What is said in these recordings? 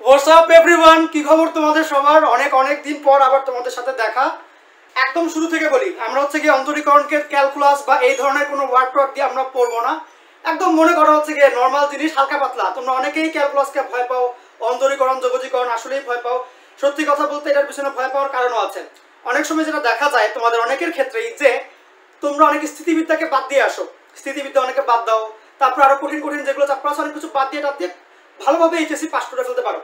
What's up everyone, কি খবর তোমাদের সবার? অনেক অনেক দিন পর আবার তোমাদের সাথে দেখা। একদম শুরু থেকে বলি, আমরা হচ্ছে গিয়ে অন্তরীকরণকে ক্যালকুলাস বা এই ধরনের কোনো ওয়ার্ড টর্ড দিয়ে আমরা পড়বো না। একদম মনে করা হচ্ছে গিয়ে নর্মাল জিনিস, হালকা পাতলা। তোমরা অনেকেই ক্যালকুলাসকে ভয় পাও, অন্তরীকরণ যোগজীকরণ আসলেই ভয় পাও। সত্যি কথা বলতে এটার পিছনে ভয় পাওয়ার কারণও আছে। অনেক সময় যেটা দেখা যায় তোমাদের অনেকের ক্ষেত্রেই, যে তোমরা অনেক স্থিতিবিদ্যাকে বাদ দিয়ে আসো, স্থিতিবিদ্যা অনেকে বাদ দাও, তারপর আরো কঠিন কঠিন যেগুলো চ্যাপ্টার আছে অনেক কিছু বাদ দিয়ে ভালোভাবে এইচএসসি পাস করে ফেলতে পারো,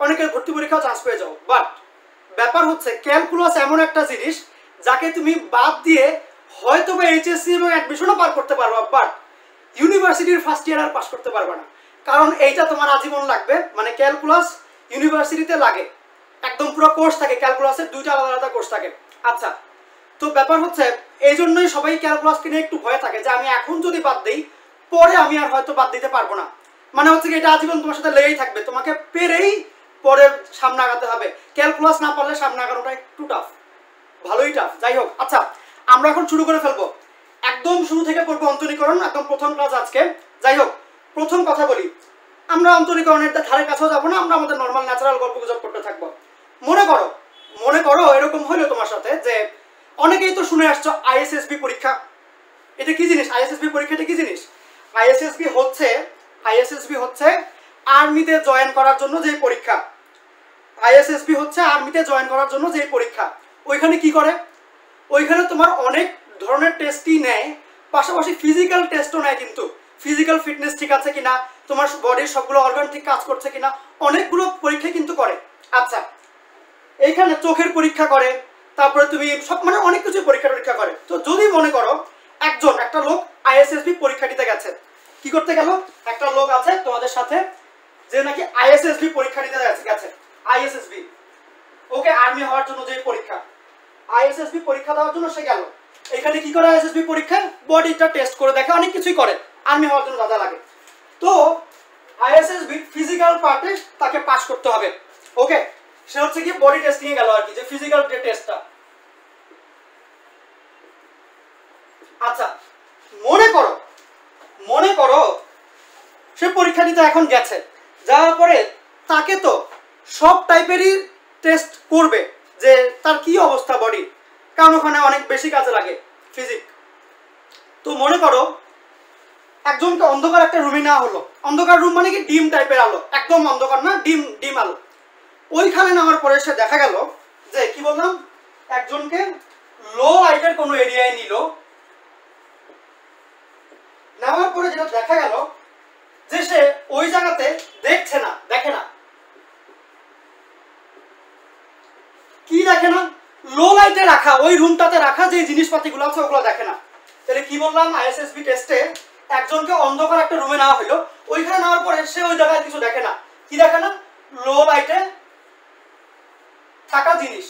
অনেকের ভর্তি পরীক্ষাও চান্স পেয়ে যাও। বাট ব্যাপার হচ্ছে ক্যালকুলাস এমন একটা জিনিস যাকে তুমি বাদ দিয়ে হয়তো বা এইচএসসি এবং অ্যাডমিশনও পার করতে পারবা, বাট ইউনিভার্সিটির ফার্স্ট ইয়ার আর পাস করতে পারবে না। কারণ এইটা তোমার আজীবন লাগবে। মানে ক্যালকুলাস ইউনিভার্সিটিতে লাগে, একদম পুরো কোর্স থাকে ক্যালকুলাসের, দুইটা আলাদা আলাদা কোর্স থাকে। আচ্ছা, তো ব্যাপার হচ্ছে এই জন্যই সবাই ক্যালকুলাসকে নিয়ে একটু ভয় থাকে যে আমি এখন যদি বাদ দিই পরে আমি আর হয়তো বাদ দিতে পারবো না। মানে হচ্ছে কি এটা আজীবন তোমার সাথে লেগেই থাকবে, তোমাকে পেরেই পরে সামনে আগাতে হবে। ক্যালকুলাস না পারলে সামনে আগানোটা একটু টাফ, ভালোই টাফ। যাই হোক, আচ্ছা আমরা এখন শুরু করে ফেলবো, একদম শুরু থেকে করবো অন্তরীকরণ, একদম প্রথম ক্লাস আজকে। যাই হোক, প্রথম কথা বলি, আমরা অন্তরীকরণের ধারে কাছেও যাবো না, আমরা আমাদের নর্মাল ন্যাচারাল গল্প গুজব করতে থাকবো। মনে করো এরকম হইলো তোমার সাথে যে অনেকেই তো শুনে আসছো আইএসএসবি পরীক্ষা। এটা কি জিনিস? আইএসএসবি পরীক্ষাটা কি জিনিস? আইএসএসবি হচ্ছে আর্মিতে জয়েন করার জন্য যে পরীক্ষা। আইএসএসবি হচ্ছে আর্মিতে জয়েন করার জন্য যে পরীক্ষা। ওইখানে কি করে? ওইখানে তোমার অনেক ধরনের টেস্টই নেয়, পাশাপাশি ফিজিক্যাল টেস্টও নেয়। কিন্তু ফিজিক্যাল ফিটনেস ঠিক আছে কিনা, তোমার বডির সবগুলো অর্গান ঠিক কাজ করছে কিনা, অনেকগুলো পরীক্ষা কিন্তু করে। আচ্ছা, এইখানে চোখের পরীক্ষা করে, তারপরে তুমি সব মানে অনেক কিছু পরীক্ষা করে। তো যদি মনে করো একটা লোক আইএসএসবি পরীক্ষা দিতে গেছে, কি করতে গেল? একটা লোক আছে তোমাদের সাথে যে নাকি আইএসএসবি পরীক্ষা দিতে গেছে। আইএসএসবি, ওকে আর্মি হওয়ার জন্য যে পরীক্ষা, আইএসএসবি পরীক্ষা দেওয়ার জন্য সে গেল। এখানে কি করে? আইএসএসবি পরীক্ষা বডিটা টেস্ট করে দেখে, অনেক কিছুই করে আর্মি হওয়ার জন্য যা লাগে। তো আইএসএসবি ফিজিক্যাল পার্টে তাকে পাস করতে হবে। ওকে, সে হচ্ছে কি বডি টেস্টিং এ গেল আর কি, যে ফিজিক্যাল যে টেস্টটা। আচ্ছা, মনে করো সে পরীক্ষা দিতে এখন গেছে, যাওয়ার পরে তাকে তো সব টাইপেরই টেস্ট করবে যে তার কি অবস্থা বডি, কারণ ওখানে অনেক বেশি কাজে লাগে ফিজিক। তো মনে করো একজনকে অন্ধকার একটা রুমে নেওয়া হলো। অন্ধকার রুম মানে কি? ডিম টাইপের আলো, একদম অন্ধকার না, ডিম আলো। ওইখানে নেওয়ার পরে সে দেখা গেল যে কি বললাম, একজনকে লো লাইটের কোনো এরিয়ায় নিল। নেওয়ার পরে যেটা দেখা গেল যে সে ওই জায়গাতে দেখে না। কি দেখে না? লো লাইটে রাখা, ওই রুমটাতে রাখা যে জিনিসপাতিগুলো আছে ওগুলো দেখে না। তাহলে কি বললাম, আইএসএসবি টেস্টে একজনকে অন্ধকার একটা রুমে নেওয়া হলো, ওইখানে নেওয়ার পরে সে ওই জায়গায় কিছু দেখে না। কি দেখে না? লো লাইটে থাকা জিনিস।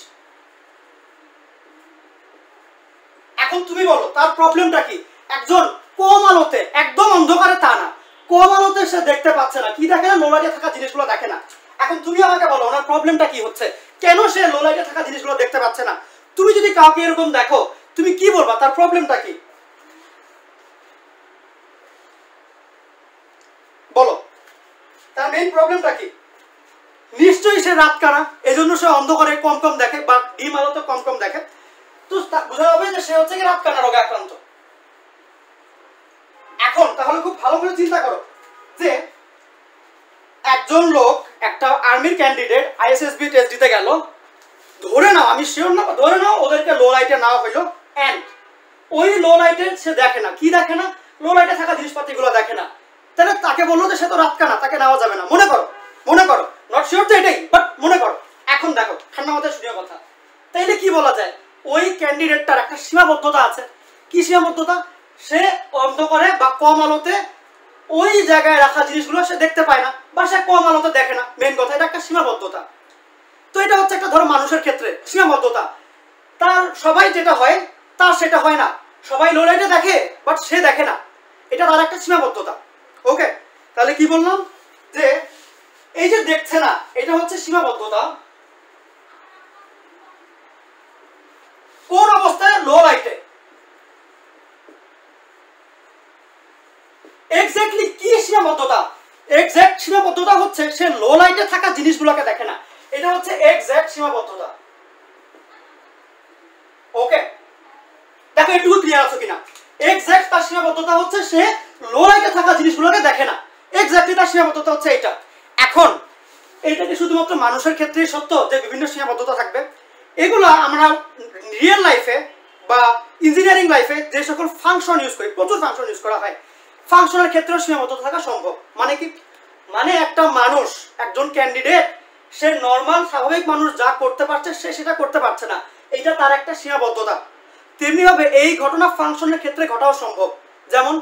এখন তুমি বলো তার প্রবলেমটা কি? একজন কম আলোতে, একদম অন্ধকারে তা না, কম আলোতে সে দেখতে পাচ্ছে না। কি দেখে না? লো লাইটে থাকা জিনিসগুলো দেখে না। এখন তুমি আমাকে বলো ওনার প্রবলেমটা কি হচ্ছে, কেন সে লো লাইটে থাকা জিনিসগুলো দেখতে পাচ্ছে না? তুমি যদি কাউকে এরকম দেখো, তুমি কি বলবা তার প্রবলেমটা কি? বলো, তার মেইন প্রবলেমটা কি? নিশ্চয়ই সে রাত কানা, এজন্য সে অন্ধকারে কম দেখে বা ডিম আলোতে কম দেখে। তো বোঝা যাবে যে সে হচ্ছে কি রাত কানা রোগে আক্রান্ত। এখন তাহলে খুব ভালো করে চিন্তা করো যে একজন লোক, একটা আর্মির ক্যান্ডিডেট আইএসএসবি টেস্ট দিতে গেল, ধরে নাও, আমি শিওর না, ধরে নাও ওদেরকে লো লাইটে নেওয়া হইলো, এন্ড ওই লো লাইটে সে দেখে না। কি দেখে না? লো লাইটে থাকা জিনিসপাতিগুলো দেখে না। তাহলে তাকে বললো যে সে তো রাত কানা, তাকে নেওয়া যাবে না। মনে করো নট শিওর তো এটাই, বাট মনে করো। এখন দেখো ঠান্ডা মাথায় শুনিও কথা, তাইলে কি বলা যায়? ওই ক্যান্ডিডেটটার একটা সীমাবদ্ধতা আছে। কি সীমাবদ্ধতা? সে অন্ধকারে বা কম আলোতে ওই জায়গায় রাখা জিনিসগুলো সে দেখতে পায় না, বা সে কম আলোতে দেখে না। মেন কথা, এটা একটা সীমাবদ্ধতা। তো এটা হচ্ছে একটা ধরো মানুষের ক্ষেত্রে সীমাবদ্ধতা। তার সবাই যেটা হয় তার সেটা হয় না। সবাই লো লাইটে দেখে বাট সে দেখে না, এটা তার একটা সীমাবদ্ধতা। ওকে, তাহলে কি বললাম যে এই যে দেখছে না, এটা হচ্ছে সীমাবদ্ধতা। কোন অবস্থায়? লো লাইটে। এক্স্যাক্টলি কি সীমাবদ্ধতা? এক্সাক্ট সীমাবদ্ধতা হচ্ছে সে লো লাইটে থাকা জিনিসগুলোকে দেখে না, এটা হচ্ছে এক্সাক্ট সীমাবদ্ধতা। ওকে, দেখো এটুকু ক্লিয়ার আছে কিনা? এক্সাক্ট তার সীমাবদ্ধতা হচ্ছে সে লো লাইটে থাকা জিনিসগুলোকে দেখে না, এক্স্যাক্টলি তার সীমাবদ্ধতা হচ্ছে এটা। এখন এটা কি শুধুমাত্র মানুষের ক্ষেত্রেই সত্য যে বিভিন্ন সীমাবদ্ধতা থাকবে? এগুলো আমরা রিয়েল লাইফে বা ইঞ্জিনিয়ারিং লাইফে যে সকল ফাংশন ইউজ করি, প্রচুর ফাংশন ইউজ করা হয়, ফাংশনের ক্ষেত্রেও সীমাবদ্ধতা থাকা সম্ভব। মানে কি? মানে একটা মানুষ, একজন ক্যান্ডিডেট, সে নর্মাল স্বাভাবিক মানুষ যা করতে পারছে সে সেটা করতে পারছে না, এটা তার একটা সীমাবদ্ধতা। তেমনিভাবে এই ঘটনা ফাংশনের ক্ষেত্রে ঘটাও সম্ভব। যেমন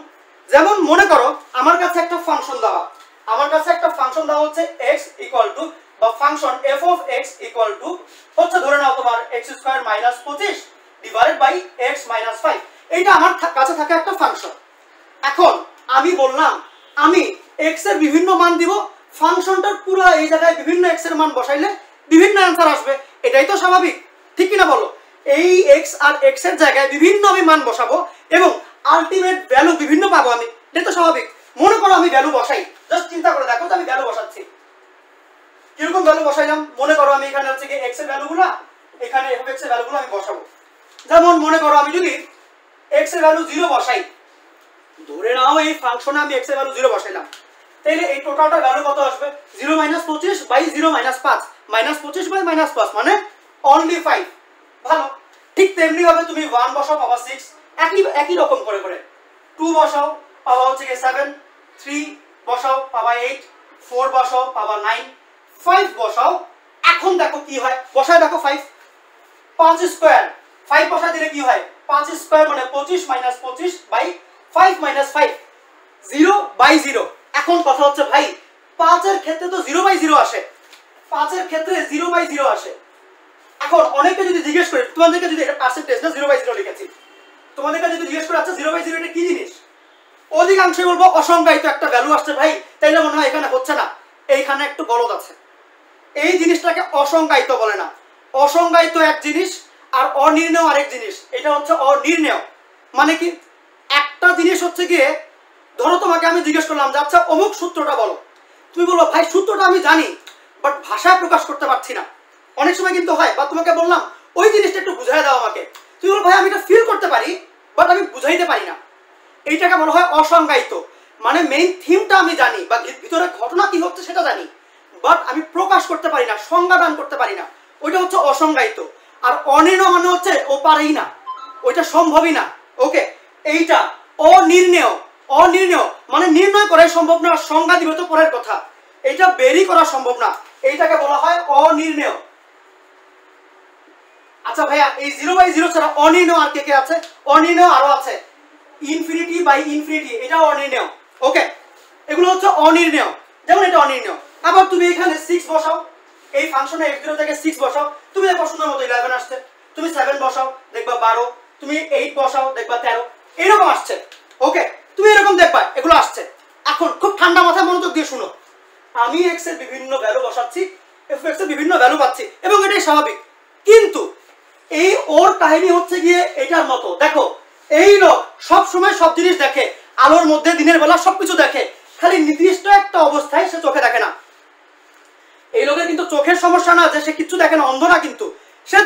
যেমন মনে করো আমার কাছে একটা ফাংশন দেওয়া, আমার কাছে একটা ফাংশন দেওয়া হচ্ছে x ইকুয়াল টু বা function f of x equal to হচ্ছে ধরে নাও তোমার x square minus 25 divided by x minus 5, এইটা আমার কাছে থাকা একটা ফাংশন। এখন আমি বললাম আমি x এর বিভিন্ন মান দিব, ফাংশনটার পুরো এই জায়গায় বিভিন্ন x এর মান বসাইলে বিভিন্ন অ্যান্সার আসবে, এটাই তো স্বাভাবিক, ঠিক কিনা বলো? এই x আর x এর জায়গায় বিভিন্ন আমি মান বসাবো এবং আলটিমেট ভ্যালু বিভিন্ন পাবো আমি, এটা তো স্বাভাবিক। মনে করো আমি ভ্যালু বসাই, জাস্ট চিন্তা করে দেখো যে আমি ভ্যালু বসাচ্ছি, কিরকম ভ্যালু বসাইলাম? মনে করো আমি এখানে হচ্ছে কি x এর ভ্যালুগুলো, এখানে f x এর ভ্যালুগুলো আমি বসাবো। যেমন মনে করো আমি যদি x এর ভ্যালু 0 বসাই, ধরে নাও এই ফাংশনে আমি x এর ভ্যালু 0 বসাইলাম, তাহলে এই টোটালটার ভ্যালু কত আসবে? 0 minus 25 by 0 minus 5, minus 25 by minus 5 মানে অনলি 5। ভালো, ঠিক তেমনি ভাবে তুমি 1 বসাও পাবা 6, একই রকম করে করে 2 বসাও পাবা হচ্ছে কি 7, 3 বসাও পাবা 8, 4 বসাও পাবা 9, 5 বসাও। এখন দেখো কি হয়, বসায় দেখো 5 স্কয়ার, 5 বসায় দিলে কি হয়? 5 স্কয়ার মানে 25 মাইনাস 25 বাই 5 মাইনাস 5, 0 বাই 0। এখন কথা হচ্ছে ভাই 5 এর ক্ষেত্রে তো 0 বাই 0 আসে, 5 এর ক্ষেত্রে 0 বাই 0 আসে। এখন অনেকে যদি জিজ্ঞেস করে, তোমাদেরকে যদি এটা পার্সেন্টেজ না 0 বাই 0 লিখেছি, তোমাদেরকে যদি জিজ্ঞেস করে আচ্ছা 0 বাই 0 এটা কি জিনিস, অধিকাংশই বলবো অসংজ্ঞায়িত একটা ভ্যালু আসছে ভাই, তাইলে মনে হয় এখানে হচ্ছে না, এইখানে একটু গলদ আছে। এই জিনিসটাকে অসংজ্ঞায়িত বলে না, অসংজ্ঞায়িত এক জিনিস আর অনির্ণেয় আরেক জিনিস, এটা হচ্ছে অনির্ণেয়। মানে কি? একটা জিনিস হচ্ছে গিয়ে ধরো তোমাকে আমি জিজ্ঞেস করলাম যে আচ্ছা অমুক সূত্রটা বলো, তুমি বলবো ভাই সূত্রটা আমি জানি বাট ভাষায় প্রকাশ করতে পারছি না। অনেক সময় কিন্তু হয়, বা তোমাকে বললাম ওই জিনিসটা একটু বুঝাই দাও আমাকে, তুমি বলো ভাই আমি এটা ফিল করতে পারি বাট আমি বুঝাইতে পারি না, এইটাকে বলা হয় অসংজ্ঞায়িত। মানে মেইন থিমটা আমি জানি বা ভিতরে ঘটনা কি হচ্ছে সেটা জানি বাট আমি প্রকাশ করতে পারি না, সংজ্ঞা দান করতে পারি না, ওইটা হচ্ছে অসংজ্ঞায়িত। আর অনির্ণেয় মানে হচ্ছে ও পারেই না, ওইটা সম্ভবই না। ওকে, এইটা অনির্ণেয়, অনির্ণেয় মানে নির্ণয় করাই সম্ভব না, সংজ্ঞা দিবে তো পরের কথা, এইটা বেরি করা সম্ভব না, এইটাকে বলা হয় অনির্ণেয়। আচ্ছা ভাইয়া এই 0 বাই 0 ছাড়া অনির্ণেয় আর কে কে আছে? অনির্ণেয় আরো আছে, ইনফিনিটি বাই ইনফিনিটি, এটা অনির্ণেয়। ওকে, এগুলো হচ্ছে অনির্ণেয়, যেমন এটা অনির্ণেয়। আবার তুমি এখানে 6 বসাও, এই ফাংশনে x0 থেকে 6 বসাও, তুমি দেখো সুন্দর মতো 11 আসছে, তুমি 7 বসাও দেখবা 12, তুমি 8 বসাও দেখবা 13, এরকম আসছে। ওকে, তুমি এরকম দেখবা এগুলো আসছে। এখন খুব ঠান্ডা মাথায় মনোযোগ দিয়ে শুনো, আমি x এর বিভিন্ন ভ্যালু বসাচ্ছি, f এর বিভিন্ন ভ্যালু পাচ্ছি এবং এটাই স্বাভাবিক। কিন্তু এই ওর কাহিনী হচ্ছে গিয়ে এটার মতো, দেখো এই লোক সব সময় সব জিনিস দেখে, আলোর মধ্যে দিনের বেলা সবকিছু দেখে, খালি নির্দিষ্ট একটা অবস্থায় সে চোখে দেখে না। এই লোকের কিন্তু চোখের সমস্যা না যে সে কিছু দেখে না, অন্ধ না, কিন্তু সে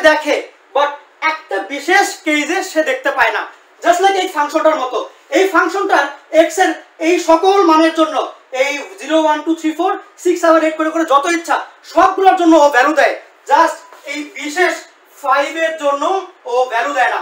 দেখে বাট একটা বিশেষ কেজে সে দেখতে পায় না। জাস্ট লাইক এই ফাংশনটার মতো, এই ফাংশনটার x এর এই সকল মানের জন্য এই 0 1 2 3 4 6 7 8 করে করে যত ইচ্ছা সবগুলোর জন্য ও ভ্যালু দেয়, জাস্ট এই বিশেষ 5 এর জন্য ও ভ্যালু দেয় না।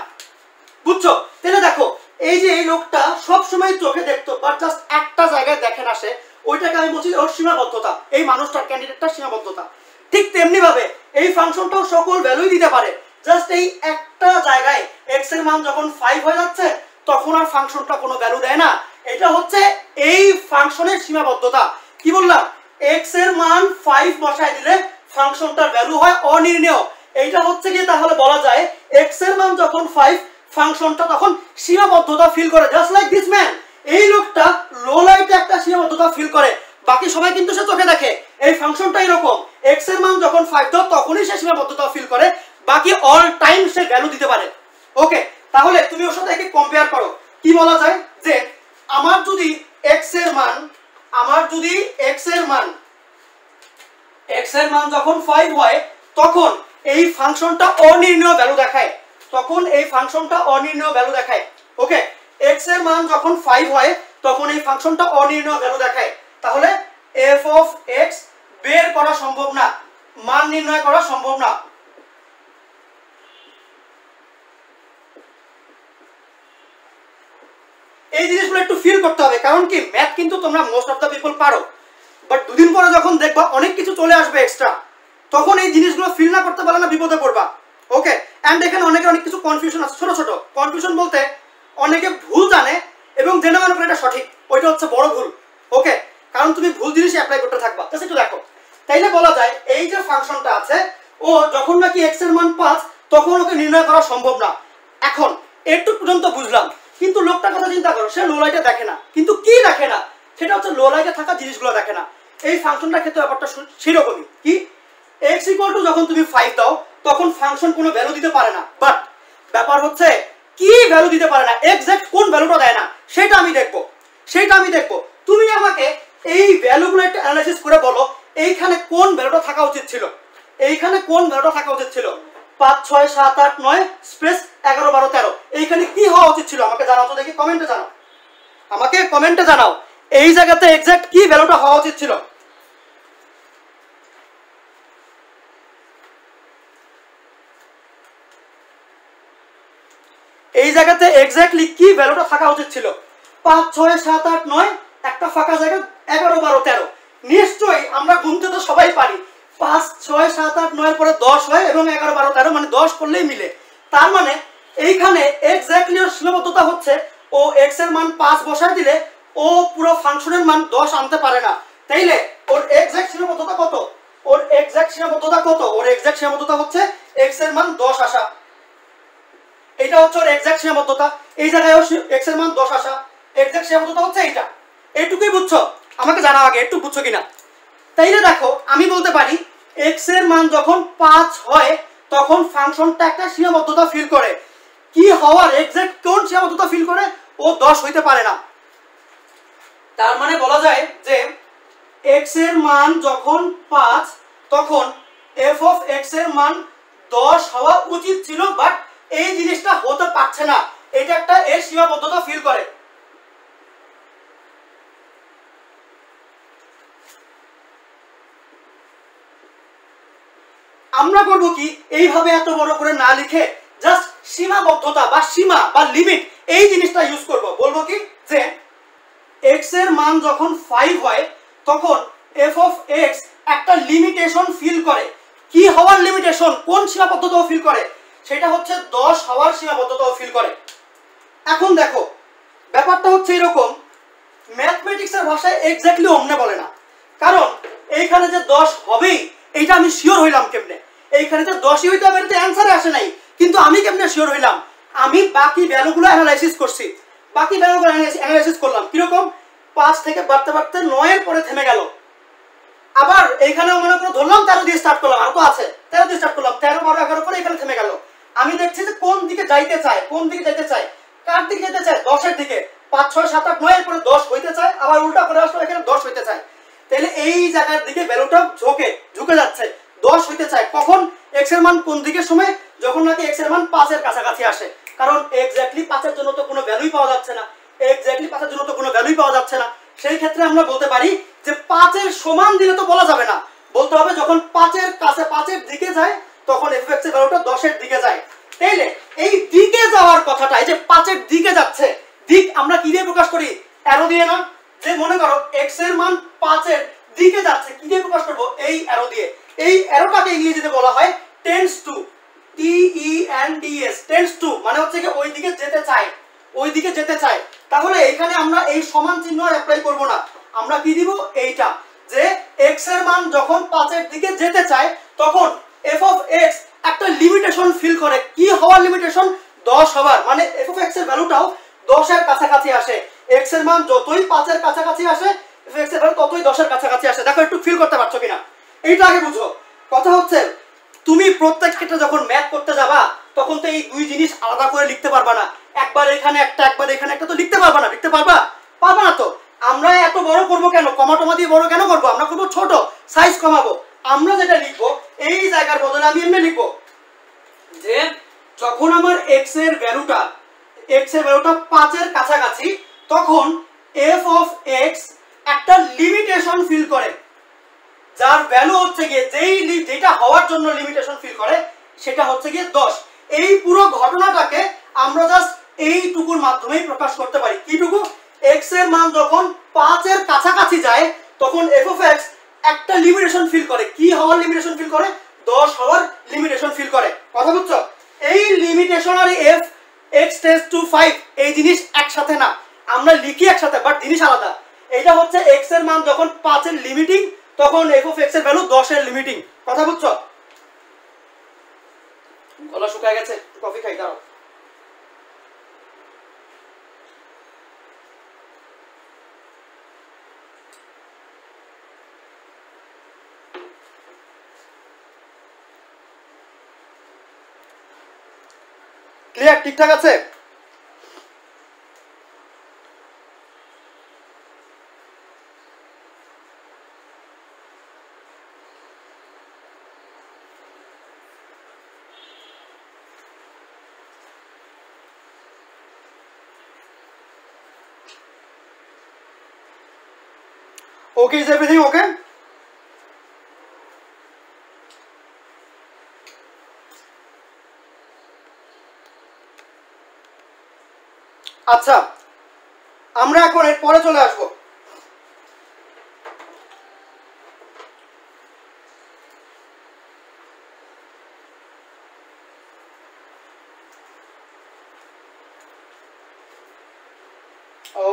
বুঝছো? তাহলে দেখো এই যে এই লোকটা সব সময় চোখে দেখতো বাট জাস্ট একটা জায়গায় দেখে না সে, ওইটাকে আমি বলছি ওর সীমাবদ্ধতা, এই মানুষটার ক্যান্ডিডেটটার সীমাবদ্ধতা। ঠিক তেমনি ভাবে এই ফাংশনটাও সকল ভ্যালুই দিতে পারে, জাস্ট এই একটা জায়গায় x এর মান যখন 5 হয়ে যাচ্ছে তখন আর ফাংশনটা কোনো ভ্যালু দেয় না, এটা হচ্ছে এই ফাংশনের সীমাবদ্ধতা। কি বললাম? x এর মান 5 বসায় দিলে ফাংশনটার ভ্যালু হয় অনির্ণেয়, এইটা হচ্ছে কি তাহলে বলা যায় x এর মান যখন 5 ফাংশনটা তখন সীমাবদ্ধতা ফিল করে, জাস্ট লাইক দিস ম্যান। এই লোকটা লো লাইটে একটা সীমাবদ্ধতা ফিল করে, বাকি সবাই কিন্তু সে চোখে দেখে। এই ফাংশনটা এরকম, x এর মান যখন 5 দাও তখনই সে সীমাবদ্ধতা ফিল করে, বাকি অল টাইম সে ভ্যালু দিতে পারে। ওকে, তাহলে তুমি ওর সাথে একে কম্পেয়ার করো, কি বলা যায় যে আমার যদি x এর মান আমার যদি x এর মান যখন 5 হয় তখন এই ফাংশনটা অনির্ণয় ভ্যালু দেখায়, তখন এই ফাংশনটা অনির্ণয় ভ্যালু দেখায়। ওকে, x এর মান যখন 5 হয় তখন এই ফাংশনটা অনির্ণয় ভ্যালু দেখায়। তাহলে f of x বের করা সম্ভব না, মান নির্ণয় করা সম্ভব না। এই জিনিসগুলো একটু ফিল করতে হবে, কারণ কি ম্যাথ কিন্তু তোমরা মোস্ট অফ দ্য পিপল পারো, বাট দুদিন পরে যখন দেখবা অনেক কিছু চলে আসবে এক্সট্রা, তখন এই জিনিসগুলো ফিল না করতে পারলে না বিপদে পড়বা। ওকে, এন্ড এখানে অনেক কিছু কনফিউশন আছে, ছোট ছোট কনফিউশন বলতে অনেকে ভুল জানে এবং জেনে মনে করে এটা সঠিক, ওইটা হচ্ছে বড় ভুল। ওকে, কারণ তুমি ভুল জিনিসই অ্যাপ্লাই করতে থাকবা। জাস্ট একটু দেখো, তাইলে বলা যায় এই যে ফাংশনটা আছে ও যখন নাকি x এর মান 5 তখন ওকে নির্ণয় করা সম্ভব না। এখন একটু পর্যন্ত বুঝলাম, কিন্তু লোকটার কথা চিন্তা করো, সে লো লাইটে দেখে না, কিন্তু কি দেখে না, সেটা হচ্ছে লো লাইটে থাকা জিনিসগুলো দেখে না। এই ফাংশনটার ক্ষেত্রে ব্যাপারটা সেরকমই, কি x = যখন তুমি 5 দাও তখন ফাংশন কোনো ভ্যালু দিতে পারে না, বাট ব্যাপার হচ্ছে কি ভ্যালু দিতে পারে না, এক্সাক্ট কোন ভ্যালুটা দেয় না সেটা আমি দেখব। তুমি আমাকে এই ভ্যালুগুলো একটু অ্যানালাইসিস করে বলো, এইখানে কোন ভ্যালুটা থাকা উচিত ছিল, এইখানে কোন ভ্যালুটা থাকা উচিত ছিল? 5 6 7 8 9 স্পেস 11 12 13, এইখানে কি হওয়া উচিত ছিল? আমাকে জানাও তো দেখি, কমেন্টে জানাও, আমাকে কমেন্টে জানাও এই জায়গাতে এক্সাক্ট কি ভ্যালুটা হওয়া উচিত ছিল। এই জায়গাতে এক্স্যাক্টলি কি ভ্যালুটা থাকা উচিত ছিল? 5 6 7 8 9, একটা ফাঁকা জায়গা 11 12 13। নিশ্চয়ই আমরা গুনতে তো সবাই পারি, 5 6 7 8 9 এর পরে 10 হয় এবং 11 12 13 মানে 10 করলেই মিলে। তার মানে এইখানে এক্স্যাক্টলি ওর সীমাবদ্ধতা হচ্ছে ও x এর মান 5 বসায় দিলে ও পুরো ফাংশনের মান 10 আনতে পারে না। তাইলে ওর এক্স্যাক্ট সীমাবদ্ধতা কত? ওর এক্স্যাক্ট সীমাবদ্ধতা হচ্ছে x এর মান 10 আসা। এটা হচ্ছে ওর এক্সাক্ট সীমাবদ্ধতা, এই জায়গায় x এর মান 10 আসা, এক্সাক্ট সীমাবদ্ধতা হচ্ছে এইটা। এইটুকুই বুঝছো? আমাকে জানাও আগে একটু বুঝছো কিনা। তাইলে দেখো আমি বলতে পারি x এর মান যখন 5 হয় তখন ফাংশনটা একটা সীমাবদ্ধতা ফিল করে। কি হওয়ার এক্সাক্ট কোন সীমাবদ্ধতা ফিল করে? ও 10 হইতে পারে না। তার মানে বলা যায় যে x এর মান যখন 5 তখন f of x এর মান 10 হওয়া উচিত ছিল, বাট এই জিনিসটা হতে পারছে না, এটা একটা এর সীমাবদ্ধতা ফিল করে। আমরা করব কি, এইভাবে এত বড় করে না লিখে জাস্ট সীমাবদ্ধতা বা সীমা বা লিমিট এই জিনিসটা ইউজ করব। বলবো কি যে x এর মান যখন 5 হয় তখন f of x একটা লিমিটেশন ফিল করে। কি হওয়ার লিমিটেশন? কোন সীমাবদ্ধতাও ফিল করে? সেটা হচ্ছে 10 হওয়ার সীমাবদ্ধতাও ফিল করে। এখন দেখো ব্যাপারটা হচ্ছে এরকম, ম্যাথমেটিক্সের ভাষায় এক্স্যাক্টলি অমনে বলে না, কারণ এইখানে যে 10 হবেই এইটা আমি শিওর হইলাম কেমনে? এইখানে যে 10ই হইতে হবে এটা অ্যানসারে আসে নাই, কিন্তু আমি কেমনে শিওর হইলাম? আমি বাকি ভ্যালুগুলো অ্যানালাইসিস করছি, বাকি ভ্যালুগুলো অ্যানালাইসিস করলাম। কিরকম? 5 থেকে বাড়তে বাড়তে 9 এর পরে থেমে গেল। আবার এইখানেও মনে করে ধরলাম 13 দিয়ে স্টার্ট করলাম, আর তো আছে 13 দিয়ে স্টার্ট করলাম, 13 12 11 করে এখানে থেমে গেল। আমি দেখছি যে কোন দিকে যাইতে চায়, কার দিকে যেতে চায়? 10 এর দিকে। 5 6 7 8 9 এর পরে 10 হইতে চায়, আবার উল্টা করে আসলে এখানে 10 হইতে চায়। তাহলে এই জায়গার দিকে ভ্যালুটা ঝুঁকে যাচ্ছে, 10 হইতে চায়। কখন? x এর মান কোন দিকের সময়? যখন নাকি x এর মান 5 এর কাছাকাছি আসে, কারণ এক্স্যাক্টলি 5 এর জন্য তো কোনো ভ্যালুই পাওয়া যাচ্ছে না, সেই ক্ষেত্রে আমরা বলতে পারি যে 5 এর সমান দিলে তো বলা যাবে না, বলতে হবে যখন 5 এর কাছে 5 এর দিকে যায় তখন f(x) এর ভ্যালুটা 10 এর দিকে যায়। তাইলে এই দিকে যাওয়ার কথাটা, এই যে 5 এর দিকে যাচ্ছে, দিক আমরা কি দিয়ে প্রকাশ করি? অ্যারো দিয়ে না? যে মনে করো x এর মান 5 এর দিকে যাচ্ছে, কি দিয়ে প্রকাশ করব? এই অ্যারো দিয়ে। এই অ্যারোটাকে ইংরেজিতে বলা হয় tends to, TENDS, tends to মানে হচ্ছে কি ওই দিকে যেতে চায়। তাহলে এখানে আমরা এই সমান চিহ্ন অ্যাপ্লাই করব না, আমরা কি দিব? এইটা, যে x এর মান যখন 5 এর দিকে যেতে চায় তখন f of x একটা লিমিটেশন ফিল করে। কি হওয়ার লিমিটেশন? 10 হওয়ার, মানে f of x এর ভ্যালুটাও 10 এর কাছাকাছি আসে। x এর মান যতই 5 এর কাছাকাছি আসে f of x এর ভ্যালু ততই 10 এর কাছাকাছি আসে। দেখো একটু ফিল করতে পারছো কিনা, এইটা আগে বুঝো। কথা হচ্ছে তুমি প্রত্যেক ক্ষেত্রে যখন ম্যাথ করতে যাবা তখন তো এই দুই জিনিস আলাদা করে লিখতে পারবা না, একবার এখানে একটা একবার এখানে একটা তো লিখতে পারবা না, পারবা না তো। আমরা এত বড় করব কেন, কমা টমা দিয়ে বড় কেন করব, আমরা করব ছোট, সাইজ কমাবো। আমরা যেটা লিখবো এই জায়গার বদলে আমি এমনি লিখবো যে যখন আমার x এর ভ্যালুটা 5 এর কাছাকাছি, তখন f অফ x একটা লিমিটেশন ফিল করে, যার ভ্যালু হচ্ছে গিয়ে যেটা হওয়ার জন্য লিমিটেশন ফিল করে সেটা হচ্ছে গিয়ে 10। এই পুরো ঘটনাটাকে আমরা জাস্ট এইটুকুর মাধ্যমেই প্রকাশ করতে পারি। কিটুকু? x এর মান যখন 5 এর কাছাকাছি যায় তখন f অফ x একটা লিমিটেশন ফিল করে। কি হওয়ার লিমিটেশন ফিল করে? 10 হওয়ার লিমিটেশন ফিল করে। কথা বুঝছো? এই লিমিটেশন আর f x টেন্ডস টু 5 এই জিনিস একসাথে না, আমরা লিখি একসাথে বাট জিনিস আলাদা। এটা হচ্ছে x এর মান যখন 5 এর লিমিটিং, তখন f অফ x এর ভ্যালু 10 এর লিমিটিং। কথা বুঝছো? গলা শুকায় গেছে, কফি খাই দাও। ক্লিয়ার? ঠিকঠাক আছে? Okay, is everything okay? আচ্ছা, আমরা এখন এর পরে চলে আসবো।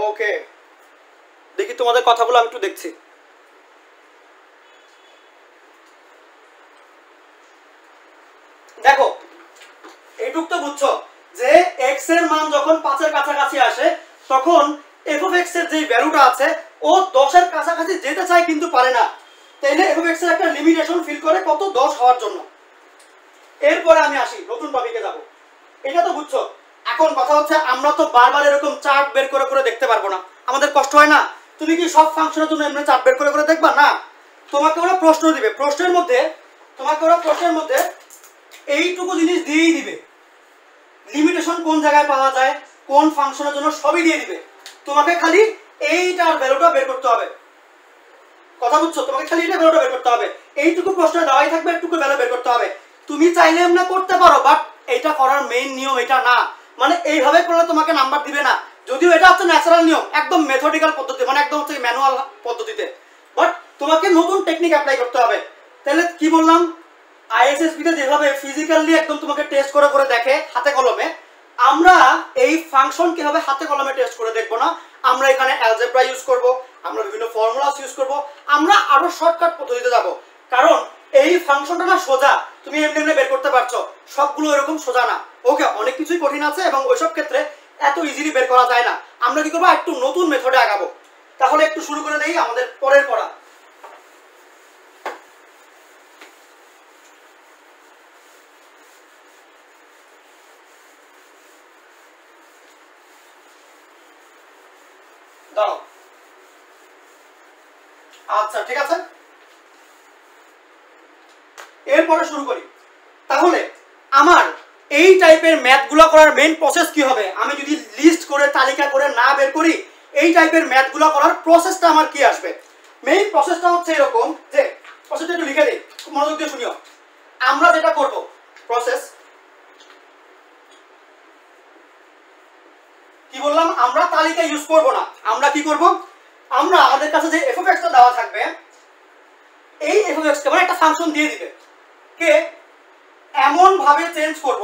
ওকে, দেখি তোমাদের কথাগুলো আমি একটু দেখছি। দেখো, এইটুক তো বুঝছো যে x এর মান যখন 5 এর কাছাকাছি আসে তখন f অফ x এর যে ভ্যালুটা আছে ও 10 এর কাছাকাছি যেতে চায় কিন্তু পারে না। তাইলে f অফ x এর একটা লিমিটেশন ফিল করে কত? 10 হওয়ার জন্য। এরপরে আমি আসি নতুন টপিকে যাব। এটা তো বুঝছো। এখন কথা হচ্ছে আমরা তো বারবার এরকম চার্ট বের করে করে দেখতে পারবো না, আমাদের কষ্ট হয় না? তুমি কি সব ফাংশনের জন্য এমনি চার্ট বের করে করে দেখবা? না, তোমাকে ওরা প্রশ্ন দিবে, প্রশ্নের মধ্যে এইটুকু জিনিস দিয়েই দিবে, লিমিটেশন কোন জায়গায় পাওয়া যায়, কোন ফাংশনের জন্য, সবই দিয়ে দিবে। তোমাকে খালি এইটার ভ্যালুটা বের করতে হবে। কথা বুঝছো? তোমাকে খালি এটা ভ্যালুটা বের করতে হবে। এইটুকু প্রশ্নে দেওয়াই থাকবে, এইটুকু ভ্যালু বের করতে হবে। তুমি চাইলে এমনি করতে পারো, বাট এটা করার মেইন নিয়ম এটা না। মানে এইভাবে করলে তোমাকে নাম্বার দিবে না, যদিও এটা হচ্ছে ন্যাচারাল নিয়ম, একদম মেথডিক্যাল পদ্ধতি, মানে একদম হচ্ছে ম্যানুয়াল পদ্ধতিতে। বাট তোমাকে নতুন টেকনিক অ্যাপ্লাই করতে হবে। তাহলে কি বললাম, আইএসএসপি তে যেভাবে ফিজিক্যালি একদম তোমাকে টেস্ট করে করে দেখে হাতে কলমে, আমরা এই ফাংশন কিভাবে হাতে কলমে টেস্ট করে দেখবো না, আমরা এখানে অ্যালজেব্রা ইউজ করব, আমরা বিভিন্ন ফর্মুলাস ইউজ করব, আমরা আরো শর্টকাট পদ্ধতিতে যাব। কারণ এই ফাংশনটা না সোজা, তুমি এমনি এমনি বের করতে পারছো, সবগুলো এরকম সোজা না। ওকে, অনেক কিছুই কঠিন আছে এবং ওইসব ক্ষেত্রে এত ইজিলি বের করা যায় না। আমরা কি করবো, একটু নতুন মেথডে আগাবো। তাহলে একটু শুরু করে দেই আমাদের পরের পড়া। দাও, আচ্ছা ঠিক আছে, এরপরে শুরু করি। তাহলে আমার এই টাইপের ম্যাথগুলো করার মেইন প্রসেস কি হবে, আমি যদি লিস্ট করে তালিকা করে না বের করি, এই টাইপের ম্যাথগুলো করার প্রসেসটা আমার কি আসবে? মেইন প্রসেসটা হচ্ছে এরকম, যে প্রসেসটা একটু লিখে দিই, খুব মনোযোগ দিয়ে শুনিও। আমরা যেটা করব, প্রসেস কি বললাম, আমরা তালিকা ইউজ করব না। আমরা কি করব, আমরা আমাদের কাছে যে f of x টা দেওয়া থাকবে, এই f of x কে মানে একটা ফাংশন দিয়ে দিবে, কে এমন ভাবে চেঞ্জ করব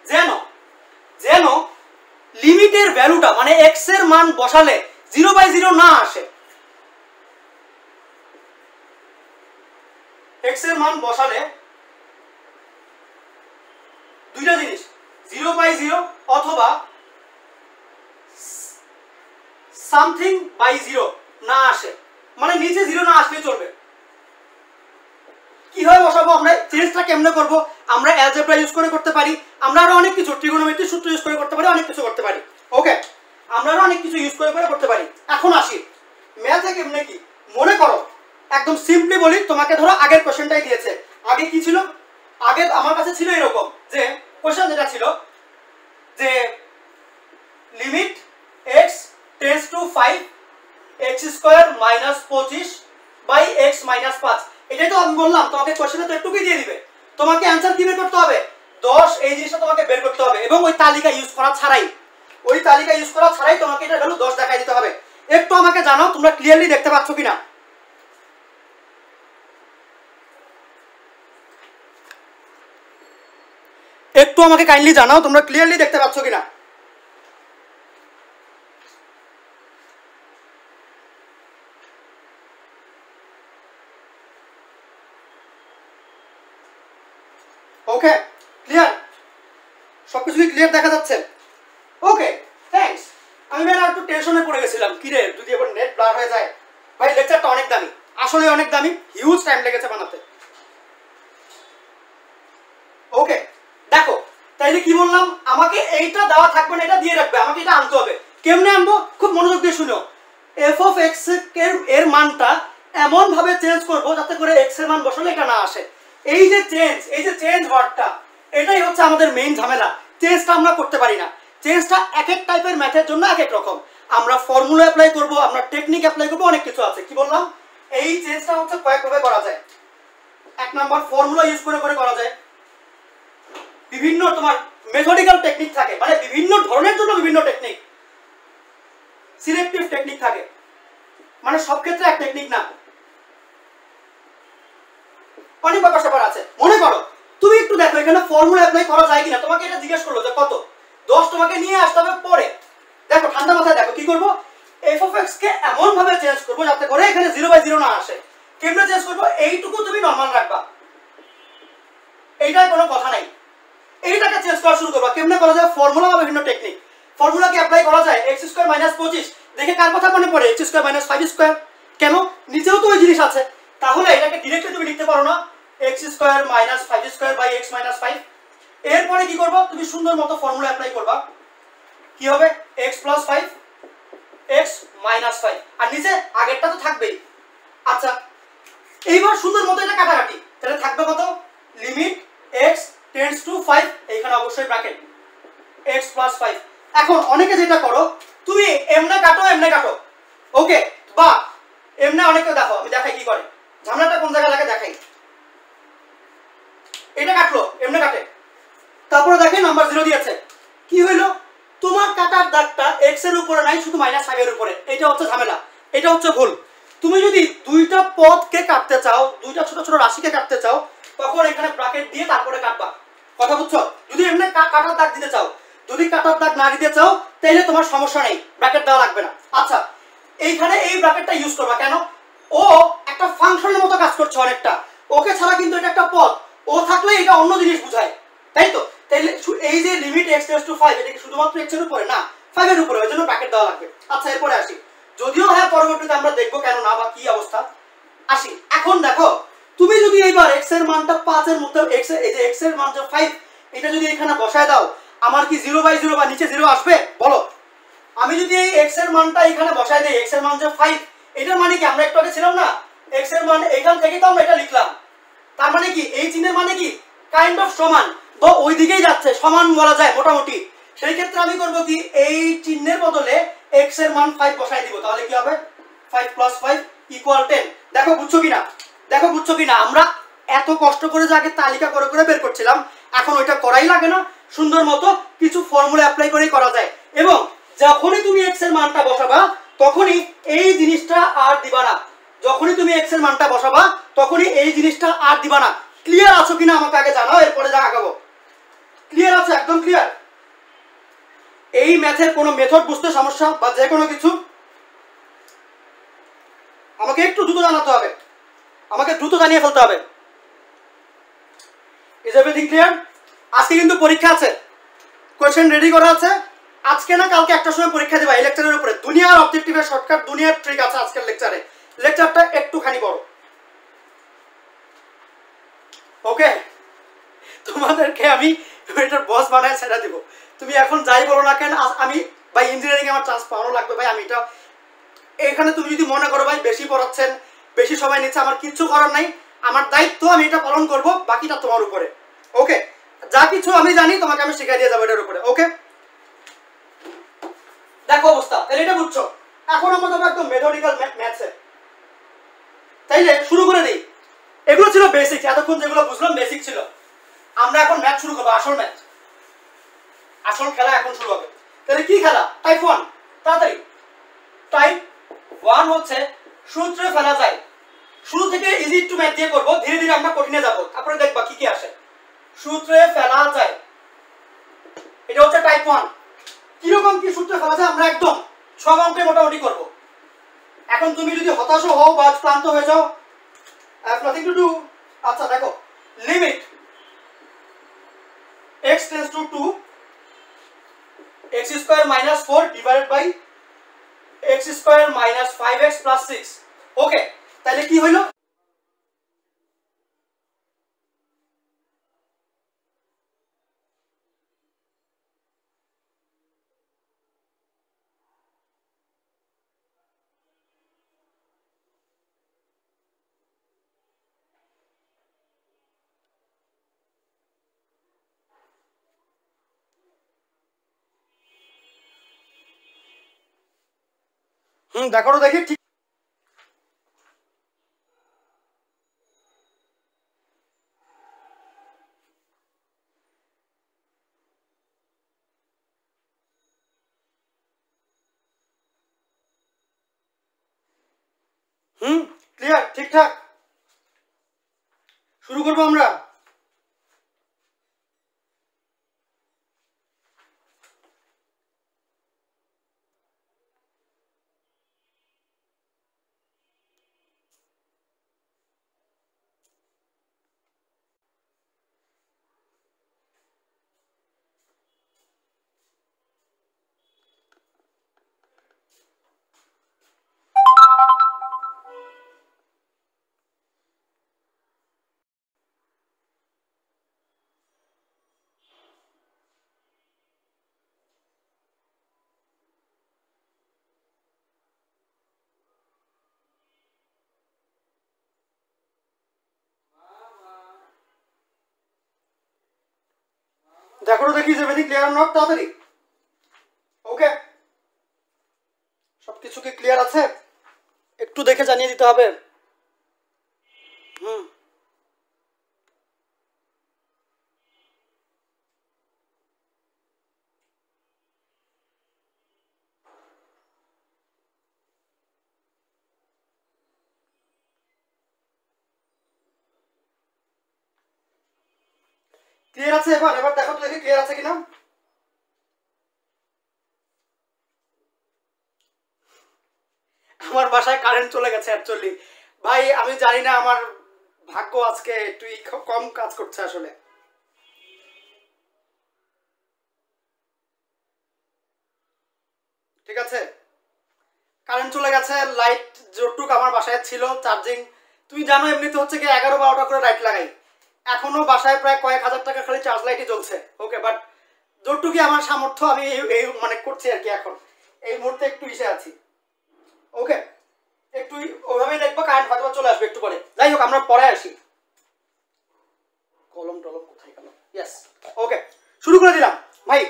যেন যেন লিমিটের ভ্যালুটা মানে x এর মান বসালে 0/0 না আসে। x এর মান বসালে দুইটা জিনিস, 0/0 অথবা সামথিং বাই 0 না আসে, মানে নিচে 0 না আসলে চলবে। কি কিভাবে বসাবো, আমরা চেঞ্জটা কেমনে করব, আমরা অ্যালজেব্রা ইউজ করে করতে পারি, আমরা আরো অনেক কিছু ট্রিগোনোমেট্রি সূত্র ইউজ করে করতে পারি, অনেক কিছু করতে পারি। ওকে, আমরা আরো অনেক কিছু ইউজ করে করতে পারি। এখন আসি ম্যাথে কেমনে কি। মনে করো একদম সিম্পলি বলি, তোমাকে ধরো আগের কোশ্চেনটাই দিয়েছে। আগে কি ছিল, আগে আমার কাছে ছিল এরকম যে কোশ্চেন যেটা ছিল যে limit x tends to 5 x square minus 25 by x minus 5। এটাই তো আমি বললাম তোমাকে কোশ্চেনে তো একটুকুই দিয়ে দিবে, তোমাকে অ্যানসার কি বের করতে হবে 10, এই জিনিসটা তোমাকে বের করতে হবে এবং ওই তালিকা ইউজ করা ছাড়াই, ওই তালিকা ইউজ করা ছাড়াই তোমাকে এটা ভ্যালু 10 দেখাই দিতে হবে। একটু আমাকে জানাও তোমরা ক্লিয়ারলি দেখতে পাচ্ছ কিনা, একটু আমাকে কাইন্ডলি জানাও তোমরা ক্লিয়ারলি দেখতে পাচ্ছ কিনা। ওকে, ক্লিয়ার, সবকিছু ক্লিয়ার দেখা যাচ্ছে? ওকে, থ্যাঙ্কস। আমি ম্যাম একটু টেনশনে পড়ে গেছিলাম, কি রে যদি এবার নেট ব্লার হয়ে যায়। ভাই লেকচারটা অনেক দামি, আসলে অনেক দামি, হিউজ টাইম লেগেছে বানাতে। ওকে দেখো, তাইলে কি বললাম, আমাকে এইটা দেওয়া থাকবে না, এটা দিয়ে রাখবে, আমাকে এটা আনতে হবে। কেমনে আনবো, খুব মনোযোগ দিয়ে শুনো। এফ অফ এক্স এর মানটা এমন ভাবে চেঞ্জ করবো যাতে করে এক্স এর মান বসালে এটা না আসে। এই যে চেঞ্জ ওয়ার্ডটা, এটাই হচ্ছে আমাদের মেইন ঝামেলা। চেঞ্জটা আমরা করতে পারি না, চেঞ্জটা এক এক টাইপের ম্যাথের জন্য এক এক রকম। আমরা ফর্মুলা অ্যাপ্লাই করব, আমরা টেকনিক অ্যাপ্লাই করব, অনেক কিছু আছে। কি বললাম, এই চেঞ্জটা হচ্ছে কয়েকভাবে করা যায়। এক নাম্বার ফর্মুলা ইউজ করে করা যায়, বিভিন্ন তোমার মেথডিক্যাল টেকনিক থাকে, মানে বিভিন্ন ধরনের জন্য বিভিন্ন টেকনিক, সিলেক্টিভ টেকনিক থাকে, মানে সব ক্ষেত্রে এক টেকনিক না, অনেক ব্যাপার স্যাপার আছে। মনে করো তুমি একটু দেখো এখানে ফর্মুলা অ্যাপ্লাই করা যায় কিনা, তোমাকে এটা জিজ্ঞেস করলো যে কত 10, তোমাকে নিয়ে আসতে হবে পরে। দেখো ঠান্ডা মাথায় দেখো কি করব, এফ অফ এক্স কে এমন ভাবে চেঞ্জ করব যাতে করে এখানে 0/0 না আসে। কেমনে চেঞ্জ করব, এইটুকু তুমি নরমাল রাখবা, এইটার কোনো কথা নাই, এইটাকে চেঞ্জ করা শুরু করবা। কেমনে করা যায়, ফর্মুলা বা বিভিন্ন টেকনিক। ফর্মুলা কি অ্যাপ্লাই করা যায়, x স্কয়ার মাইনাস 25, দেখে কার কথা মনে পড়ে, x স্কয়ার মাইনাস 5 স্কয়ার। কেন, নিচেও তো ওই জিনিস আছে, তাহলে এটাকে ডাইরেক্টলি তুমি লিখতে পারো না, x square minus 5 square by x minus 5। এরপরে কি করবা, তুমি সুন্দর মতো ফর্মুলা অ্যাপ্লাই করবা, কি হবে x প্লাস 5 x মাইনাস 5, আর নিচে আগেরটা তো থাকবেই। আচ্ছা এইবার সুন্দর মতো এটা কাটাকাটি, তাহলে থাকবে কত, লিমিট x টেন্ডস টু 5, এইখানে অবশ্যই ব্র্যাকেট x প্লাস 5। এখন অনেকে যেটা করো, তুমি এমনে কাটো, ওকে, বা এমনে অনেকে দেখো, আমি দেখাই কি করে, ঝামেলাটা কোন জায়গায় লাগে দেখাই। এটা কাটলো, এমনে কাটে, তারপরে দেখেন নাম্বার 0 দিয়েছে, কি হইলো, তোমার কাটার দাগটা x এর উপরে নাই, শুধু -5 এর উপরে। এটা হচ্ছে ঝামেলা, এটা হচ্ছে ভুল। তুমি যদি দুইটা পদকে কাটতে চাও, দুইটা ছোট ছোট রাশিকে কাটতে চাও, তখন এখানে ব্র্যাকেট দিয়ে তারপরে কাটবা, কথা বুঝছো? যদি এমনি কাটার দাগ দিতে চাও, যদি কাটার দাগ না দিতে চাও তাহলে তোমার সমস্যা নেই, ব্র্যাকেট দেওয়া লাগবে না। আচ্ছা এইখানে এই ব্র্যাকেটটা ইউজ করবা কেন, ও একটা ফাংশনের মতো কাজ করছে অনেকটা, ওকে ছাড়া কিন্তু এটা একটা পদ, ও থাকলে এটা অন্য জিনিস বোঝায়, তাই তো? তাহলে এই যে লিমিট x টেন্ডস টু 5, এটা কি শুধুমাত্র x এর উপরে না, 5 এর উপরে, ওই জন্য ব্র্যাকেট দেওয়া লাগবে। আচ্ছা এরপরে আসি, যদিও হ্যাঁ পরবর্তীতে আমরা দেখবো কেন না বা কি অবস্থা। আসি এখন দেখো, তুমি যদি এইবার x এর মানটা 5 এর মধ্যে, এই যে x এর মান যে 5, এটা যদি এখানে বসায় দাও, আমার কি 0/0 বা নিচে 0 আসবে বলো? আমি যদি এই x এর মানটা এখানে বসায় দেই, x এর মান যে 5, এটার মানে কি, আমরা একটু আগে ছিলাম না x এর মান এখান থেকে তো আমরা এটা লিখলাম, তার মানে কি এই চিহ্নের মানে কি কাইন্ড অফ সমান, তো ওই দিকেই যাচ্ছে, সমান বলা যায় মোটামুটি। সেই ক্ষেত্রে আমি করব কি, এই চিহ্নের বদলে x এর মান 5 বসায় দিব, তাহলে কি হবে 5 + 5 = 10। দেখো বুঝছো কিনা, আমরা এত কষ্ট করে যে আগে তালিকা করে বের করছিলাম, এখন ওইটা করাই লাগে না, সুন্দর মতো কিছু ফর্মুলা অ্যাপ্লাই করেই করা যায়। এবং যখনই তুমি x এর মানটা বসাবা, তখনই এই জিনিসটা আর দিবা না, যখনই তুমি x এর মানটা বসাবা তখনই এই জিনিসটা আর দিবা না। ক্লিয়ার আছো কিনা আমাকে আগে জানাও, এরপরে যা আগাবো। ক্লিয়ার আছে, একদম ক্লিয়ার? এই ম্যাথের কোনো মেথড বুঝতে সমস্যা বা যে কোনো কিছু আমাকে একটু দ্রুত জানাতে হবে, আমাকে দ্রুত জানিয়ে ফেলতে হবে। Is everything clear? আজকে কিন্তু পরীক্ষা আছে, কোশ্চেন রেডি করা আছে, আজকে না কালকে একটা সময় পরীক্ষা দেবা এই লেকচারের উপরে। দুনিয়ার অবজেক্টিভের শর্টকাট, দুনিয়ার ট্রিক আছে আজকের লেকচারে। লেকচারটা একটুখানি বড়। ওকে, তোমাদেরকে আমি এটার বস বানায় ছেড়ে দিব। তুমি এখন যাই বলো না কেন, আমি ভাই ইঞ্জিনিয়ারিং আমার চান্স পাওয়ানো লাগবে ভাই। আমি এটা এখানে তুমি যদি মনে করো ভাই বেশি পড়াচ্ছেন, বেশি সময় নিচ্ছে, আমার কিচ্ছু করার নাই। আমার দায়িত্ব, আমি এটা পালন করব, বাকিটা তোমার উপরে। ওকে, যা কিছু আমি জানি তোমাকে আমি শিখিয়ে দিয়ে যাবো এটার উপরে। ওকে, দেখো অবস্থা, তাহলে এটা বুঝছো। এখন আমরা যাবো একদম মেথডিক্যাল ম্যাথসে। তাইলে শুরু করে দিই। এগুলো ছিল বেসিক, এতক্ষণ যেগুলো বুঝলাম বেসিক ছিল। আমরা এখন ম্যাথ শুরু করবো, আসল ম্যাথ, আসল খেলা এখন শুরু হবে। তাহলে কি খেলা? টাইপ 1, তাড়াতাড়ি। টাইপ 1 হচ্ছে সূত্রে ফেলা যায়। শুরু থেকে ইজি টু ম্যাথ দিয়ে করবো, ধীরে ধীরে আমরা কঠিনে যাবো, তারপরে দেখবা কি কি আসে। সূত্রে ফেলা যায়, এটা হচ্ছে টাইপ 1। কিরকম কি সূত্রে ফেলা যায় আমরা একদম সব অঙ্কে মোটামুটি করবো। এখন তুমি যদি হতাশ হও বা ক্লান্ত হয়ে যাও, I have nothing to do. আচ্ছা দেখো, limit x tends to 2 x square minus 4 divided by x square minus 5x plus 6. ওকে, তাহলে কি হইলো? দেখো তো দেখি ঠিক। ক্লিয়ার, ঠিকঠাক। শুরু করবো আমরা। দেখো তো দেখি যে বেদি ক্লিয়ার নট, তাড়াতাড়ি। ওকে, সবকিছু কি ক্লিয়ার আছে? একটু দেখে জানিয়ে দিতে হবে। ক্লিয়ার আছে? এবার এবার দেখো তো দেখি ক্লিয়ার আছে কিনা। আমার বাসায় কারেন্ট চলে গেছে অ্যাকচুয়ালি ভাই, আমি জানি না, আমার ভাগ্য আজকে একটু কম কাজ করছে আসলে। ঠিক আছে, কারেন্ট চলে গেছে, লাইট যতটুকু আমার বাসায় ছিল চার্জিং, তুমি জানো এমনিতে হচ্ছে কি 11-12টা করে লাইট লাগাই, এখনো বাসায় প্রায় কয়েক হাজার টাকা খালি চার্জ লাইটই জ্বলছে। ওকে, বাট যতটুকু আমার সামর্থ্য আমি এই মানে করছি আর কি। এখন এই মুহূর্তে একটু ইসে আছি। ওকে, একটু ওইভাবেই দেখবো, কারেন্ট হয়তো চলে আসবে একটু পরে। যাই হোক, আমরা পরে আসি। কলম টলম কোথায় গেল? ইয়েস, ওকে, শুরু করে দিলাম ভাই।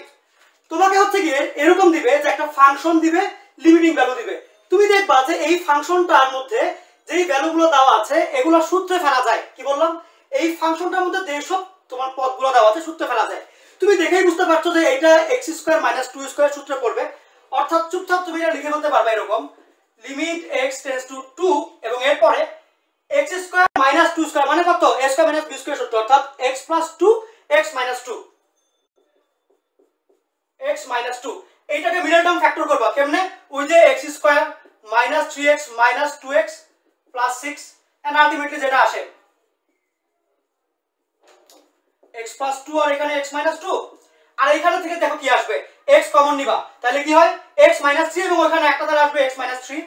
তোমাকে হচ্ছে গিয়ে এরকম দিবে যে একটা ফাংশন দিবে, লিমিটিং ভ্যালু দিবে। তুমি দেখবা যে এই ফাংশনটার মধ্যে যেই ভ্যালুগুলো দেওয়া আছে এগুলো সূত্রে ফেলা যায়। কি বললাম? এই ফাংশনটার মধ্যে যেসব তোমার পদগুলো দেওয়া আছে সূত্রে ফেলা যায়। তুমি দেখেই বুঝতে পারছো যে এটা x² - 2² সূত্রে পড়বে। অর্থাৎ চুপচাপ তুমি এটা লিখে ফেলতে পারবে এরকম, লিমিট x টেন্ডস টু 2 এবং এরপরে x² - 2² মানে কত? a² - b² সূত্র, অর্থাৎ x + 2 x - 2 x - 2। এইটাকে মিডল টার্ম ফ্যাক্টর করবা কেমনে? ওই যে x² - 3x - 2x + 6 and ultimately যেটা আসে x + 2 আর এখানে x - 2। আর এইখানে থেকে দেখো কি আসবে, x কমন নিবা, তাহলে কি হয় x - 3 এবং ওখানে একটা দ্বারা আসবে x - 3।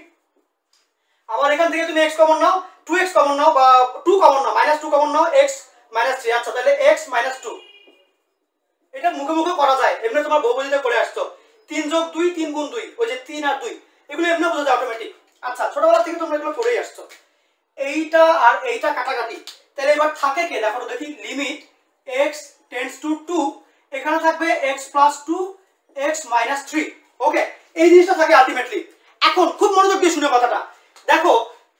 আবার এখান থেকে তুমি x কমন নাও, 2x কমন নাও বা 2 কমন নাও, -2 কমন নাও, x -3। আচ্ছা তাহলে x - 2, এটা মুখে মুখে করা যায়, এমনি তোমার বহুপদীতে করে আসছো। 3 + 2 3 × 2, ওই যে 3 আর 2, এগুলো এমনি বোঝা যায় অটোমেটিক। আচ্ছা ছোটবেলা থেকে তোমরা এগুলো করেই আসছো। এইটা আর এইটা কাটাকাটি, তাহলে এবার থাকে কে দেখো তো দেখি, লিমিট x টেন্ডস টু 2, এখানে থাকবে x + 2 x - 3। ওকে, এই জিনিসটা থাকে আলটিমেটলি। এখন খুব মনোযোগ দিয়ে শুনে কথাটা দেখো,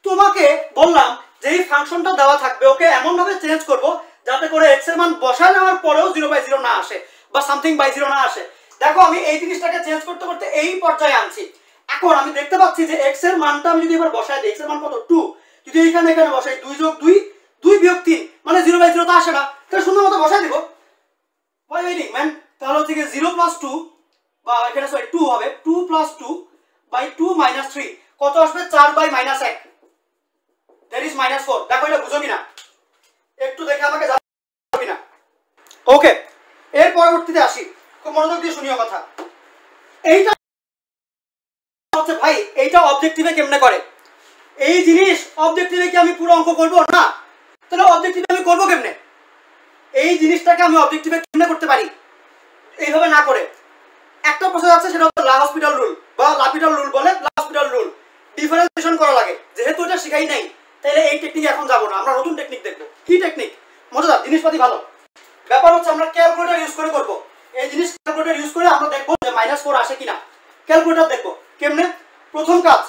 তোমাকে বললাম যে এই ফাংশনটা দেওয়া থাকবে, ওকে এমন ভাবে চেঞ্জ করব যাতে করে x এর মান বসায় নেওয়ার পরেও 0/0 না আসে বা সামথিং বাই 0 না আসে। দেখো আমি এই জিনিসটাকে চেঞ্জ করতে করতে এই পর্যায়ে আনছি। এখন আমি দেখতে পাচ্ছি যে x এর মানটা আমি যদি এবার বসায় দিই, x এর মান কত 2, যদি এখানে বসাই 2 + 2 2 - 3 মানে 0/0 তো আসে না, তাহলে শূন্য মতো বসাই দিব। ওয়াই ওয়েটিং ম্যান, তাহলে হচ্ছে কি 0 + 2 বা এখানে সরি 2 হবে, 2 + 2 / 2 - 3 কত আসবে, 4/-1, দ্যাট ইজ -4। দেখো এটা বুঝো কিনা একটু দেখে আমাকে জানাবি না। ওকে, এর পরবর্তীতে আসি, খুব মনোযোগ দিয়ে শুনিও কথা। এইটা হচ্ছে ভাই, এইটা অবজেক্টিভে কেমনে করে এই জিনিস, অবজেক্টিভে কি আমি পুরো অঙ্ক করব না, তাহলে অবজেক্টিভে আমি করব কেমনে, এই জিনিসটাকে আমি অবজেক্টিভে কেমনে করতে পারি এইভাবে না করে। একটা প্রসেস আছে, সেটা হচ্ছে LHospital রুল বা লাপিটাল রুল বলে, LHospital রুল। ডিফারেন্সিয়েশন করা লাগে, যেহেতু এটা শিখাই নাই তাহলে এই টেকনিক এখন যাব না, আমরা নতুন টেকনিক দেখব। কি টেকনিক? মজাদার জিনিসপাতি ভালো। ব্যাপার হচ্ছে আমরা ক্যালকুলেটর ইউজ করে করব এই জিনিস। ক্যালকুলেটর ইউজ করে আমরা দেখব যে -4 আসে কিনা। ক্যালকুলেটর দেখব কেমনে। প্রথম কাজ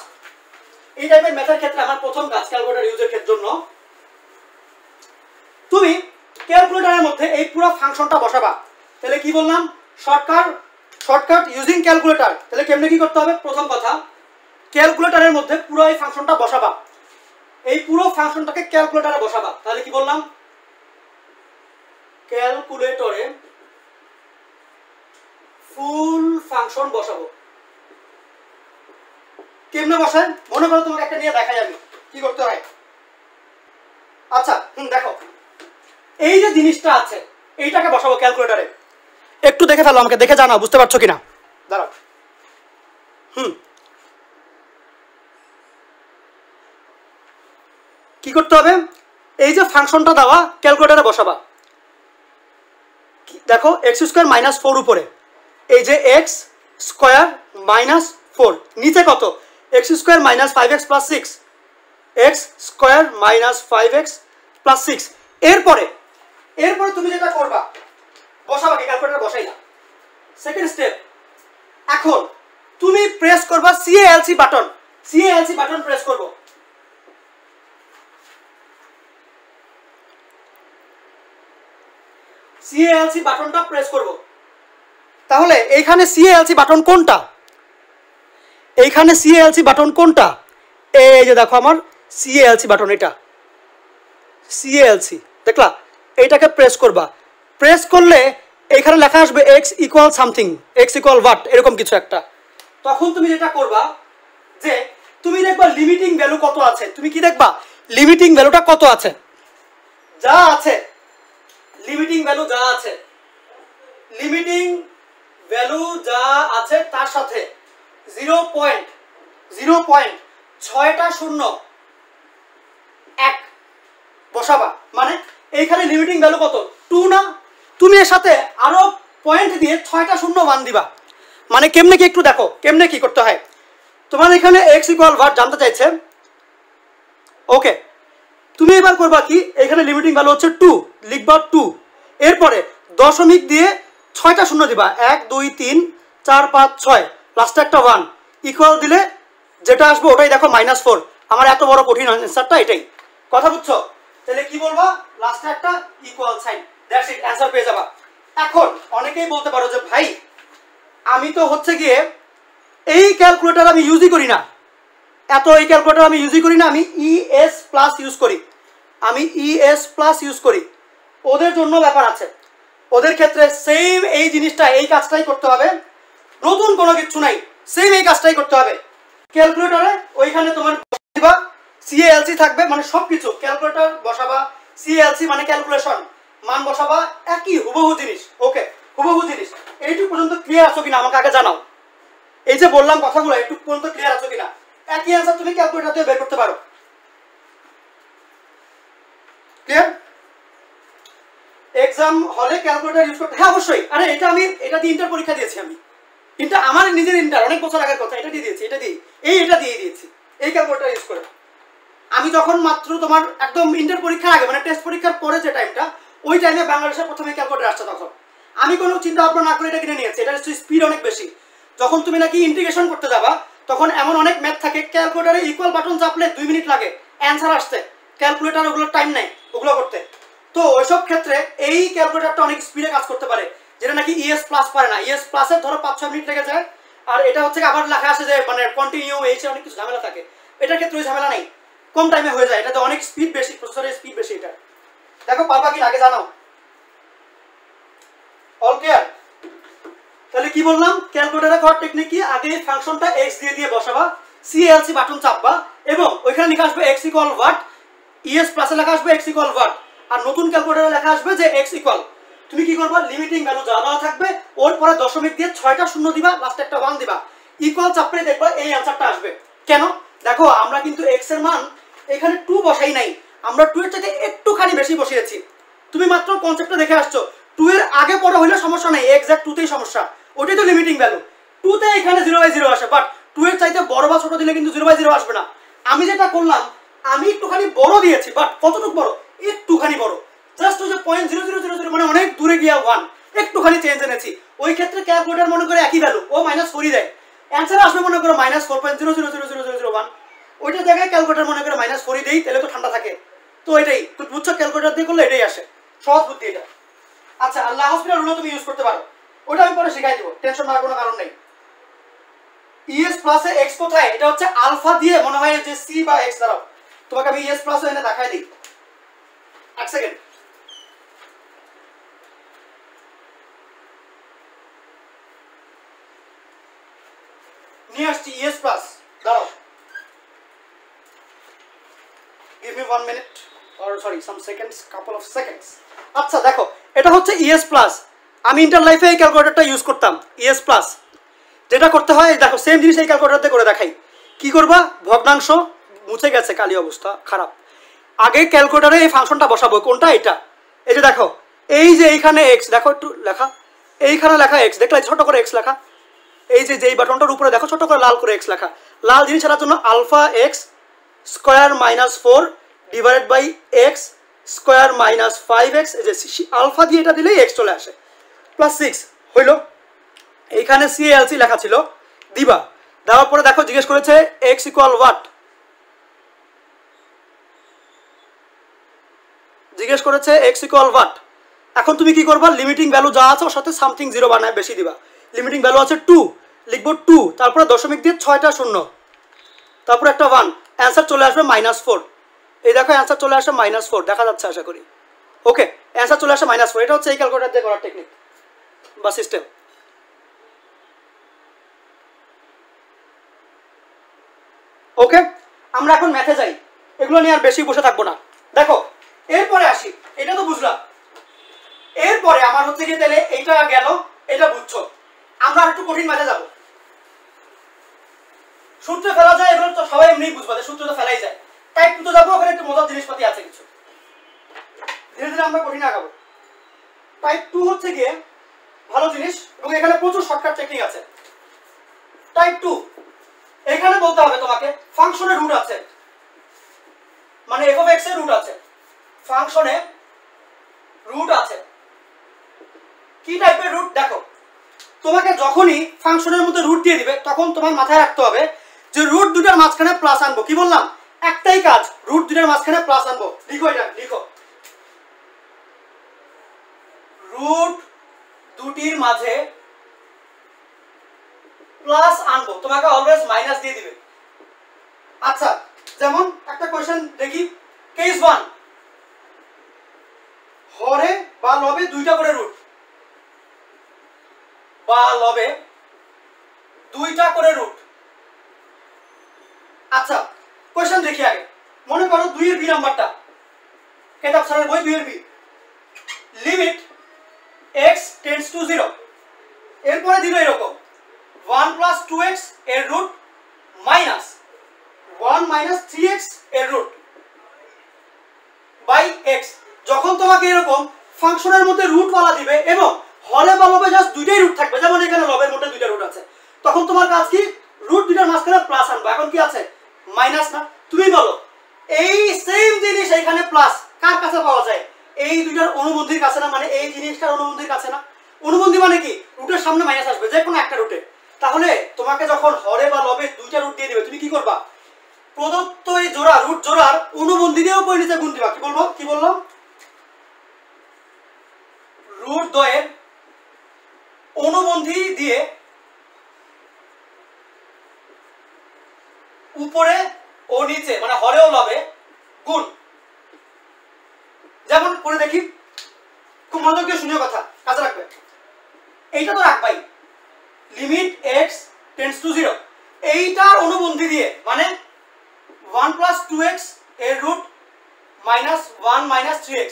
এই টাইপের ম্যাথের ক্ষেত্রে, আমার প্রথম কাজ ক্যালকুলেটর ইউজের জন্য, তুমি ক্যালকুলেটরের মধ্যে এই পুরো ফাংশনটা বসাবা। তাহলে কি বললাম, শর্টকাট ইউজিং ক্যালকুলেটর। তাহলে কেমনে কি করতে হবে, প্রথম কথা ক্যালকুলেটরের মধ্যে পুরো এই ফাংশনটা বসাবা, এই পুরো ফাংশনটাকে ক্যালকুলেটরে বসাবা। তাহলে কি বললাম, ক্যালকুলেটরে ফুল ফাংশন বসাবো। কেমনে বসায় মনে করো, তোমাকে একটা নিয়ে দেখাই আমি কি করতে হয়। আচ্ছা দেখো, এই যে জিনিসটা আছে এইটাকে বসাবো ক্যালকুলেটরে। একটু দেখে ফেলো, আমাকে দেখে জানাও বুঝতে পারছো কিনা। দাঁড়াও, কি করতে হবে, এই যে ফাংশনটা দেওয়া ক্যালকুলেটরে বসাবা। দেখো x² - 4 উপরে, এই যে x² - 4, নিচে কত, x² - 5x + 6, x² - 5x + 6। এরপরে তুমি যেটা করবা, বসাবা, ক্যালকুলেটর বসাইলা। সেকেন্ড স্টেপ, এখন তুমি প্রেস করবা CALC button. CALC button press করব। CALC বাটনটা প্রেস করব। তাহলে এইখানে CALC বাটন কোনটা, এইখানে CALC বাটন কোনটা, এই যে দেখো আমার CALC বাটন, এটা CALC দেখলা, এইটাকে প্রেস করবা। প্রেস করলে এইখানে লেখা আসবে x = সামথিং, x = what, এরকম কিছু একটা। তখন তুমি যেটা করবা যে তুমি দেখবা লিমিটিং ভ্যালু কত আছে। তুমি কি দেখবা, লিমিটিং ভ্যালুটা কত আছে, যা আছে লিমিটিং ভ্যালু যা আছে, লিমিটিং ভ্যালু যা আছে তার সাথে 0.6টা শূন্য 1 বসাবা। মানে এইখানে লিমিটিং ভ্যালু কত, 2 না, তুমি এর সাথে আরো পয়েন্ট দিয়ে 6টা শূন্য 1 দিবা। মানে কেমনে কি একটু দেখো কেমনে কি করতে হয়। তোমার এখানে x = what জানতে চাইছে, ওকে তুমি এবার করবা কি, এখানে লিমিটিং ভ্যালু হচ্ছে 2, লিখবা 2, এরপরে দশমিক দিয়ে 6টা শূন্য দিবা, 1 2 3 4 5 6, লাস্টে একটা 1, ইকুয়াল দিলে যেটা আসবে ওটাই দেখো -4। আমার এত বড় কঠিন অ্যানসারটা এটাই, কথা বুঝছো। তাহলে কি বলবা, লাস্টে একটা equal sign, that's it, answer পেয়ে যাবা। এখন অনেকেই বলতে পারো যে ভাই আমি তো হচ্ছে গিয়ে এই ক্যালকুলেটর আমি ইউজই করি না, এই ক্যালকুলেটর আমি ইউজই করি না, আমি ES+ ইউজ করি, ইউজ করি। ওদের জন্য ব্যাপার আছে, ওদের ক্ষেত্রে সেম এই জিনিসটা, এই কাজটাই করতে হবে, নতুন কোনো কিছু নাই, সেম এই কাজটাই করতে হবে। ক্যালকুলেটরে ওইখানে তোমার বসাবা CALC থাকবে, মানে সবকিছু ক্যালকুলেটর বসাবা, CALC মানে ক্যালকুলেশন, মান বসাবা, একই হুবহু জিনিস। ওকে, হুবহু জিনিস। এইটুকু পর্যন্ত ক্লিয়ার আছো কিনা আমাকে আগে জানাও। এই যে বললাম কথাগুলো, একটু পর্যন্ত ক্লিয়ার আছো কিনা। একই অ্যান্সার তুমি ক্যালকুলেটর দিয়ে বের করতে পারো। ক্লিয়ার? এক্সাম হলে ক্যালকুলেটর ইউজ করতে, হ্যাঁ অবশ্যই। আরে এটা দিয়ে ইন্টার পরীক্ষা দিয়েছি আমি। ইন্টার আমার নিজের ইন্টার, অনেক বছর আগের কথা, এটা দিয়ে দিয়েছি, এটা দিয়ে দিয়েছি এই ক্যালকুলেটর ইউজ করে। আমি যখন মাত্র তোমার একদম ইন্টার পরীক্ষার আগে, মানে টেস্ট পরীক্ষার পরে যে টাইমটা, ওই টাইমে বাংলাদেশের প্রথমে ক্যালকুলেটর আসছে। তখন আমি কোনো চিন্তা ভাবনা না করে এটা কিনে নিয়েছি। এটার স্পিড অনেক বেশি। যখন তুমি নাকি ইন্টিগ্রেশন করতে যাবা, তখন এমন অনেক ম্যাথ থাকে, ক্যালকুলেটারে ইকুয়াল বাটন চাপলে 2 মিনিট লাগে অ্যান্সার আসতে, ক্যালকুলেটার ওগুলো টাইম নেয় ওগুলো করতে। তো ওইসব ক্ষেত্রে এই ক্যালকুলেটারটা অনেক স্পিডে কাজ করতে পারে, যেটা নাকি ইএস প্লাস পারে না। ইএস প্লাসের ধরো 5-6 মিনিট লেগে যায়। আর এটা হচ্ছে আবার লেখা আসে যে মানে কন্টিনিউ, এই অনেক কিছু ঝামেলা থাকে। এটার ক্ষেত্রে ওই ঝামেলা নেই, কম টাইমে হয়ে যায়। এটাতে অনেক স্পিড বেশি, প্রসেসরের স্পিড বেশি। এটা দেখো পারবা কি আগে জানো? All clear? তাহলে কি বললাম, ক্যালকুলেটরে করার টেকনিক কি, আগে ফাংশনটা x দিয়ে বসাবা, সিএলসি বাটন চাপবা এবং ওইখানে লেখা আসবে x ইকুয়াল ওয়াট, ইএস প্লাসে লেখা আসবে x ইকুয়াল ওয়াট, আর নতুন ক্যালকুলেটরে লেখা আসবে যে x ইকুয়াল। তুমি কি করবা, লিমিটিং ভ্যালু যা দেওয়া থাকবে ওর পরে দশমিক দিয়ে 6টা শূন্য দিবা, লাস্টে একটা 1 দিবা, ইকুয়াল চাপলে দেখবা এই অ্যানসারটা আসবে। কেন? দেখো আমরা কিন্তু x এর মান এখানে 2 বসাই নাই, আমরা 2 এর চাইতে একটুখানি বেশি বসিয়েছি। তুমি মাত্র কনসেপ্টটা দেখে আসছো, 2 এর আগে পরে হইলে সমস্যা নাই, এক্সাক্ট 2 তেই সমস্যা, ওটাই তো লিমিটিং ভ্যালু। 2 তে এখানে 0/0 আসে, বাট 2 এর চাইতে বড় বা ছোট দিলে কিন্তু 0/0 আসবে না। আমি যেটা করলাম, আমি একটুখানি বড় দিয়েছি, বাট কতটুকু বড়, একটুখানি বড়, জাস্ট ওই যে 0.0000 মানে অনেক দূরে গিয়া 1 একটুখানি চেঞ্জ এনেছি। ওই ক্ষেত্রে ক্যালকুলেটর মনে করে একই ভ্যালু, ও -4 দেয়, অ্যানসার আসবে মনে করো -4.000001। ওইটার জায়গায় ক্যালকুলেটর মনে করে -4 দেই, তাহলে তো ঠান্ডা থাকে। তো এটাই বুঝছো, ক্যালকুলেটর দিয়ে করলে এটাই আসে, সহজ বুদ্ধি এটা। আচ্ছা, আল্লাহ হসপিটাল রুলও তুমি ইউজ করতে পারো, ওটা আমি পরে শেখাই দেবো, টেনশন নেওয়ার কোনো কারণ নেই। ইএস প্লাসে এক্স কোথায়, এটা হচ্ছে আলফা দিয়ে মনে হয় যে সি বা এক্স দ্বারা। তোমাকে আমি ইএস প্লাসে এনে দেখাই দিই, এক সেকেন্ড। নিয়ে আসছি ইএস প্লাস, দাঁড়াও, give me 1 minute or sorry some seconds, couple of seconds। আচ্ছা দেখো, এটা হচ্ছে ইএস প্লাস। আমি ইন্টার লাইফে এই ক্যালকুলেটরটা ইউজ করতাম, ইএস প্লাস। যেটা করতে হয় দেখো, সেম জিনিস এই ক্যালকুলেটরতে করে দেখাই। কি করবা, ভগ্নাংশ মুছে গেছে, কালি অবস্থা খারাপ। আগে ক্যালকুলেটরে এই ফাংশনটা বসাবো, কোনটা, এটা। এই যে দেখো, এই যে এইখানে এক্স, দেখো একটু লেখা, এইখানে লেখা এক্স, দেখলে ছোট করে এক্স লেখা। এই যে যেই বাটনটার উপরে দেখো ছোট করে লাল করে এক্স লেখা, লাল জিনিস এর জন্য alpha x square -4 divided by x square -5x, এই যে আলফা দিয়ে এটা দিলেই এক্স চলে আসে, +6 হইল। এইখানে সিএলসি লেখা ছিল, দিবা, দেওয়ার পরে দেখো জিজ্ঞেস করেছে এক্স ইকুয়াল ওয়াট, জিজ্ঞেস করেছে এক্স ইকুয়াল ওয়াট। এখন তুমি কি করবা, লিমিটিং ভ্যালু যা আছে ওর সাথে সামথিং 0 বানায় বেশি দিবা। লিমিটিং ভ্যালু আছে 2, লিখবো 2, তারপরে দশমিক দিয়ে 6টা শূন্য, তারপরে একটা 1, অ্যান্সার চলে আসবে -4। এই দেখো অ্যান্সার চলে আসে -4, দেখা যাচ্ছে আশা করি। ওকে, অ্যান্সার চলে আসে -4। এটা হচ্ছে এই ক্যালকুলেটর দিয়ে করার টেকনিক বা সিস্টেম। ওকে, আমরা এখন ম্যাথে যাই, এগুলো নিয়ে আর বেশি বসে থাকবো না। দেখো এরপরে আসি, এটা তো বুঝলাম। এরপরে আমার হচ্ছে কি, তাহলে এইটা গেল, এটা বুঝছো। আমরা একটু কঠিন ম্যাথে যাবো। সূত্র ফেলা যায়, এগুলো তো সবাই এমনি বুঝবা, সূত্র তো ফেলাই যায়। টাইপ 2 তো যাবো, ওখানে একটু মজার জিনিসপাতি আছে কিছু, ধীরে ধীরে আমরা কঠিন আগাবো। টাইপ 2 হচ্ছে গিয়ে ভালো জিনিস, এবং এখানে প্রচুর শর্টকাট টেকনিক আছে। টাইপ 2 এখানে বলতে হবে তোমাকে ফাংশনের রুট আছে, মানে f of x এর রুট আছে, ফাংশনে রুট আছে। কি টাইপের রুট, দেখো তোমাকে যখনই ফাংশনের মধ্যে রুট দিয়ে দিবে, তখন তোমার মাথায় রাখতে হবে যে রুট দুটার মাঝখানে প্লাস আনবো। কি বললাম, একটাই কাজ, রুট দুটার মাঝখানে প্লাস আনবো। লিখো, এটা লিখো, রুট দুটির মাঝে প্লাস আনবো, তোমাকে অলওয়েজ মাইনাস দিয়ে দিবে। আচ্ছা, যেমন একটা কোশ্চেন দেখি, কেস 1, হরে বা লবে 2টা করে রুট, বা লবে 2টা করে রুট। আচ্ছা, কোশ্চেন দেখি আগে, মনে করো 2 এর বি নাম্বারটা, কেতাব স্যারের বই 2 এর B, limit x tends to 0, এরপরে দিল এরকম 1 + 2x এর রুট মাইনাস 1 - 3x এর রুট বাই x। যখন তোমাকে এরকম ফাংশনের মধ্যে রুটওয়ালা দিবে এবং হরে বা লবে জাস্ট দুইটাই রুট থাকবে, যেমন এখানে লবের মধ্যে দুইটা রুট আছে, তখন তোমার কাজ কি রুট দুইটার মাঝখানে প্লাস আনবা। এখন কি আছে মাইনাস না, তুমি বলো এই সেম জিনিস এখানে প্লাস কার কাছে পাওয়া যায়, এই দুইটার অনুবন্ধীর কাছে না, মানে এই জিনিসটার অনুবন্ধীর কাছে না। অনুবন্ধী মানে কি রুটের সামনে মাইনাস আসবে যে কোনো একটা রুটে। তাহলে তোমাকে যখন হরে বা লবে দুইটা রুট দিয়ে দিবে তুমি কি করবা, প্রদত্ত এই জোড়া রুট জোড়ার অনুবন্ধী দিয়েও পরিণীতে গুণ দিবা। কি বললাম রুট দ্বয়ের অনুবন্ধী দিয়ে উপরে ও নিচে মানে হরে ও লবে গুণ। যেমন করে দেখি, খুব মনোযোগ দিয়ে শুনিও কথা, কাজে রাখবে। এইটা তো রাখবাই, লিমিট x টেন্ডস টু 0, এইটার অনুবন্ধী দিয়ে মানে 1 প্লাস 2x এর রুট মাইনাস 1 মাইনাস 3x,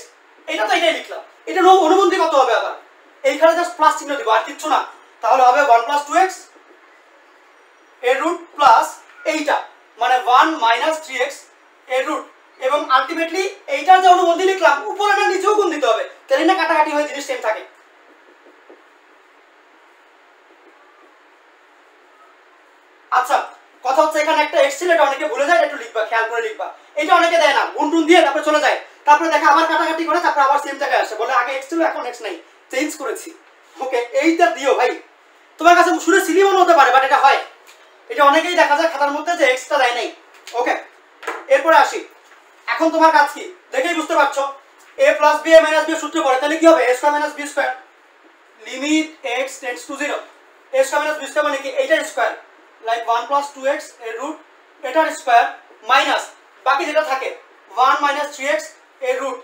এটা তো এটাই লিখলাম। এটা অনুবন্ধী কত হবে, আবার এইখানে জাস্ট প্লাস চিহ্ন দিব আর কিচ্ছু না, তাহলে হবে 1 প্লাস 2x এর রুট প্লাস এইটা মানে 1 মাইনাস 3x এর রুট, এবং আলটিমেটলি এইটার যে অনুবন্ধী লিখলাম উপরে না নিচেও গুণ দিতে হবে, তাহলে না কাটাকাটি হয়ে জিনিস সেম থাকে। আচ্ছা কথা হচ্ছে এখানে একটা x ছিল, এটা অনেকে ভুলে যায়, একটু লিখবা, খেয়াল করে লিখবা। এটা অনেকে দেয় না, গুণ টুন দিয়ে তারপরে চলে যায়, তারপরে দেখা আবার কাটাকাটি করে তারপরে আবার সেম জায়গায় আসে, বলে আগে x ছিল এখন x নাই, চেঞ্জ করেছি। ওকে, এইটা দিও ভাই, তোমার কাছে শুনে সিলি মনে হতে পারে বাট এটা হয়, এটা অনেকেই দেখা যায় খাতার মধ্যে যে x টা দেয় নাই। ওকে, এরপরে আসি, এখন তোমার কাজ কি দেখেই বুঝতে পারছো, a plus b a minus b সূত্র পড়ে, তাহলে কি হবে a square minus b square limit x tends to 0, a square minus b square মানে কি এইটার স্কয়ার লাইক 1 প্লাস 2x এর রুট এটার স্কয়ার মাইনাস বাকি যেটা থাকে 1 মাইনাস 3x এর রুট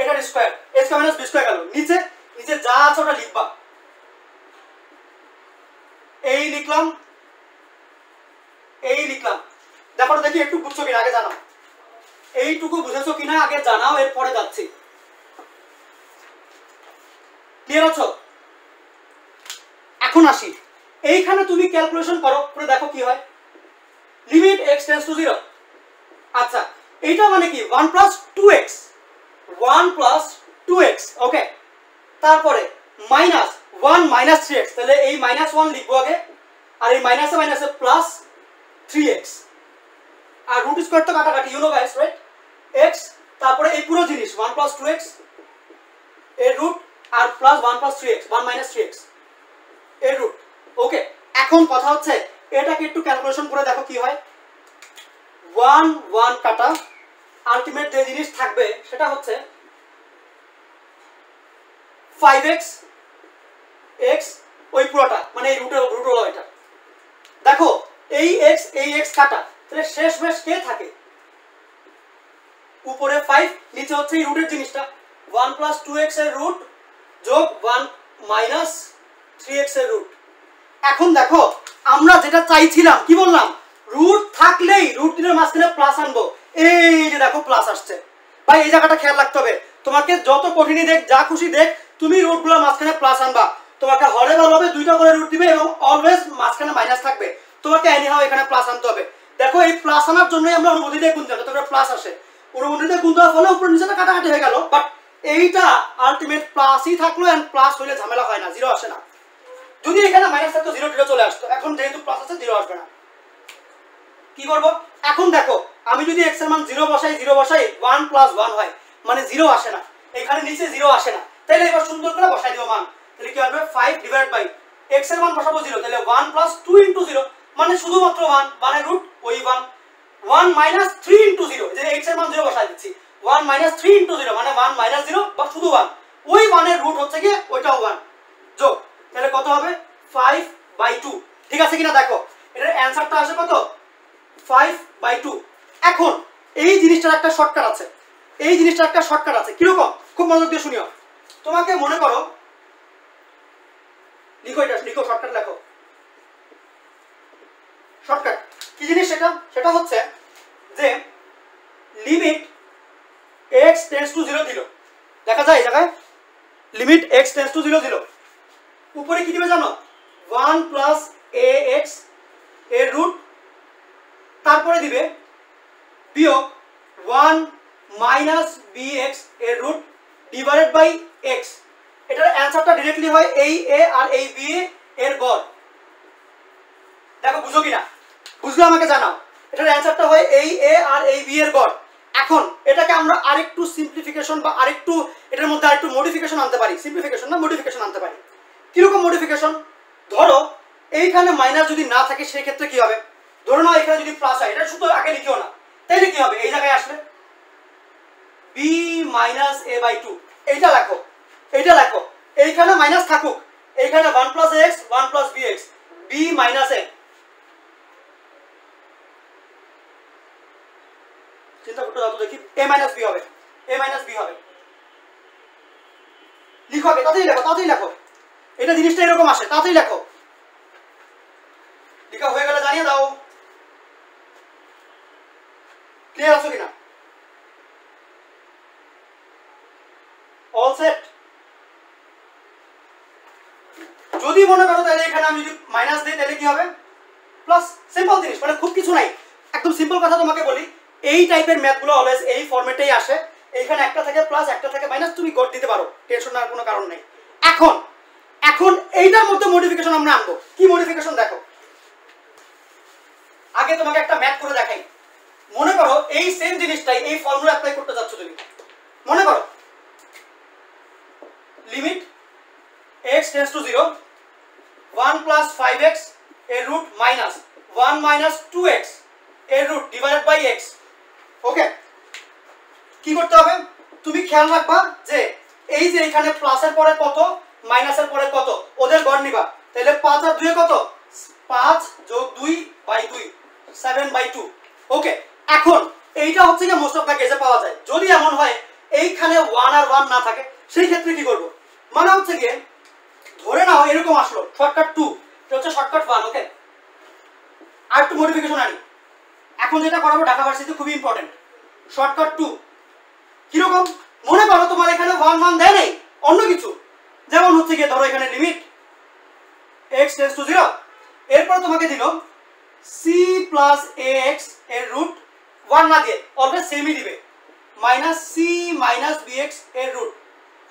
এটার square, a square minus b square গেল, নিচে নিচে যা আছে ওটা লিখবা। এই লিখলাম, এই লিখলাম, দেখো দেখি একটু বুঝছো কিনা আগে জানাও, এইটুকু বুঝেছো কিনা আগে জানাও, এরপরে যাচ্ছি। ক্লিয়ার আছো? এখন আসি, এইখানে তুমি ক্যালকুলেশন করো, করে দেখো কি হয়, লিমিট x টেন্ডস টু 0। আচ্ছা এইটা মানে কি 1 প্লাস 2x, 1 প্লাস 2x, ওকে, তারপরে মাইনাস 1 মাইনাস 3x, তাহলে এই মাইনাস 1 লিখবো আগে, আর এই মাইনাসে মাইনাসে প্লাস 3x, আর রুট স্কয়ার তো কাটাকাটি, you know guys right, x তারপরে এই পুরো জিনিস 1 প্লাস 2x এর রুট আর plus 1 plus 3x 1 minus 3x এর রুট। ওকে, এখন কথা হচ্ছে এটাকে একটু ক্যালকুলেশন করে দেখো কি হয়, 1 1 কাটা, আলটিমেট যে জিনিস থাকবে সেটা হচ্ছে 5x x ওই পুরোটা মানে এই রুট হলো এটা। দেখো এই x কাটা, তাহলে শেষ মেশ কে থাকে, উপরে 5 নিচে হচ্ছে এই রুটের জিনিসটা 1 প্লাস 2x এর রুট যোগ 1 মাইনাস 3x এর রুট। এখন দেখো আমরা যেটা চাইছিলাম কি বললাম, রুট থাকলেই রুটের মাঝখানে প্লাস আনবো, এই যে দেখো প্লাস আসছে। ভাই এই জায়গাটা খেয়াল রাখতে হবে, তোমাকে যত কঠিনই দেখ যা খুশি দেখ তুমি রুটগুলোর মাঝখানে প্লাস আনবা, তোমাকে হরে বা লবে দুইটা করে রুট দিবে এবং অলওয়েজ মাঝখানে মাইনাস থাকবে, তোমাকে এনিহাউ এখানে প্লাস আনতে হবে। দেখো এই প্লাস আনার জন্যই আমরা অনুমতি দিয়ে গুণ দিই, যাতে করে প্লাস আসে, অনুমতি দিয়ে গুণ দেওয়ার ফলে উপরে নিচেটা কাটাকাটি হয়ে গেল, বাট এইটা আলটিমেট প্লাসই থাকলো, এন্ড প্লাস হইলে ঝামেলা হয় না, জিরো আসে না। যদি এখানে মাইনাস থাকতো জিরো টিরো চলে আসতো, এখন যেহেতু প্লাস আছে জিরো আসবে না। কি করব, এখন দেখো আমি যদি x এর মান 0 বসাই 1 প্লাস 1 হয়, মানে 0 আসে না, এখানে নিচে 0 আসে না, তাহলে এবার সুন্দর করে বসাই দিও মান, তাহলে কি হবে 5 ডিভাইড বাই x এর মান বসাবো 0, তাহলে 1 প্লাস 2 ইনটু 0 মানে শুধুমাত্র 1, 1 এর রুট ওই 1, 1 মাইনাস 3 ইনটু 0, যে x এর মান 0 বসাই দিচ্ছি, 1 মাইনাস 3 ইনটু 0 মানে 1 মাইনাস 0 বা শুধু 1, ওই 1 এর রুট হচ্ছে কি ওইটাও 1 যোগ, তাহলে কত হবে 5/2। ঠিক আছে কিনা দেখো, এটার অ্যানসারটা আসে কত 5/2। এখন এই জিনিসটার একটা শর্টকাট আছে, এই জিনিসটার একটা শর্টকাট আছে, কিরকম খুব মনোযোগ দিয়ে শুনিও। তোমাকে মনে করো, লিখো এটা, লিখো শর্টকাট লেখো, শর্টকাট কি জিনিস সেটা, সেটা হচ্ছে যে লিমিট x টেন্ডস টু 0 দিল, দেখা যায় এই জায়গায় লিমিট x টেন্ডস টু 0 দিল, উপরে কি দিবে জানো 1 প্লাস ax এর রুট, তারপরে দিবে বিয়োগ 1 মাইনাস bx এর রুট ডিভাইডেড বাই এক্স। এটার অ্যান্সারটা ডিরেক্টলি হয় এই এ আর এই বি এর গড়। দেখো বুঝো কিনা, বুঝলে আমাকে জানাও। এটার অ্যান্সারটা হয় এই এ আর এই বি এর গড়। এখন এটাকে আমরা আরেকটু সিম্পলিফিকেশন বা আরেকটু এটার মধ্যে আরেকটু মডিফিকেশন আনতে পারি। সিম্পলিফিকেশন না, মডিফিকেশন আনতে পারি। কিরকম মডিফিকেশন? ধরো এইখানে মাইনাস যদি না থাকে সেই ক্ষেত্রে কি হবে? ধরো না এখানে যদি প্লাস হয়, এটা শুধু আগে লিখিও না, তাইলে কি হবে? এই জায়গায় আসলে b minus a by two, এইটা লেখো, এইটা লেখো। এইখানে মাইনাস থাকুক, এইখানে 1 plus x 1 plus b x, b minus a. চিন্তা করতে দাও তো দেখি, এ মাইনাস বি হবে, এ মাইনাস বি হবে। লিখো আগে, তাড়াতাড়ি লেখো, তাড়াতাড়ি লেখো। এটা জিনিসটা এরকম আসে, তাড়াতাড়ি লেখো। লিখা হয়ে গেলে জানিয়ে দাও। ক্লিয়ার আছো কিনা? All set? যদি মনে করো তাহলে এখানে আমি যদি মাইনাস দিই তাহলে কি হবে? প্লাস। সিম্পল জিনিস, মানে খুব কিছু নাই, একদম সিম্পল কথা তোমাকে বলি। এই টাইপের ম্যাথগুলো অলওয়েজ এই ফরম্যাটেই আসে। এইখানে একটা থেকে প্লাস, একটা থেকে মাইনাস, তুমি গড় দিতে পারো, টেনশন নেওয়ার কোনো কারণ নেই। এখন এখন এইটার মধ্যে মডিফিকেশন আমরা আনবো। কি মডিফিকেশন দেখো, আগে তোমাকে একটা ম্যাথ করে দেখাই। মনে করো এই সেম জিনিসটাই এই ফর্মুলা অ্যাপ্লাই করতে যাচ্ছ তুমি। মনে করো limit x tends to 0 1 plus 5x এর রুট মাইনাস 1 মাইনাস 2x এর রুট ডিভাইডেড বাই x। ওকে, কি করতে হবে? তুমি খেয়াল রাখবা যে এই যে এখানে প্লাসের পরে কত, মাইনাসের পরে কত, ওদের গড় নিবা। তাহলে 5 আর 2 কত? 5 যোগ 2 বাই 2, 7 বাই 2। ওকে, এখন এইটা হচ্ছে কি মোস্ট অফ দা কেসে পাওয়া যায়। যদি এমন হয় এইখানে 1 আর 1 না থাকে, সেই ক্ষেত্রে কি করব? মানে হচ্ছে কি, ধরে নাও এরকম আসলো শর্টকাট 2, এটা হচ্ছে শর্টকাট 1। ওকে, আর একটু মডিফিকেশন আনি। এখন যেটা করাবো ঢাকা ভার্সিটিতে খুবই ইম্পর্টেন্ট, শর্টকাট 2। কিরকম? মনে করো তোমার এখানে 1 1 দেয় নাই, অন্য কিছু, যেমন হচ্ছে কি ধরো এখানে লিমিট x টেন্ডস টু 0, এরপর তোমাকে দিল c প্লাস ax এর রুট 1 না দিয়ে অলওয়েজ সেমই দিবে, মাইনাস c মাইনাস bx এর root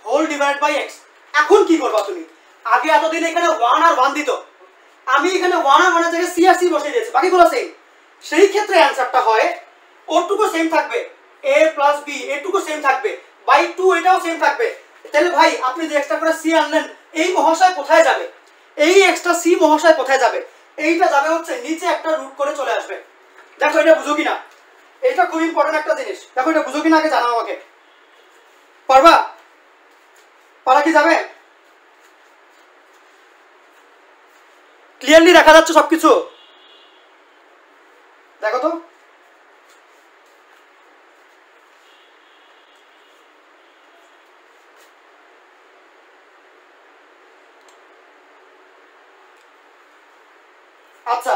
whole divide by x। এখন কি করবা তুমি? আগে এতদিন এখানে 1 আর 1 দিত, আমি এখানে 1 আর 1 এর জায়গায় c আর c বসিয়ে দিয়েছি, বাকিগুলো সেম। সেই ক্ষেত্রে অ্যানসারটা হয় ওটুকু সেম থাকবে, a প্লাস b এটুকু সেম থাকবে, বাই 2 এটাও সেম থাকবে। তাহলে ভাই আপনি যে এক্সট্রা করে c আনলেন, এই মহাশয় কোথায় যাবে? এই এক্সট্রা c মহাশয় কোথায় যাবে? এইটা যাবে হচ্ছে নিচে একটা রুট করে চলে আসবে। দেখো এটা বুঝো কিনা, এটা খুব ইম্পর্টেন্ট একটা জিনিস। দেখো এটা বুঝো কিনা আগে জানাও আমাকে। পারবা? পারা কি যাবে? ক্লিয়ারলি দেখা যাচ্ছে সবকিছু? দেখো তো। আচ্ছা,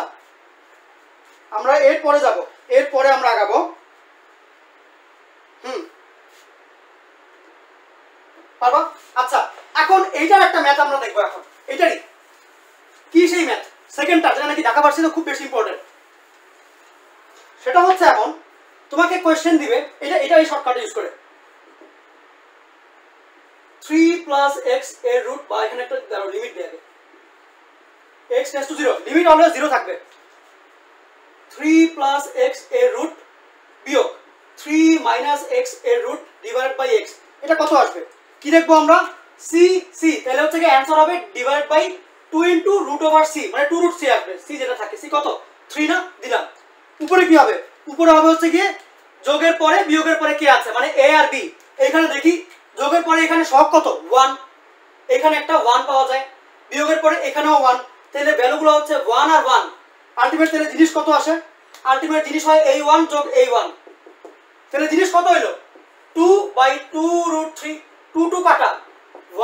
আমরা এর পরে যাব, এর পরে আমরা আগাবো। পারবা? আচ্ছা, এখন এইটার একটা ম্যাথ আমরা দেখবো। এখন এইটারই কি সেই ম্যাথ সেকেন্ডটা, যেটা নাকি ঢাকা ভার্সিটিতে খুব বেশি ইম্পর্টেন্ট। সেটা হচ্ছে এখন তোমাকে কোয়েশ্চেন দিবে, এটা এই শর্টকাট ইউজ করে 3 প্লাস x এর রুট, বা এখানে একটা লিমিট দেয়া আছে x tends to 0, limit always 0 থাকবে। 3 প্লাস x এর রুট বিয়োগ 3 মাইনাস x এর রুট ডিভাইডেড বাই x। এটা কত আসবে? কি দেখবো আমরা? c c, তাহলে হচ্ছে কি অ্যানসার হবে divide by 2 into root over c, মানে 2 রুট c আসবে। c যেটা থাকে, c কত? 3 না, দিলাম। উপরে কি হবে? উপরে হবে হচ্ছে কি যোগের পরে বিয়োগের পরে কি আছে, মানে a আর b। এখানে দেখি যোগের পরে এখানে সব কত? 1, এখানে একটা 1 পাওয়া যায়, বিয়োগের পরে এখানেও 1, তাহলে ভ্যালুগুলো হচ্ছে 1 আর 1। আলটিমেট তাহলে জিনিস কত আসে? আলটিমেট জিনিস হয় এই 1 যোগ এই 1, তাহলে জিনিস কত হলো? 2 বাই 2 রুট 3, 2 2 কাটা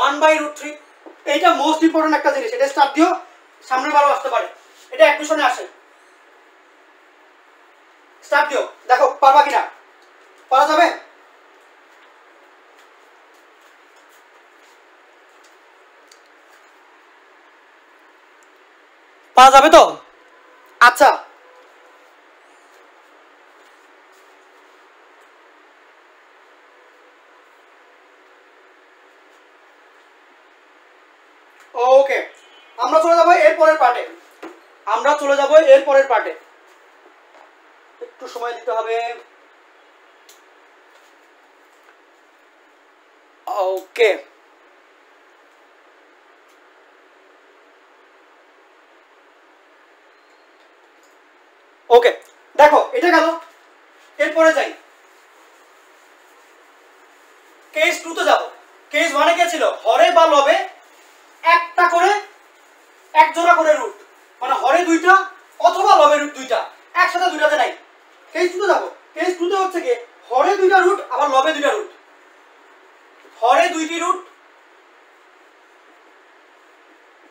1 বাই রুট 3। এইটা মোস্ট ইম্পর্টেন্ট একটা জিনিস, এটা স্টার্ট দিও, সামনের বারও আসতে পারে, এটা অ্যাডমিশনে আসে। স্টার্ট দিও, দেখো পারবা কিনা। পারা যাবে? পারা যাবে তো? আচ্ছা, ওকে, আমরা চলে যাবো এর পরের পার্টে। একটু সময় দিতে হবে। ওকে, ওকে দেখো এটা গেল। এরপরে যাই, কেস 2 তে যাব। কেস 1 এ কি ছিল? হরে বা লবে একটা করে, এক জোড়া করে রুট, মানে হরে দুইটা অথবা লবে রুট দুইটা, একসাথে দুইটাতে নাই। কেস 2 তে যাব। কেস 2 তে হচ্ছে কি হরে দুইটা রুট আবার লবে দুইটা রুট, হরে দুইটি রুট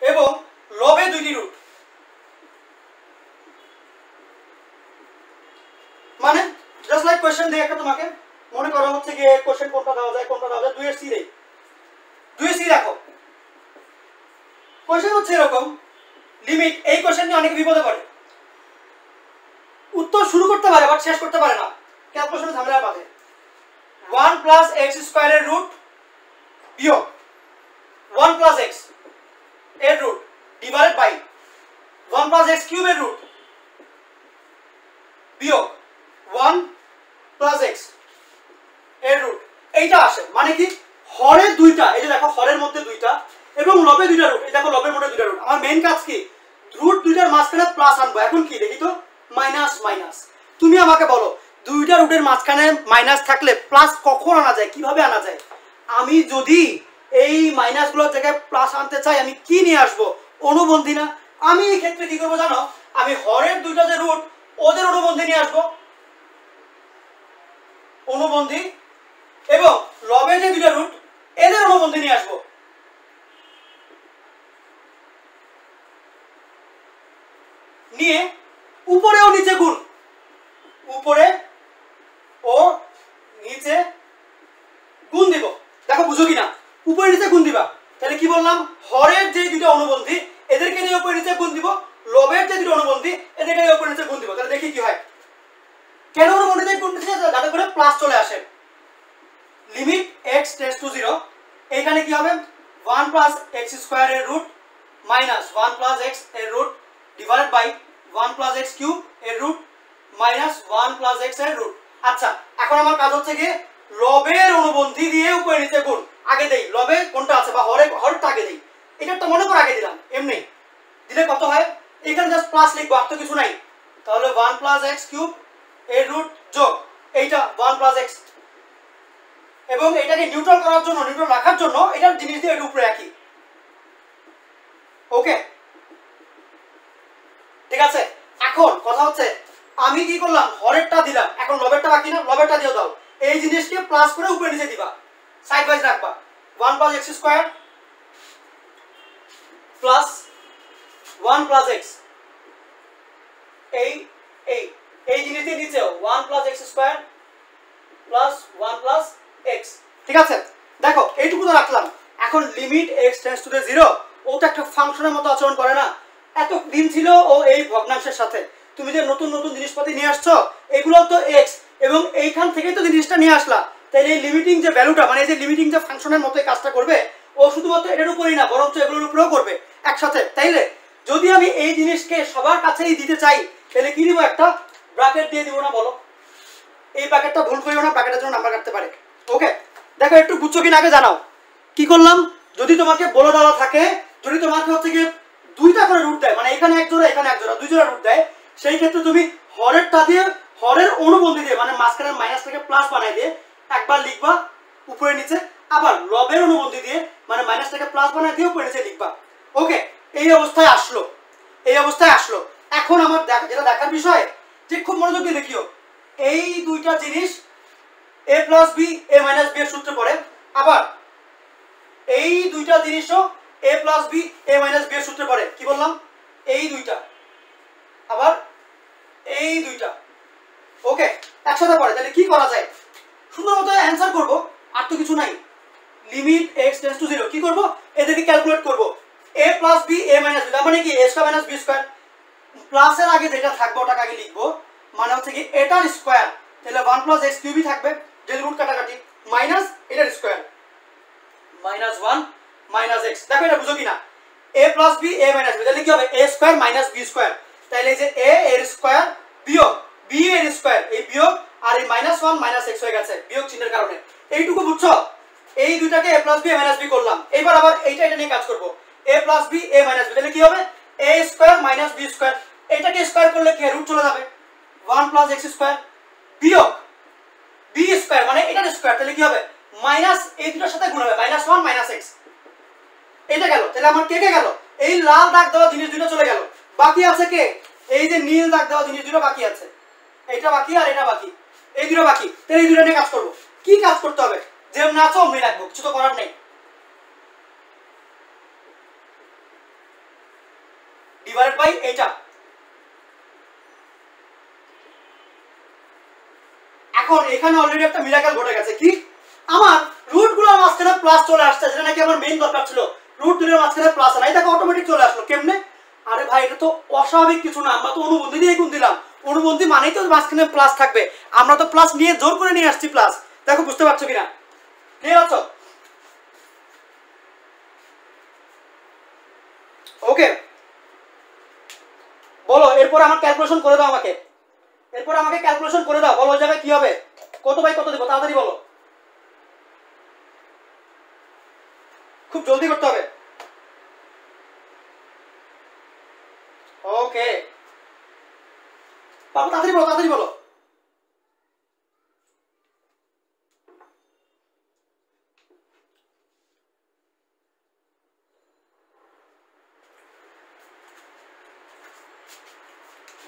এবং লবে দুইটি রুট। মানে জাস্ট লাইক কোশ্চেন দিয়ে একটা তোমাকে মনে করা হচ্ছে কি কোশ্চেন কোনটা দেওয়া যায় 2 এর সি দেই। 2 এর সি রাখো। কোশ্চেন হচ্ছে এরকম, লিমিট, এই কোশ্চেন নিয়ে অনেক বিপদে পড়ে, উত্তর শুরু করতে পারে বাট শেষ করতে পারে না, ক্যালকুলেশনে ঝামেলা বাঁধে। 1 প্লাস এক্স স্কয়ারের রুট বিয়োগ 1 প্লাস এক্স এর root divided by 1 plus x কিউবের রুট বিয়োগ 1 প্লাস এক্স এর রুট, এইটা আসে। মানে কি হরের দুইটা, এই যে দেখো হরের মধ্যে দুইটা এবং লবে দুইটা রুট, এই দেখো লবের মধ্যে দুইটা রুট। আমার মেইন কাজ কি রুট দুইটার মাঝখানে প্লাস আনবো। এখন কি দেখি তো, মাইনাস মাইনাস। তুমি আমাকে বলো দুইটা রুটের মাঝখানে মাইনাস থাকলে প্লাস কখন আনা যায়, কিভাবে আনা যায়? আমি যদি এই মাইনাসগুলোর জায়গায় প্লাস আনতে চাই আমি কি নিয়ে আসবো? অনুবন্ধী না? আমি এই ক্ষেত্রে কি করবো জানো, আমি হরের দুইটা যে রুট ওদের অনুবন্ধী নিয়ে আসবো, অনুবন্ধী, এবং লবে যে দুইটা রুট এদের অনুবন্ধী নিয়ে আসবো। নিয়ে উপরে ও নিচে গুণ, উপরে ও নিচে গুণ দিব। দেখো বুঝো কিনা, উপরে নিচে গুণ দিবা। তাহলে কি বললাম, হরের যে দুটো অনুবন্ধী এদেরকে নিয়ে উপরে নিচে গুণ দিব, লবের যে দুটো অনুবন্ধী এদেরকে নিয়ে উপরে নিচে গুণ দিব। তাহলে দেখি কি হয়। কেন অনুবন্ধীতে গুণ দিচ্ছি? যাতে করে প্লাস চলে আসে। লিমিট x টেন্ডস টু 0, এইখানে কি হবে 1 প্লাস এক্স স্কয়ার এর রুট মাইনাস 1 প্লাস এক্স এর root divided by 1 plus x cube এর রুট মাইনাস 1 প্লাস এক্স এর রুট। আচ্ছা, এখন আমার কাজ হচ্ছে কি লবের অনুবন্ধী দিয়ে উপরে নিচে গুণ আগে দেই। লবে কোনটা আছে বা হরেরটা আগে দেই। এটা তো মনে করে আগে দিলাম, এমনি দিলে কত হয়, এখানে জাস্ট প্লাস লিখবো, আর তো কিছু নাই। তাহলে 1 প্লাস এক্স কিউব এর রুট যোগ এইটা 1 প্লাস এক্স, এবং এটাকে নিউট্রাল করার জন্য, নিউট্রাল রাখার জন্য এটার জিনিস দিয়ে এটা উপরে রাখি। ওকে, ঠিক আছে। এখন কথা হচ্ছে আমি কি করলাম, হরেরটা দিলাম, এখন লবেরটা বাকি না, লবেরটা দিয়েও দাও। এই জিনিসকে প্লাস করে উপরে নিচে দিবা, সাইড ওয়াইজ রাখবা। 1 plus x square plus 1 plus x, এই এই এই জিনিস দিয়ে নিচেও 1 plus x square plus 1 plus x. ঠিক আছে, দেখো এইটুকু তো রাখলাম। এখন লিমিট x টেন্ডস টু 0, ও তো একটা ফাংশনের মতো আচরণ করে না। এত দিন ছিল ও এই ভগ্নাংশের সাথে, তুমি যে নতুন নতুন জিনিসপাতি নিয়ে আসছো এগুলো তো x, এবং এইখান থেকেই তো জিনিসটা নিয়ে আসলা। তাই এই লিমিটিং যে ভ্যালুটা, মানে এই যে লিমিটিং যে ফাংশনের মতো কাজটা করবে, ও শুধুমাত্র এটার উপরেই না বরঞ্চ এগুলোর উপরেও করবে একসাথে। তাইলে যদি আমি এই জিনিসকে সবার কাছেই দিতে চাই তাহলে কি দিব, একটা ব্র্যাকেট দিয়ে দিব না বলো? এই ব্র্যাকেটটা ভুল করিও না, ব্র্যাকেটের জন্য নাম্বার কাটতে পারে। ওকে, দেখো একটু বুঝছো কিনা আগে জানাও। কি করলাম, যদি তোমাকে বলে দেওয়া থাকে, যদি তোমাকে হচ্ছে কি দুইটা করে রুট দেয়, মানে এখানে এক জোড়া এখানে এক জোড়া, দুই জোড়া রুট দেয়, সেই ক্ষেত্রে তুমি হরেরটা দিয়ে, হরের অনুবন্ধী দিয়ে, মানে মাঝখানের মাইনাসটাকে প্লাস বানাই দিয়ে একবার লিখবা উপরে নিচে, আবার লবের অনুবন্ধী দিয়ে মানে মাইনাসটাকে প্লাস বানাই দিয়ে উপরে নিচে লিখবা। ওকে, এই অবস্থায় আসলো, এই অবস্থায় আসলো। এখন আমার যেটা দেখার বিষয়, যে খুব মনোযোগ দিয়ে দেখিও, এই দুইটা জিনিস a plus b a minus b এর সূত্রে পড়ে, আবার এই দুইটা জিনিসও a plus b a minus b এর সূত্রে পড়ে। কি বললাম, এই দুইটা আবার এই দুইটা, ওকে একসাথে পড়ে। তাহলে কি করা যায়, সুন্দর মতো অ্যান্সার করবো, আর তো কিছু নাই। লিমিট x টেন্ডস টু 0, কি করব, এদেরকে ক্যালকুলেট করব। a plus b a minus b, মানে কি a square minus b square, প্লাসের আগে যেটা থাকবে ওটাকে আগে লিখবো, মানে হচ্ছে কি এটার স্কয়ার, তাহলে 1 প্লাস এক্স কিউবই থাকবে, যে রুট কাটাকাটি, মাইনাস এটার স্কয়ার মাইনাস 1 মাইনাস এক্স। দেখো এটা বুঝো কিনা, a plus b a minus b, তাহলে কি হবে a square minus b square. তাহলে এই যে a এর স্কয়ার বিয়োগ b এর স্কয়ার, এই বিয়োগ আর এই -1 - x হয়ে গেছে বিয়োগ চিহ্নের কারণে। এইটুকু বুঝছো? এই দুইটাকে a plus b a minus b করলাম। এবার আবার এটা নিয়ে কাজ করব, a plus b a minus b, তাহলে কি হবে a square minus b square. এটাকে স্কয়ার করলে কি রুট চলে যাবে 1 প্লাস x স্কয়ার বিয়োগ b স্কয়ার মানে এটার স্কয়ার, তাহলে কি হবে মাইনাস এই দুটোর সাথে গুণ হবে -1 - x। এটা গেল, তাহলে আমার কে গেল? এই লাল দাগ দেওয়া জিনিস দুটো চলে গেল। বাকি আছে কে? এই যে নীল দাগ দেওয়া জিনিস দুটো বাকি আছে, এটা বাকি আর এটা বাকি, এই দুটো বাকি। তাহলে এই দুটো নিয়ে কাজ করব। কি কাজ করতে হবে? যেমন আছো অমনি রাখবো, কিছু তো করার নেই। ডিভাইডেড বাই এইটা। এখন এখানে অলরেডি একটা মিরাকেল ঘটে গেছে। কি? আমার রুটগুলোর মাঝখানে প্লাস চলে আসছে, যেটা নাকি আমার মেইন দরকার ছিল। রুট দুটোর মাঝখানে প্লাস আর এটা অটোমেটিক চলে আসলো। কেমনে? আরে ভাই এটা তো অস্বাভাবিক কিছু না, আমরা তো অনুবন্ধী দিয়ে গুণ দিলাম। অনুবন্ধী মানেই তো মাঝখানে প্লাস থাকবে, আমরা তো প্লাস নিয়ে জোর করে নিয়ে আসছি প্লাস। দেখো বুঝতে পারছো কিনা? ক্লিয়ার আছো? ওকে, বলো এরপর আমার ক্যালকুলেশন করে দাও আমাকে। এরপর আমাকে ক্যালকুলেশন করে দাও, বলো ওই জায়গায় কি হবে, কত বাই কত দেবো, তাড়াতাড়ি বলো, খুব জলদি করতে হবে। ওকে বাবু তাড়াতাড়ি বলো, তাড়াতাড়ি বলো।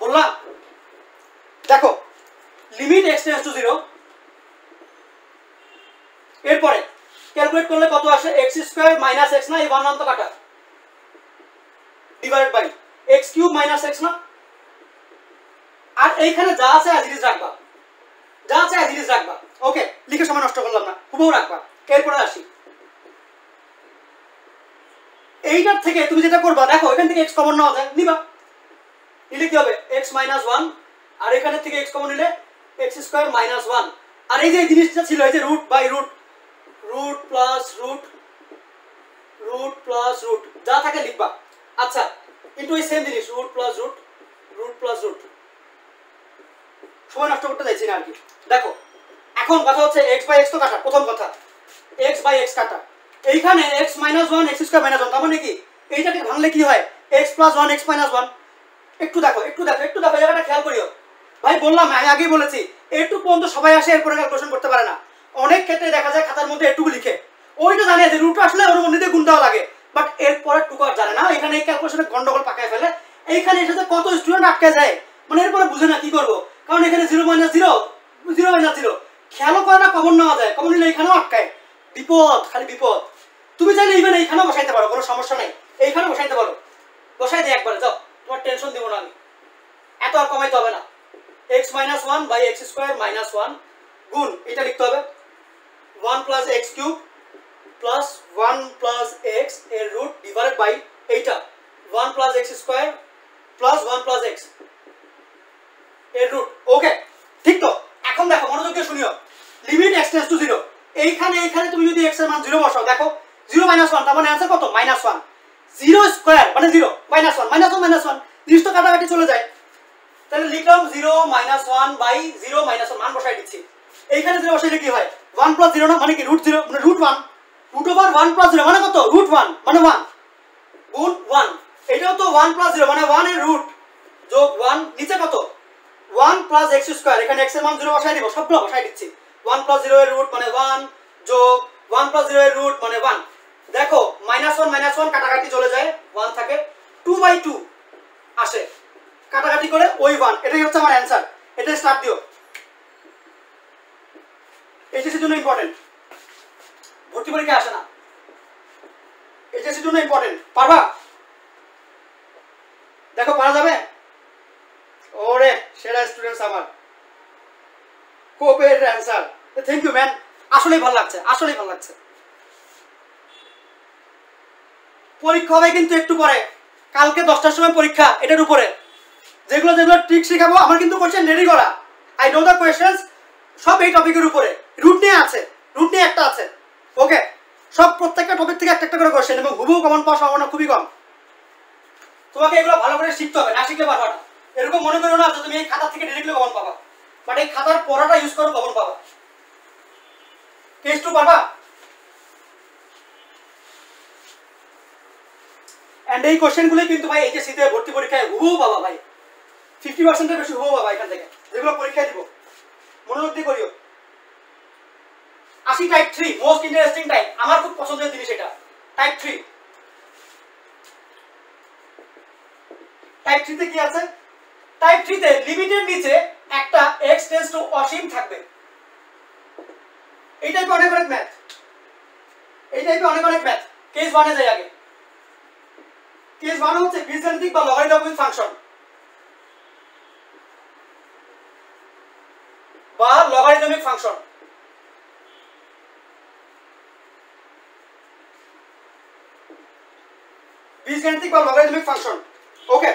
বললাম দেখো লিমিট x টেন্ডস টু 0, এরপরে ক্যালকুলেট করলে কত আসে x স্কয়ার মাইনাস x না, এই 1 নাম তো কাটা, divided by x cube minus x না। আর এইখানে যা আছে অ্যাজ ইট ইজ রাখবা, যা আছে অ্যাজ ইট ইজ রাখবা। ওকে, লিখে সময় নষ্ট করলাম না, হুবহু রাখবা। এরপরে আসি এইটার থেকে তুমি যেটা করবা, দেখো এখান থেকে x কমন নেওয়া যায়, নিবা, নিলে কি হবে x মাইনাস 1, আর এখানে থেকে x কমন নিলে x স্কয়ার মাইনাস 1। আর এই যে জিনিসটা ছিল এই যে root by root, root plus root, root plus root, যা থাকে লিখবা। আচ্ছা কিন্তু এই সেম জিনিস root plus root, root plus root, সময় নষ্ট করতে চাইছি না আর কি। দেখো এখন কথা হচ্ছে x বাই x তো কাটা, প্রথম কথা x বাই x কাটা। এইখানে x minus 1 x square minus 1, তার মানে কি এইটাকে ভাঙলে কি হয় x প্লাস 1 x মাইনাস 1। একটু দেখো, একটু দেখো, একটু দেখো, জায়গাটা খেয়াল করিও। ভাই বললাম, আমি আগেই বলেছি একটু পর্যন্ত সবাই আসে, এরপরে ক্যালকুলেশন করতে পারে না। অনেক ক্ষেত্রে দেখা যায় খাতার মধ্যে একটু লিখে, ওইটা জানে যে রুট আসলে ওর মধ্যে গুণ দেওয়া লাগে, বাট এরপরে টুকু আর জানে না। এখানে এই ক্যালকুলেশনে গন্ডগোল পাকায় ফেলে। এইখানে এসে কত স্টুডেন্ট আটকে যায়, মানে এরপরে বুঝে না কি করবো, কারণ এখানে 0 মাইনাস 0, 0 মাইনাস 0 খেয়ালও করে না, কমন নেওয়া যায়, কমন নিলে এখানেও আটকায়, বিপদ, খালি বিপদ। তুমি চাইলে ইভেন এইখানেও বসাইতে পারো, কোনো সমস্যা নেই, এইখানেও বসাইতে পারো, বসাই দিই একবারে, যাও, তোমার টেনশন দিব না আমি, এত আর কমাইতে হবে না। x minus 1 by x square minus 1 গুণ এটা লিখতে হবে 1 plus x cube plus 1 plus x এর রুট ডিভাইডেড বাই এইটা 1 plus x square plus 1 plus x এর রুট। ওকে ঠিক তো? এখন দেখো মনোযোগ দিয়ে শুনিও, লিমিট x টেন্ডস টু 0, এইখানে তুমি যদি x এর মান 0 বসাও, দেখো 0 মাইনাস 1, তার মানে आंसर কত -1, 0 স্কয়ার মানে 0 মাইনাস 1 মাইনাস 1 মাইনাস 1, জিনিস তো কাটাকাটি চলে যায়। তাহলে লিখলাম 0 মাইনাস 1 বাই 0 মাইনাস 1, মান বসাই দিচ্ছি। এইখানে 0 বসাইলে কি হয় 1 প্লাস 0 না, মানে কি রুট 0 মানে রুট 1, রুট ওভার 1 প্লাস 0 মানে কত রুট 1 মানে 1 গুণ 1, এটাও তো 1 প্লাস 0 মানে 1 এর রুট যোগ 1, নিচে কত 1 প্লাস x স্কয়ার, এখানে x এর মান 0 বসাই দিব, সবগুলো বসাই দিচ্ছি। 1 প্লাস 0 এর রুট মানে 1 যোগ 1 প্লাস 0 এর রুট মানে 1। দেখো -1 কাটাকাটি চলে যায়, 1 থাকে, 2/2 আসে, কাটাকাটি করে ওই 1, এটাই হচ্ছে আমার অ্যানসার। এটা স্টার্ট দিও, এইচএসসির জন্য ইম্পর্টেন্ট, ভর্তি পরীক্ষা আসে না, এইচএসসির জন্য ইম্পর্টেন্ট। পারবা? দেখো পারা যাবে? ওরে সেরা স্টুডেন্টস আমার, কোপের অ্যানসার, থ্যাংক ইউ ম্যান, আসলেই ভালো লাগছে, আসলেই ভালো লাগছে। পরীক্ষা হবে কিন্তু একটু পরে, কালকে 10টার সময় পরীক্ষা, এটার উপরে যেগুলো যেগুলো ট্রিক শেখাবো আমার কিন্তু কোশ্চেন রেডি করা, আই নো দ্য কোয়েশ্চেন্স, সব এই টপিকের উপরে, রুট নিয়ে আছে, রুট নিয়ে একটা আছে। ওকে, সব প্রত্যেকটা টপিক থেকে একটা একটা করে কোশ্চেন, এবং হুবহু কমন পাওয়ার সম্ভাবনা খুবই কম। তোমাকে এগুলো ভালো করে শিখতে হবে, না শিখতে পারবা না। এরকম মনে করো না যে তুমি এই খাতা থেকে ডিরেক্টলি কমন পাবা, বাট এই খাতার পড়াটা ইউজ করো কমন পাবা। কেস 2 পারবা? এন্ড এই কোশ্চেনগুলো কিন্তু ভাই এইচএসসি তে ভর্তি পরীক্ষায় হুবহু পাবা ভাই, 50% এর বেশি হুবহু পাবা এখান থেকে, যেগুলো পরীক্ষায় দিব। মনোযোগ দিয়ে করিও। 80 টাইপ 3 মোস্ট ইন্টারেস্টিং টাইপ, আমার খুব পছন্দের জিনিস এটা। টাইপ 3, টাইপ 3 তে কি আছে? টাইপ 3 তে লিমিটের নিচে একটা x টেন্ডস টু অসীম থাকবে। এই টাইপে অনেক অনেক ম্যাথ, এই টাইপে অনেক অনেক ম্যাথ। কেস 1 এ যাই আগে। কেস 1 হচ্ছে বীজগাণিতিক বা লগারিদমিক ফাংশন বা লগারিদমিক ফাংশন। বীজগাণিতিক বা লগারিদমিক ফাংশন। ওকে,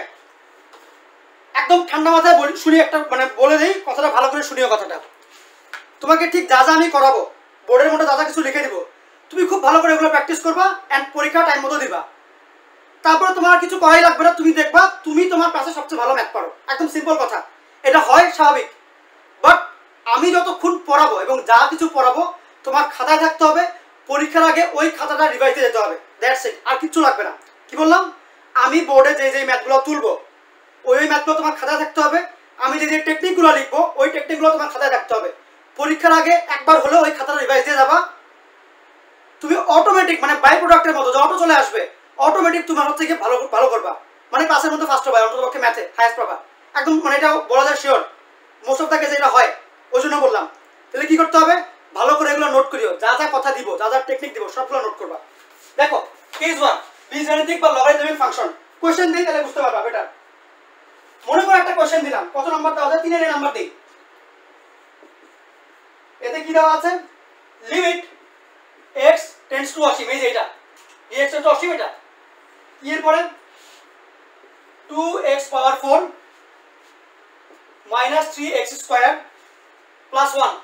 একদম ঠান্ডা মাথায় শুনি, একটা মানে বলে দেই কথাটা, ভালো করে শুনিও কথাটা। তোমাকে ঠিক যা যা আমি করাবো, বোর্ডের মধ্যে যা যা কিছু লিখে দিব, তুমি খুব ভালো করে এগুলো প্র্যাকটিস করবা এন্ড পরীক্ষা টাইম মতো দিবা। তারপরে তোমার কিছু করাই লাগবে না, তুমি দেখবা তুমি তোমার ক্লাসে সবচেয়ে ভালো ম্যাথ পারো। একদম সিম্পল কথা, এটা হয় স্বাভাবিক। বাট আমি যতক্ষণ পড়াবো এবং যা কিছু পড়াবো তোমার খাতায় থাকতে হবে, পরীক্ষার আগে ওই খাতাটা রিভাইজ দিয়ে যেতে হবে, দ্যাটস ইট। আর কিচ্ছু লাগবে না। কি বললাম? আমি বোর্ডে যে যে ম্যাথগুলো তুলবো ওই ম্যাথগুলো তোমার খাতায় থাকতে হবে, আমি যে যে টেকনিকগুলো লিখবো ওই টেকনিকগুলো তোমার খাতায় রাখতে হবে। পরীক্ষার আগে একবার হলেও ওই খাতাটা রিভাইজ দিয়ে যাবা, তুমি অটোমেটিক মানে বাই প্রোডাক্টের মতো যে অটো চলে আসবে, অটোমেটিক তোমার হচ্ছে গিয়ে ভালো ভালো করবা, মানে ক্লাসের মধ্যে ফার্স্ট হবে, অন্ততপক্ষে ম্যাথে হাইয়েস্ট পাবা। একদম মানে এটা বলা যায় শিওর, মোস্ট অফ দ্য কেসে এটা হয়, ওই জন্য বললাম। তাহলে কি করতে হবে? ভালো করে এগুলো নোট করিও, যা যা কথা দিব, যা যা টেকনিক দিব সবগুলো নোট করবা। দেখো কেস 1 বীজগাণিতিক বা লগারিদমিক ফাংশন। কোশ্চেন দিই তাহলে বুঝতে পারবা বেটার। মনে করো একটা কোশ্চেন দিলাম, কত নাম্বার দেওয়া আছে? 3 এর নাম্বার দিই। এতে কি দেওয়া আছে? লিমিট x টেন্ডস টু অসীম, এই যে এটা x টেন্ডস টু অসীম, এটা এরপরে 2x power 4 minus 3x square plus 1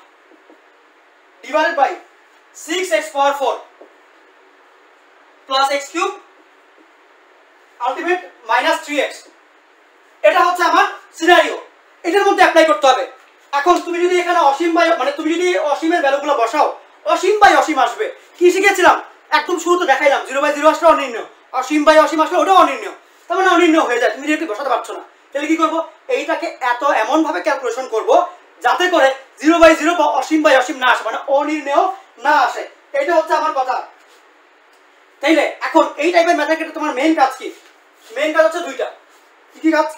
divided by 6x power 4 plus x cube ultimate minus 3x। এটা হচ্ছে আমার সিনারিও, এটার মধ্যে অ্যাপ্লাই করতে হবে। এখন তুমি যদি এখানে অসীম বাই মানে তুমি যদি অসীমের ভ্যালুগুলো বসাও, অসীম বাই অসীম আসবে। কি শিখেছিলাম? একদম শুরুতে দেখাইলাম 0/0 আসলে অনির্ণয়, অসীম বাই অসীম আসলে ওটা অনির্ণয়, তার মানে অনির্ণয় হয়ে যায়, তুমি ডিরেক্টলি বসাতে পারছো না। তাহলে কি করবো? এইটাকে এমন ভাবে ক্যালকুলেশন করব যাতে করে 0/0 বা অসীম বাই অসীম না আসে, মানে অনির্ণয় না আসে। এটা হচ্ছে আমার কথা। তাইলে এখন এই টাইপের ম্যাথের ক্ষেত্রে তোমার মেইন কাজ কি? মেইন কাজ হচ্ছে দুইটা। কি কি কাজ?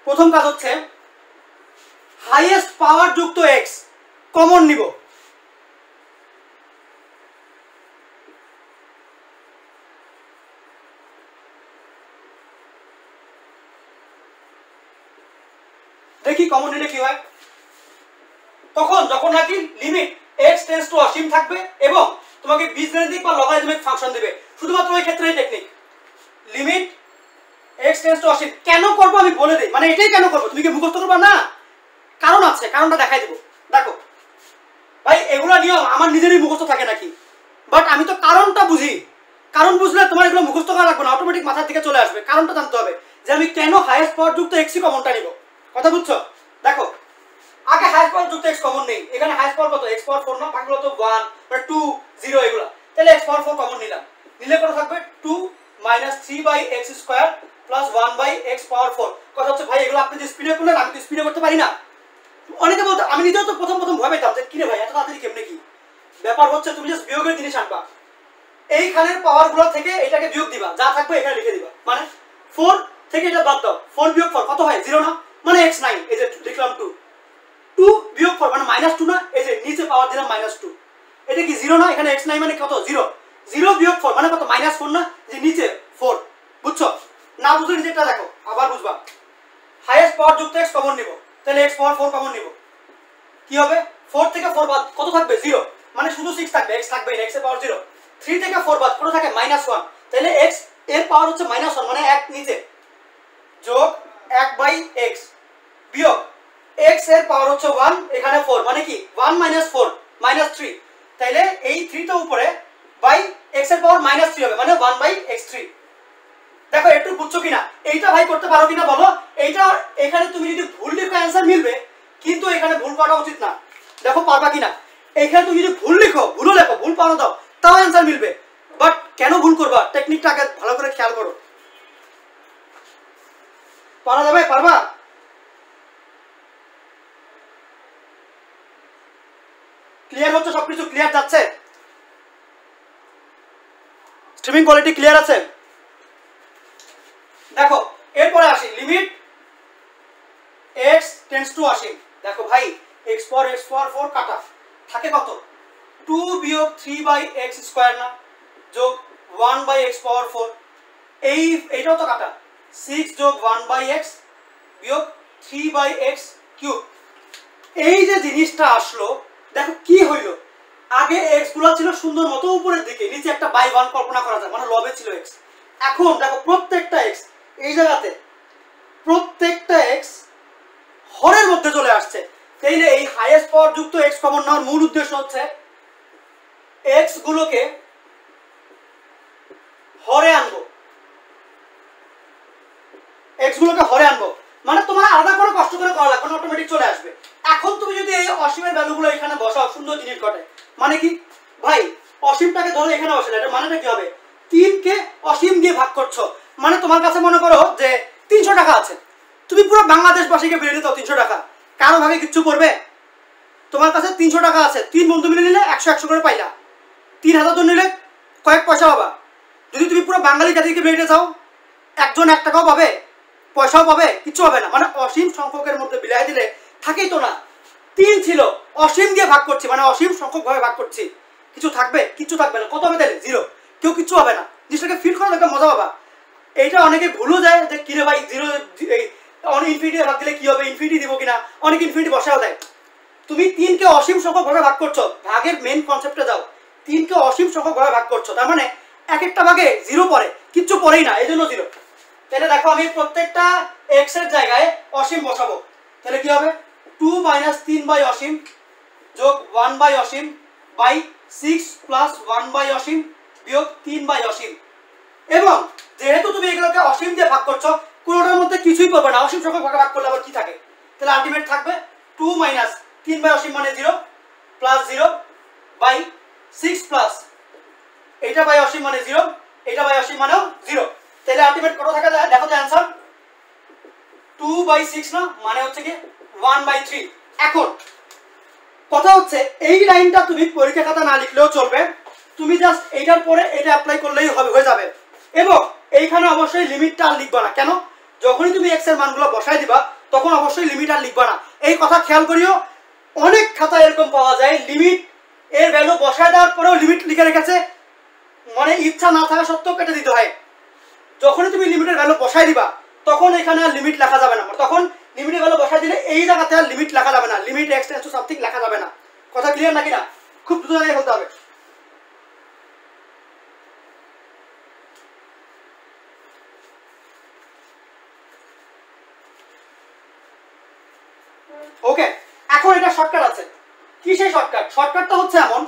প্রথম কাজ হচ্ছে হাইয়েস্ট পাওয়ার যুক্ত x কমন নিব। দেখি কমন নিলে কি হয়। তখন যখন নাকি লিমিট x টেন্ডস টু অসীম থাকবে এবং তোমাকে বীজগাণিতিক বা লগারিদমিক ফাংশন দিবে, শুধুমাত্র এই ক্ষেত্রে এই technique limit x tends to অসীম। কেন করব আমি বলে দেই, মানে এটাই কেন করব, তুমি কি মুখস্থ করবা না? কারণ আছে, কারণটা দেখাই দেব। দেখো ভাই এগুলো নিয়ম আমার নিজেরই মুখস্থ থাকে নাকি, বাট আমি তো কারণটা বুঝি। কারণ বুঝলে তোমার এগুলো মুখস্থ করা লাগবে না, অটোমেটিক মাথার দিকে চলে আসবে। কারণটা জানতে হবে যে আমি কেন হাইয়েস্ট পাওয়ার যুক্ত x কমনটা নিব। কথা বুঝছো? দেখো আগে হাইয়েস্ট পাওয়ার যুক্ত x কমন নেই, এখানে হাইয়েস্ট পাওয়ার কত? x পাওয়ার 4 না, বাকিগুলো তো 1 মানে 2 0 এগুলা। তাহলে x পাওয়ার 4 কমন নিলাম, নিলে কত থাকবে? 2 - 3/x স্কয়ার প্লাস 1/x পাওয়ার 4। কথা হচ্ছে ভাই এগুলো আপনি যে স্পিডে করলেন আমি তো স্পিডে করতে পারি না। অনেকে বলতে, আমি নিজেও তো প্রথম ভয় পেতাম যে কিরে ভাই এত তাড়াতাড়ি কেমনে কি ব্যাপার হচ্ছে। তুমি জাস্ট বিয়োগের জিনিস আনবা, এইখানের পাওয়ার গুলো থেকে এটাকে বিয়োগ দিবা, যা থাকবে এখানে লিখে দিবা। মানে 4 থেকে এটা বাদ দাও, 4 বিয়োগ 4 কত হয়? 0 না, মানে x 9, এই যে লিখলাম 2 2 বিয়োগ 4 মানে -2 না, এই যে নিচে পাওয়ার দিলাম -2। এটা কি 0 না? এখানে x 9 মানে কত? 0 0 বিয়োগ 4 মানে কত? -4 না, যে নিচে 4। বুঝছো? না বুঝলে নিচেটা দেখো আবার বুঝবা। হাইয়েস্ট পাওয়ার যুক্ত x কমন নিব, তাহলে x পাওয়ার 4 কমন নিব। কি হবে? 4 থেকে 4 বাদ কত থাকবে? 0, মানে শুধু 6 থাকবে, x থাকবে না, x এর পাওয়ার 0। 3 থেকে 4 বাদ কত থাকে? -1, তাহলে x এর পাওয়ার হচ্ছে -1 মানে 1 নিচে, যোগ 1/x বিয়োগ x এর পাওয়ার হচ্ছে 1, এখানে 4 মানে কি 1 - 4 -3, তাইলে এই 3 টা উপরে বাই x এর পাওয়ার -3 হবে মানে 1/x3। দেখো একটু বুঝছো কিনা, এইটা ভাই করতে পারো কিনা বলো। এইটা এখানে তুমি যদি ভুল লিখো অ্যান্সার মিলবে, কিন্তু এখানে ভুল করা উচিত না। দেখো পারবা কিনা, এইখানে তুমি যদি ভুল লিখো, ভুলও লেখো, ভুল পারো দাও, তাও অ্যান্সার মিলবে। বাট কেন ভুল করবা, টেকনিকটা আগে ভালো করে খেয়াল করো। পারা যাবে? পারবা? ক্লিয়ার হচ্ছে? সবকিছু ক্লিয়ার যাচ্ছে? স্ট্রিমিং কোয়ালিটি ক্লিয়ার আছে? দেখো এরপরে আসি, লিমিট x টেন্ডস টু অসীম। দেখো ভাই x পাওয়ার 4 কাটা থাকে কত, 2 বিয়োগ 3/x স্কয়ার না, যোগ 1/x পাওয়ার 4, এইটাও তো কাটা, 6 যোগ 1/x বিয়োগ 3/x কিউব। এই যে জিনিসটা আসলো, দেখো কি হইল, আগে x গুলো ছিল সুন্দর মতো উপরের দিকে, নিচে একটা বাই 1 কল্পনা করা যায়, মানে লবে ছিল x। এখন দেখো প্রত্যেকটা x এই জায়গাতে, প্রত্যেকটা x হরের মধ্যে চলে আসছে। তাইলে এই হাইয়েস্ট পাওয়ার যুক্ত x কমন নেওয়ার মূল উদ্দেশ্য হচ্ছে x গুলোকে হরে আনবো, x গুলোকে হরে আনবো, মানে তোমার আলাদা করে কষ্ট করে করা লাগবে না, অটোমেটিক চলে আসবে। এখন তুমি যদি এই অসীমের ভ্যালুগুলো এখানে বসাও, সুন্দর জিনিস ঘটে। মানে কি ভাই, অসীমটাকে ধরে এখানে বসালে এটা মানেটা কি হবে, 3 কে অসীম দিয়ে ভাগ করছো, মানে তোমার কাছে মনে করো যে 300 টাকা আছে, তুমি পুরো বাংলাদেশবাসীকে বেরিয়ে দাও 300 টাকা, কারো ভাগে কিচ্ছু করবে? তোমার কাছে 300 টাকা আছে, 3 বন্ধু মিলে নিলে 100 করে পাইলা, 3000 জন নিলে কয়েক পয়সা পাবা। যদি তুমি পুরো বাঙালি জাতিকে বেরিয়ে যাও, একজন 1 টাকাও পাবে, পয়সাও পাবে, কিচ্ছু হবে না। মানে অসীম সংখ্যকের মধ্যে বিলাই দিলে থাকেই তো না, 3 ছিল, অসীম দিয়ে ভাগ করছি, মানে অসীম সংখ্যক ভাবে ভাগ করছি, কিছু থাকবে? কিচ্ছু থাকবে না। কত হবে তাহলে? 0, কেউ কিচ্ছু হবে না। জিনিসটাকে ফিল করো, একটা মজা পাবা। এইটা অনেকে ভুলও যায় যে কিরে ভাই 0 ইনফিনিটি ভাগ দিলে কি হবে, ইনফিনিটি দিব কিনা, অনেক ইনফিনিটি বসাও দেয়। তুমি 3 কে অসীম সংখ্যক ভাবে ভাগ করছো, ভাগের মেইন কনসেপ্টে যাও, 3 কে অসীম সংখ্যক ভাবে ভাগ করছো, তার মানে এক একটা ভাগে 0 পড়ে, কিচ্ছু পড়েই না, এই জন্য 0। তাহলে দেখো আমি প্রত্যেকটা x এর জায়গায় অসীম বসাবো, তাহলে কি হবে, 2 - 3 বাই অসীম যোগ 1 বাই অসীম বাই 6 প্লাস 1 বাই অসীম বিয়োগ 3 বাই অসীম। এবং যেহেতু তুমি এগুলোকে অসীম দিয়ে ভাগ করছো, কোনোটার মধ্যে কিছুই পাবে না, অসীম সংখ্যক ভাগে ভাগ করলে আবার কি থাকে, তাহলে আলটিমেট থাকবে 2 - 3 বাই অসীম মানে 0 প্লাস 0 বাই 6 প্লাস এইটা বাই অসীম মানে 0, এইটা বাই অসীম মানেও 0। তাহলে আলটিমেট কত থাকা যায়, দেখো তো অ্যানসার 2/6 না, মানে হচ্ছে কি 1/3। এখন কথা হচ্ছে এই লাইনটা তুমি পরীক্ষা খাতা না লিখলেও চলবে, তুমি জাস্ট এইটার পরে এটা অ্যাপ্লাই করলেই হবে, হয়ে যাবে। এবং এইখানে অবশ্যই লিমিটটা আর লিখবা না, কেন, যখনই তুমি x এর মানগুলো বসাই দিবা তখন অবশ্যই লিমিট আর লিখবা না। এই কথা খেয়াল করিও, অনেক খাতা এরকম পাওয়া যায় লিমিট এর ভ্যালু বসায় দেওয়ার পরেও লিমিট লিখে রেখেছে, মানে ইচ্ছা না থাকা সত্ত্বেও কেটে দিতে হয়। যখনই তুমি লিমিটের ভ্যালু বসাই দিবা তখন এখানে আর লিমিট লেখা যাবে না, তখন লিমিটের ভ্যালু বসাই দিলে এই জায়গাতে আর লিমিট লেখা যাবে না, limit x tends to something লেখা যাবে না। কথা ক্লিয়ার নাকি না? খুব দ্রুত জায়গায় বলতে হবে। ওকে, এখন এটা শর্টকাট আছে। কি সেই শর্টকাট? শর্টকাটটা হচ্ছে এমন,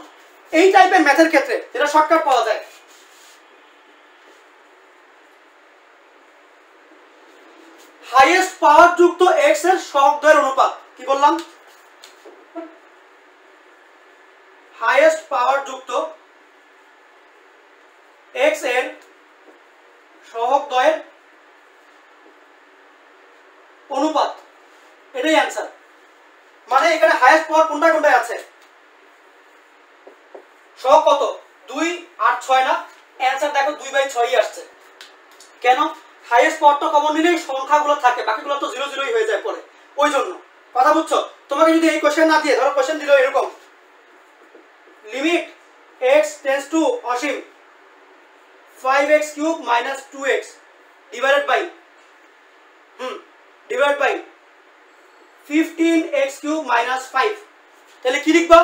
এই টাইপের ম্যাথের ক্ষেত্রে যেটা শর্টকাট পাওয়া যায়, হাইয়েস্ট পাওয়ার যুক্ত x এর সহগদ্বয়ের অনুপাত। কি বললাম? হাইয়েস্ট পাওয়ার যুক্ত x এর সহগদ্বয়ের অনুপাত, এটাই অ্যান্সার। মানে এখানে হাইয়েস্ট পাওয়ার কোনটা কোনটায় আছে, সহগ কত, 2 8 6 না, অ্যান্সার দেখো 2/6ই আসছে। কেন? হাইয়েস্ট পাওয়ারটা কমন নিলেই সংখ্যাগুলো থাকে, বাকিগুলো তো 0 0ই হয়ে যায় পরে, ওই জন্য। কথা বুঝছো? তোমাকে যদি এই কোশ্চেন না দিয়ে, ধরো কোশ্চেন দিল এরকম, লিমিট x টেন্ডস টু অসীম 5x³ - 2x divided by 15x³ - 5, তাহলে কি লিখবা?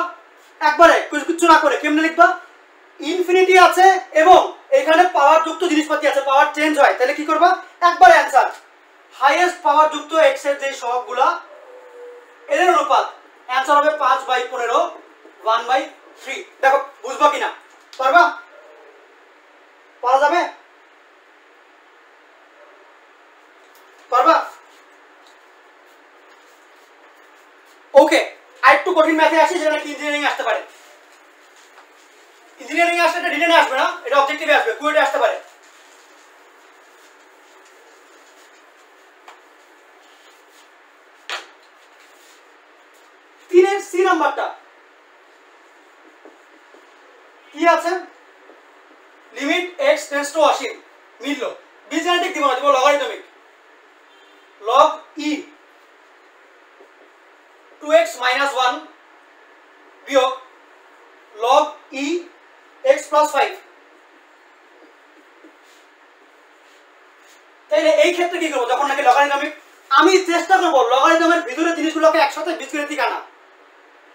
একবারে কিছু না করে কেমনে লিখবা, ইনফিনিটি আছে এবং এখানে পাওয়ার যুক্ত জিনিসপাতি আছে, পাওয়ার চেঞ্জ হয়, তাহলে কি করবা, একবার অ্যান্সার হাইয়েস্ট পাওয়ার যুক্ত x এর যে সহগগুলা এদের অনুপাত, অ্যান্সার হবে 5/15 1/3। দেখো বুঝবা কিনা, পারবা? পারা যাবে? পারবা? ওকে, আরেকটু কঠিন ম্যাথে আসি, যেটা নাকি ইঞ্জিনিয়ারিং আসতে পারে। ইঞ্জিনিয়ারিং আসলে এটা রিটেনে আসবে না, এটা অবজেক্টিভে আসবে, কুয়েটে আসতে পারে। তিনের সি নাম্বারটা কি আছে? লিমিট x টেন্ডস টু অসীম। মিলল? বীজগাণিতিক দিব না, দিব logarithmic. log e 2x minus 1 বিয়োগ log e x plus 5। তাইলে এই ক্ষেত্রে কি করব? যখন নাকি লগারিদমিক, আমি চেষ্টা করব লগারিদমের ভিতরে জিনিসগুলোকে একসাথে বীজগণিতিক আনা।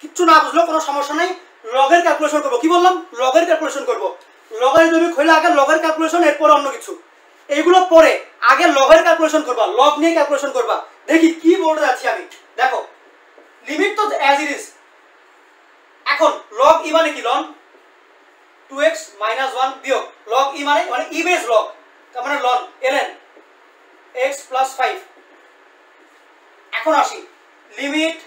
কিচ্ছু না বুঝলেও কোনো সমস্যা নেই, লগের ক্যালকুলেশন করব। কি বললাম? লগের ক্যালকুলেশন করব। লগারিদমিক হইলে আগে লগের ক্যালকুলেশন, এরপর অন্য কিছু। এইগুলো পরে আগে লগের ক্যালকুলেশন করবা, লগ নিয়ে ক্যালকুলেশন করবা। দেখি কি বলতে যাচ্ছি আমি। দেখো, লিমিট তো অ্যাজ ইট ইজ। এখন log e মানে কি? ln 2x minus 1 বিয়োগ log e মানে e বেস log, তার মানে ln ln x plus 5। এখন আসি limit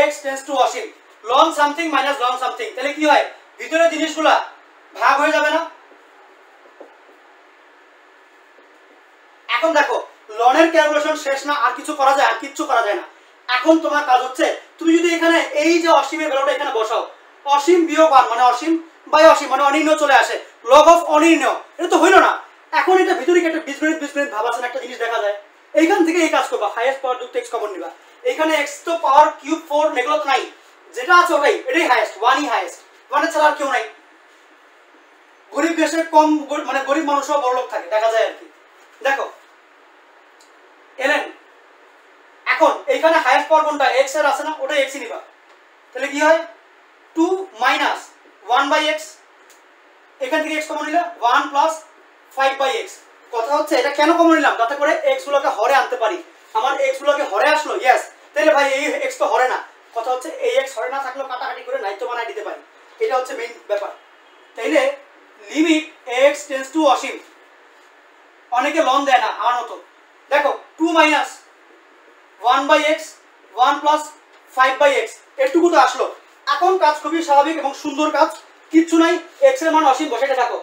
x tends to Asim, ln something minus ln something. তাহলে কি হয়? ভিতরে জিনিসগুলা ভাগ হয়ে যাবে না? এখন দেখো, ln এর ক্যালকুলেশন শেষ না, আর কিছু করা যায়? আর কিচ্ছু করা যায় না। এখন তোমার কাজ হচ্ছে, তুমি যদি এখানে এই যে অসীমের ভ্যালুটা এখানে বসাও, অসীম বিয়োগ 1 মানে অসীম, বাই অসীম মানে অনির্ণয় চলে আসে, log অফ অনির্ণয়। এটা তো হইল না। এখন এটা ভিতরে কি একটা বীজগণিত ভাব আছে না, একটা জিনিস দেখা যায়। এইখান থেকে এই কাজ করবা, হাইয়েস্ট পাওয়ার যুক্ত x কমন নিবা। এখানে x তো পাওয়ার কিউব 4 এগুলো তো নাই, যেটা আছে ওটাই, এটাই হাইয়েস্ট, 1ই হাইয়েস্ট। 1 ছাড়া আর কেউ নাই। গরিব দেশে কম, মানে গরিব মানুষও বড় লোক থাকে, দেখা যায় আর কি। দেখো ln, এখন এইখানে হাইয়েস্ট পাওয়ার কোনটা? x এর আছে না, ওটা x ই নিবা। তাহলে কি হয়? 2 মাইনাস 1/x, এখান থেকে x কমন নিলে 1 প্লাস 5/x। কথা হচ্ছে এটা কেন কমন নিলাম? যাতে করে x গুলোকে হরে আনতে পারি। আমার x গুলোকে হরে আসলো, ইয়েস। তাহলে ভাই এই x তো হরে না, কথা হচ্ছে এই x হরে না থাকলেও কাটাকাটি করে নাইতো বানাই দিতে পারি। এটা হচ্ছে মেইন ব্যাপার। তাইলে লিমিট x টেন্ডস টু অসীম, অনেকে লন দেয় না আমার মতো। দেখো 2 মাইনাস 1/x 1 প্লাস 5/x, এটুকু তো আসলো। এখন কাজ খুবই স্বাভাবিক এবং সুন্দর কাজ, কিচ্ছু নাই। x এর মান অসীম বসাইতে থাকো।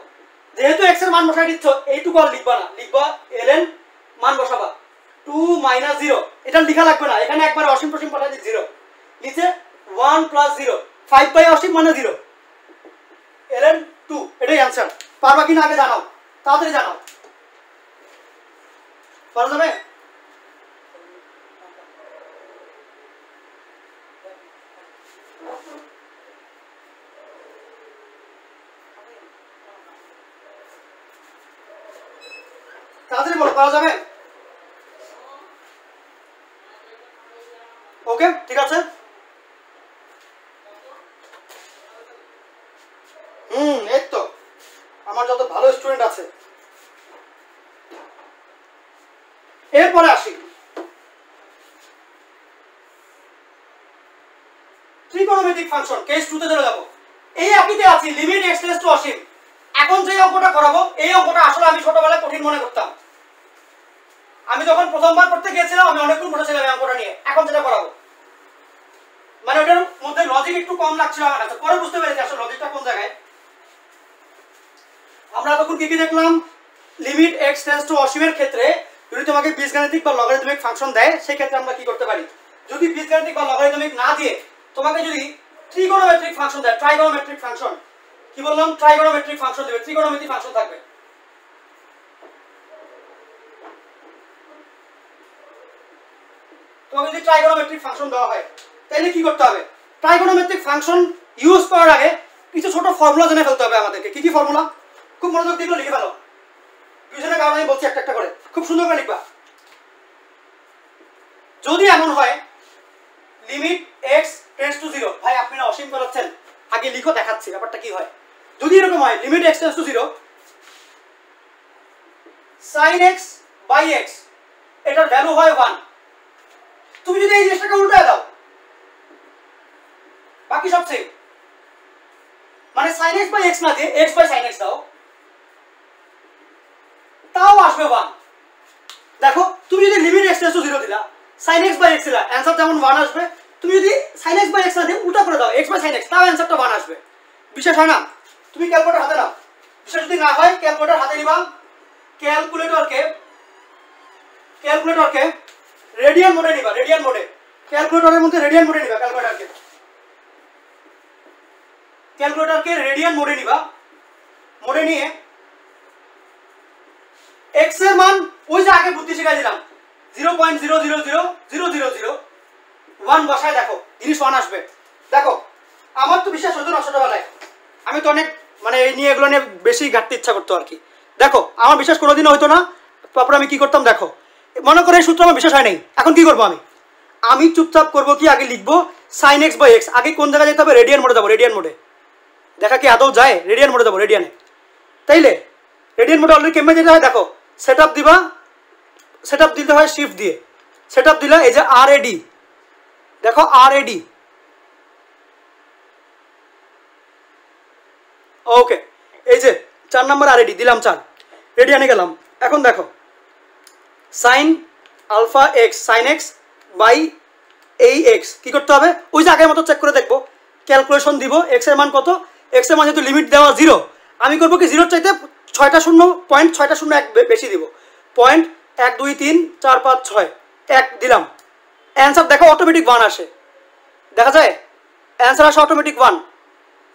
যেহেতু x এর মান বসাই দিচ্ছ, এইটুকু আর লিখবা না, লিখবা ln মান বসাবা 2 মাইনাস 0। এটা লেখা লাগবে না, এখানে একবার অসীম প্রসীম বসাই দিই 0, নিচে 1 প্লাস 0, 5 অসীম মানে 0, ln 2। এটাই आंसर। পারবা কিনা আগে জানাও, তাড়াতাড়ি জানাও। পারা যাবে? তাড়াতাড়ি বলো, পারা যাবে? ওকে, ঠিক আছে। এই তো আমার যত ভালো স্টুডেন্ট আছে। এরপরে আসি ত্রিকোণমিতিক ফাংশন, কেস 2 তে চলে যাব। এই একইতে আছি, লিমিট x টেন্ডস টু অসীম। এখন যে অঙ্কটা করাবো, এই অঙ্কটা আসলে আমি ছোটবেলায় কঠিন মনে করতাম। আমি যখন প্রথমবার করতে গিয়েছিলাম, আমি অনেকক্ষণ বসেছিলাম এই অঙ্কটা নিয়ে। এখন যেটা করাবো, মানে ওটার মধ্যে লজিক একটু কম লাগছিল আমার কাছে, পরে বুঝতে পেরেছি আসলে লজিকটা কোন জায়গায়। আমরা তখন কি কি দেখলাম? লিমিট x টেন্ডস টু অসীমের ক্ষেত্রে যদি তোমাকে বীজগাণিতিক বা লগারিদমিক ফাংশন দেয়, সেই ক্ষেত্রে আমরা কি করতে পারি? যদি বীজগাণিতিক বা লগারিদমিক না দিয়ে তোমাকে যদি ট্রিগোনোমেট্রিক ফাংশন দেয়, ট্রাইগোনোমেট্রিক ফাংশন, কি বললাম? ট্রাইগোনোমেট্রিক ফাংশন দেবে, ত্রিকোণমিতিক ফাংশন থাকবে। তোমাকে যদি ট্রাইগোনোমেট্রিক ফাংশন দেওয়া হয়, তাহলে কি করতে হবে? ট্রাইগোনোমেট্রিক ফাংশন ইউজ করার আগে কিছু ছোট ফর্মুলা জেনে ফেলতে হবে আমাদেরকে। কি কি ফর্মুলা? খুব মনোযোগ দিয়ে লিখে ফেলো। দুজনের কারণে আমি বলছি একটা একটা করে, খুব সুন্দর করে লিখবা। যদি এমন হয় লিমিট x টেন্ডস টু 0, ভাই আপনি না অসীম করাচ্ছেন, আগে লিখো, দেখাচ্ছি ব্যাপারটা কি হয়। যদি এরকম হয় limit x tends to 0 sin x by x, এটার ভ্যালু হয় 1। তুমি যদি এই জিনিসটাকে উল্টায় দাও, বাকি সব সেম, মানে sin x বাই x না দিয়ে x বাই sin x দাও, তাও আসবে 1। দেখো তুমি যদি লিমিট x টেন্ডস টু 0 দিলা sin x বাই x দিলা অ্যানসার যেমন 1 আসবে, তুমি যদি sin x বাই x না দিয়ে উল্টা করে দাও x বাই sin x, তাও অ্যানসারটা 1 আসবে। বিশেষ হয় না? তুমি ক্যালকুলেটর হাতে নাও, বিশেষ যদি না হয় ক্যালকুলেটর হাতে নিবা, ক্যালকুলেটরকে রেডিয়ান মোডে নিবা, রেডিয়ান মোডে, ক্যালকুলেটরের মধ্যে রেডিয়ান মোডে নিবা, ক্যালকুলেটরকে রেডিয়ান মোডে নিবা, মোডে নিয়ে x এর মান ওই যে আগে বুদ্ধি শিখাই দিলাম 0.0000001 বসায় দেখো জিনিস 1 আসবে। দেখো আমার তো বিশ্বাস হতো না ছোটবেলায়, আমি তো অনেক মানে এই নিয়ে এগুলো নিয়ে বেশি ঘাটতে ইচ্ছা করতো আর কি। দেখো আমার বিশ্বাস কোনোদিনও হতো না, তারপরে আমি কি করতাম দেখো, মনে করে এই সূত্র আমার বিশ্বাস হয় নাই, এখন কি করবো আমি চুপচাপ করবো কি, আগে লিখবো sin x বাই x, আগে কোন জায়গায় যেতে হবে, রেডিয়ান মোডে যাবো, রেডিয়ান মোডে, দেখা কি আদৌ যায়, রেডিয়ান মোডে যাবো, রেডিয়ানে, তাইলে রেডিয়ান মোডে অলরেডি কেমনে যেতে হয় দেখো, সেট আপ দিবা, সেট আপ দিতে হয় শিফট দিয়ে, সেট আপ দিলে এই যে RAD, দেখো RAD, ওকে এই যে 4 নম্বর RAD দিলাম, 4 রেডিয়ানে গেলাম। এখন দেখো sin alpha x sin x by এই x কি করতে হবে, ওই যে আগের মতো চেক করে দেখবো, ক্যালকুলেশন দিব x এর মান কত, x এর মান যেহেতু লিমিট দেওয়া 0, আমি করবো কি 0 চাইতে 6টা শূন্য, 0.601 বেশি দিব, 0.1234561 দিলাম, অ্যান্সার দেখো অটোমেটিক 1 আসে, দেখা যায় অ্যান্সার আসে অটোমেটিক 1,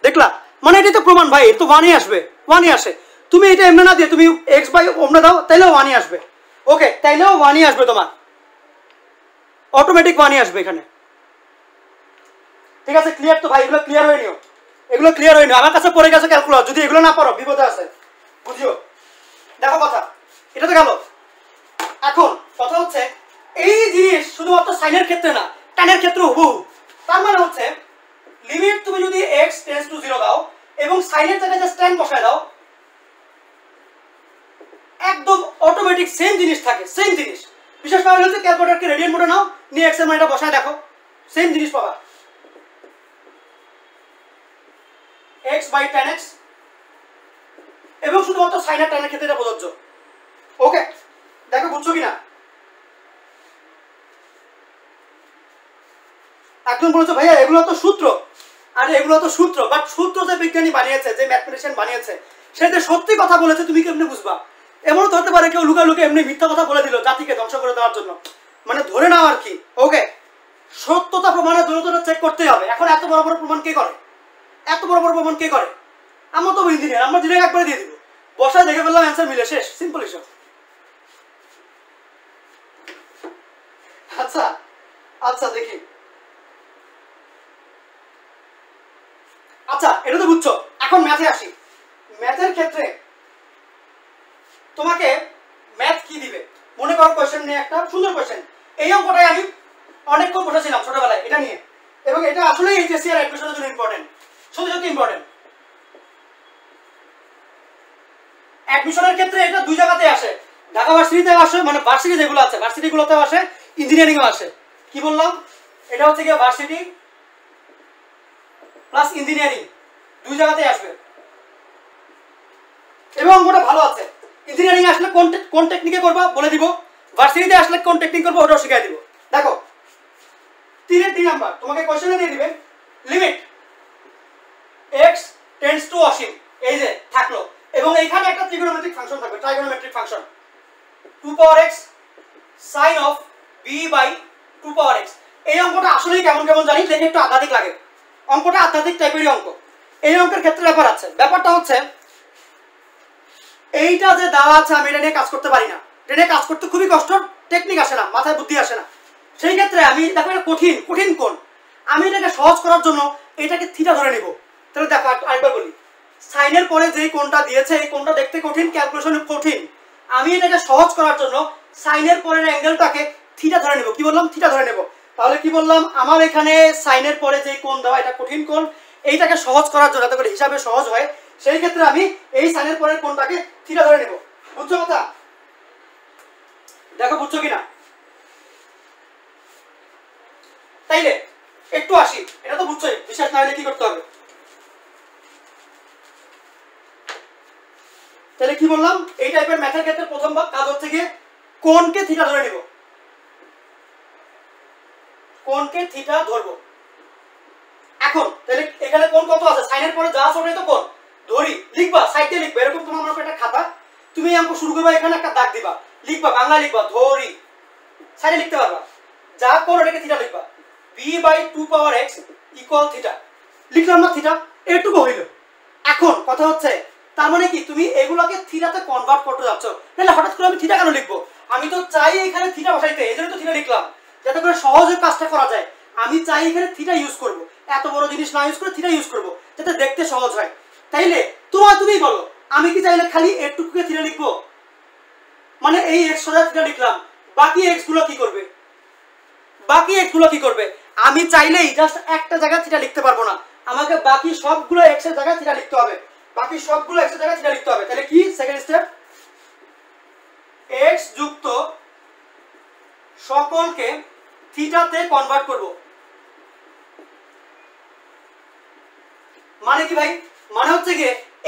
দেখলা, মানে এটাই তো প্রমাণ ভাই, এটা তো 1ই আসবে, 1ই আসে। তুমি এটা এমনি না দিয়ে তুমি x বাই ওমরা দাও, তাইলেও 1ই আসবে, ওকে তাইলেও 1ই আসবে, তোমার অটোমেটিক 1ই আসবে এখানে, ঠিক আছে? ক্লিয়ার তো ভাই, এগুলো ক্লিয়ার হয়ে নিও, এগুলো ক্লিয়ার হয়ে নিও, আমার কাছে পড়ে গেছে ক্যালকুলাস, যদি এগুলো না পারো বিপদে আছে, বুঝিও। দেখো কথা, এটা তো গেল। এখন কথা হচ্ছে এই জিনিস শুধুমাত্র সাইনের ক্ষেত্রে না, ট্যানের ক্ষেত্রে হুবহু। তার মানে হচ্ছে লিমিট তুমি যদি x টেন্ডস টু 0 দাও এবং সাইনের জায়গায় জাস্ট tan বসায় দাও, একদম অটোমেটিক সেম জিনিস থাকে, সেম জিনিস। বিশেষ করে হচ্ছে ক্যালকুলেটরকে রেডিয়ান মোডে নাও, নিয়ে x এর মানটা বসায় দেখো, সেম জিনিস পাবা, x বাই tan x, এবং শুধুমাত্র সাইন আর ট্যানের ক্ষেত্রে এটা প্রযোজ্য, ওকে? দেখো বুঝছো কিনা? একজন বলেছে ভাইয়া এগুলো তো সূত্র, আরে এগুলো তো সূত্র, বাট সূত্র যে বিজ্ঞানী বানিয়েছে, যে ম্যাথমেটিশিয়ান বানিয়েছে, সে যে সত্যি কথা বলেছে তুমি কেমনে বুঝবা? এমনও তো হতে পারে কেউ লুকা লুকে এমনি মিথ্যা কথা বলে দিল জাতিকে ধ্বংস করে দেওয়ার জন্য, মানে ধরে নাও আর কি, ওকে? সত্যতা প্রমাণের জন্য তো চেক করতেই হবে। এখন এত বড় বড় প্রমাণ কে করে, এত বড় বড় প্রমাণ কে করে? আমরা তো ইঞ্জিনিয়ার, আমরা ডিরেক্ট একবারে দিয়ে দিব, বসায় দেখে ফেললাম অ্যান্সার মিলে, শেষ, সিম্পল হিসাব। আচ্ছা আচ্ছা দেখি, আচ্ছা এটা তো বুঝছো, এখন ম্যাথে আসি। ম্যাথের ক্ষেত্রে তোমাকে ম্যাথ কি দিবে, মনে করো কোশ্চেন নিয়ে একটা সুন্দর কোশ্চেন, এই অঙ্কটাই আমি অনেকক্ষণ বসেছিলাম ছোটবেলায় এটা নিয়ে, এবং এটা আসলে এইচএসসি আর অ্যাডমিশনের জন্য ইম্পর্টেন্ট, সত্যি সত্যি ইম্পর্টেন্ট। অ্যাডমিশনের ক্ষেত্রে এটা দুই জায়গাতে আসে, ঢাকা ভার্সিটিতে আসে, মানে ভার্সিটি যেগুলো আছে ভার্সিটিগুলোতেও আসে, ইঞ্জিনিয়ারিংও আসে। কি বললাম, এটা হচ্ছে গিয়ে ভার্সিটি প্লাস ইঞ্জিনিয়ারিং, দুই জায়গাতেই আসবে, এবং অঙ্কটা ভালো আছে। ইঞ্জিনিয়ারিং আসলে কোন টেকনিকে করবা বলে দিব, ভার্সিটিতে আসলে কোন টেকনিক করবো ওটাও শিখাই দিব। দেখো 3 নাম্বার তোমাকে কোশ্চেনে দিয়ে দিবে, লিমিট x টেন্ডস টু অসীম, এই যে থাকলো, এবং এইখানে একটা ট্রিগোনোমেট্রিক ফাংশন থাকবে, trigonometric function 2 power x sin of b by 2 power x। এই অঙ্কটা আসলেই কেমন কেমন জানি, দেখে একটু আধ্যাত্মিক লাগে, অঙ্কটা আধ্যাত্মিক টাইপেরই অঙ্ক। এই অঙ্কের ক্ষেত্রে ব্যাপার আছে, ব্যাপারটা হচ্ছে এইটা যে দেওয়া আছে আমি এটা নিয়ে কাজ করতে পারি না, এটা নিয়ে কাজ করতে খুবই কষ্ট, টেকনিক আসে না, মাথায় বুদ্ধি আসে না। সেই ক্ষেত্রে আমি দেখো এটা কঠিন কঠিন কোণ, আমি এটাকে সহজ করার জন্য এটাকে থিটা ধরে নেব। তাহলে দেখো আরেকবার বলি, সাইনের পরে যেই কোণটা দিয়েছে এই কোণটা দেখতে কঠিন, ক্যালকুলেশন কঠিন, আমি এটাকে সহজ করার জন্য সাইনের পরের অ্যাঙ্গেলটাকে থিটা ধরে নেব। কি বললাম, থিটা ধরে নেব। তাহলে কি বললাম, আমার এখানে সাইনের পরে যেই কোণ দেওয়া এটা কঠিন কোণ, এইটাকে সহজ করার জন্য যাতে করে হিসাবে সহজ হয়, সেই ক্ষেত্রে আমি এই সাইনের পরের কোণটাকে থিটা ধরে নেব। বুঝছো কথা? দেখো বুঝছো কিনা। তাইলে একটু আসি, এটা তো বুঝছোই, বিশ্বাস না হলে কি করতে হবে। তাহলে কি বললাম, এই টাইপের ম্যাথের ক্ষেত্রে প্রথম কাজ হচ্ছে গিয়ে কোণকে থিটা ধরে নিব, কোণকে থিটা ধরবো। এখন তাহলে এখানে কোণ কত আছে, সাইনের পরে যা আছে ওটাই তো কোণ, ধরি লিখবা, সাইডে লিখবা, এরকম তোমার মনে করো একটা খাতা, তুমি অঙ্ক শুরু করবা, এখানে একটা দাগ দিবা, লিখবা বাংলা লিখবা ধরি, সাইডে লিখতে পারবা, যা কোণ ওটাকে থিটা লিখবা, b/2 ইকুয়াল থিটা, লিখলাম না থিটা, এটুকু হইল। এখন কথা হচ্ছে তার মানে কি তুমি এগুলোকে থিটাতে কনভার্ট করতে যাচ্ছ, তাহলে হঠাৎ করে আমি থিটা কেন লিখবো, আমি তো চাই এখানে থিটা বসাইতে, এজন্য তো থিটা লিখলাম, যাতে করে সহজে কাজটা করা যায়। আমি চাই এখানে থিটা ইউজ করব, এত বড় জিনিস না ইউজ করে থিটা ইউজ করব, যাতে দেখতে সহজ হয়। তাইলে তুমিই বলো, আমি কি চাইলে খালি এটুকুকে থিটা লিখবো, মানে এই x সোজা থিটা লিখলাম, বাকি x গুলো কি করবে, বাকি x গুলো কি করবে, আমি চাইলেই জাস্ট একটা জায়গায় থিটা লিখতে পারবো না, আমাকে বাকি সবগুলো x এর জায়গায় থিটা লিখতে হবে, বাকি সবগুলো x এর জায়গায় থিটা লিখতে হবে। তাহলে কি সেকেন্ড স্টেপ, x যুক্ত সকলকে থিটাতে কনভার্ট করব। মানে কি ভাই, মানে হচ্ছে কি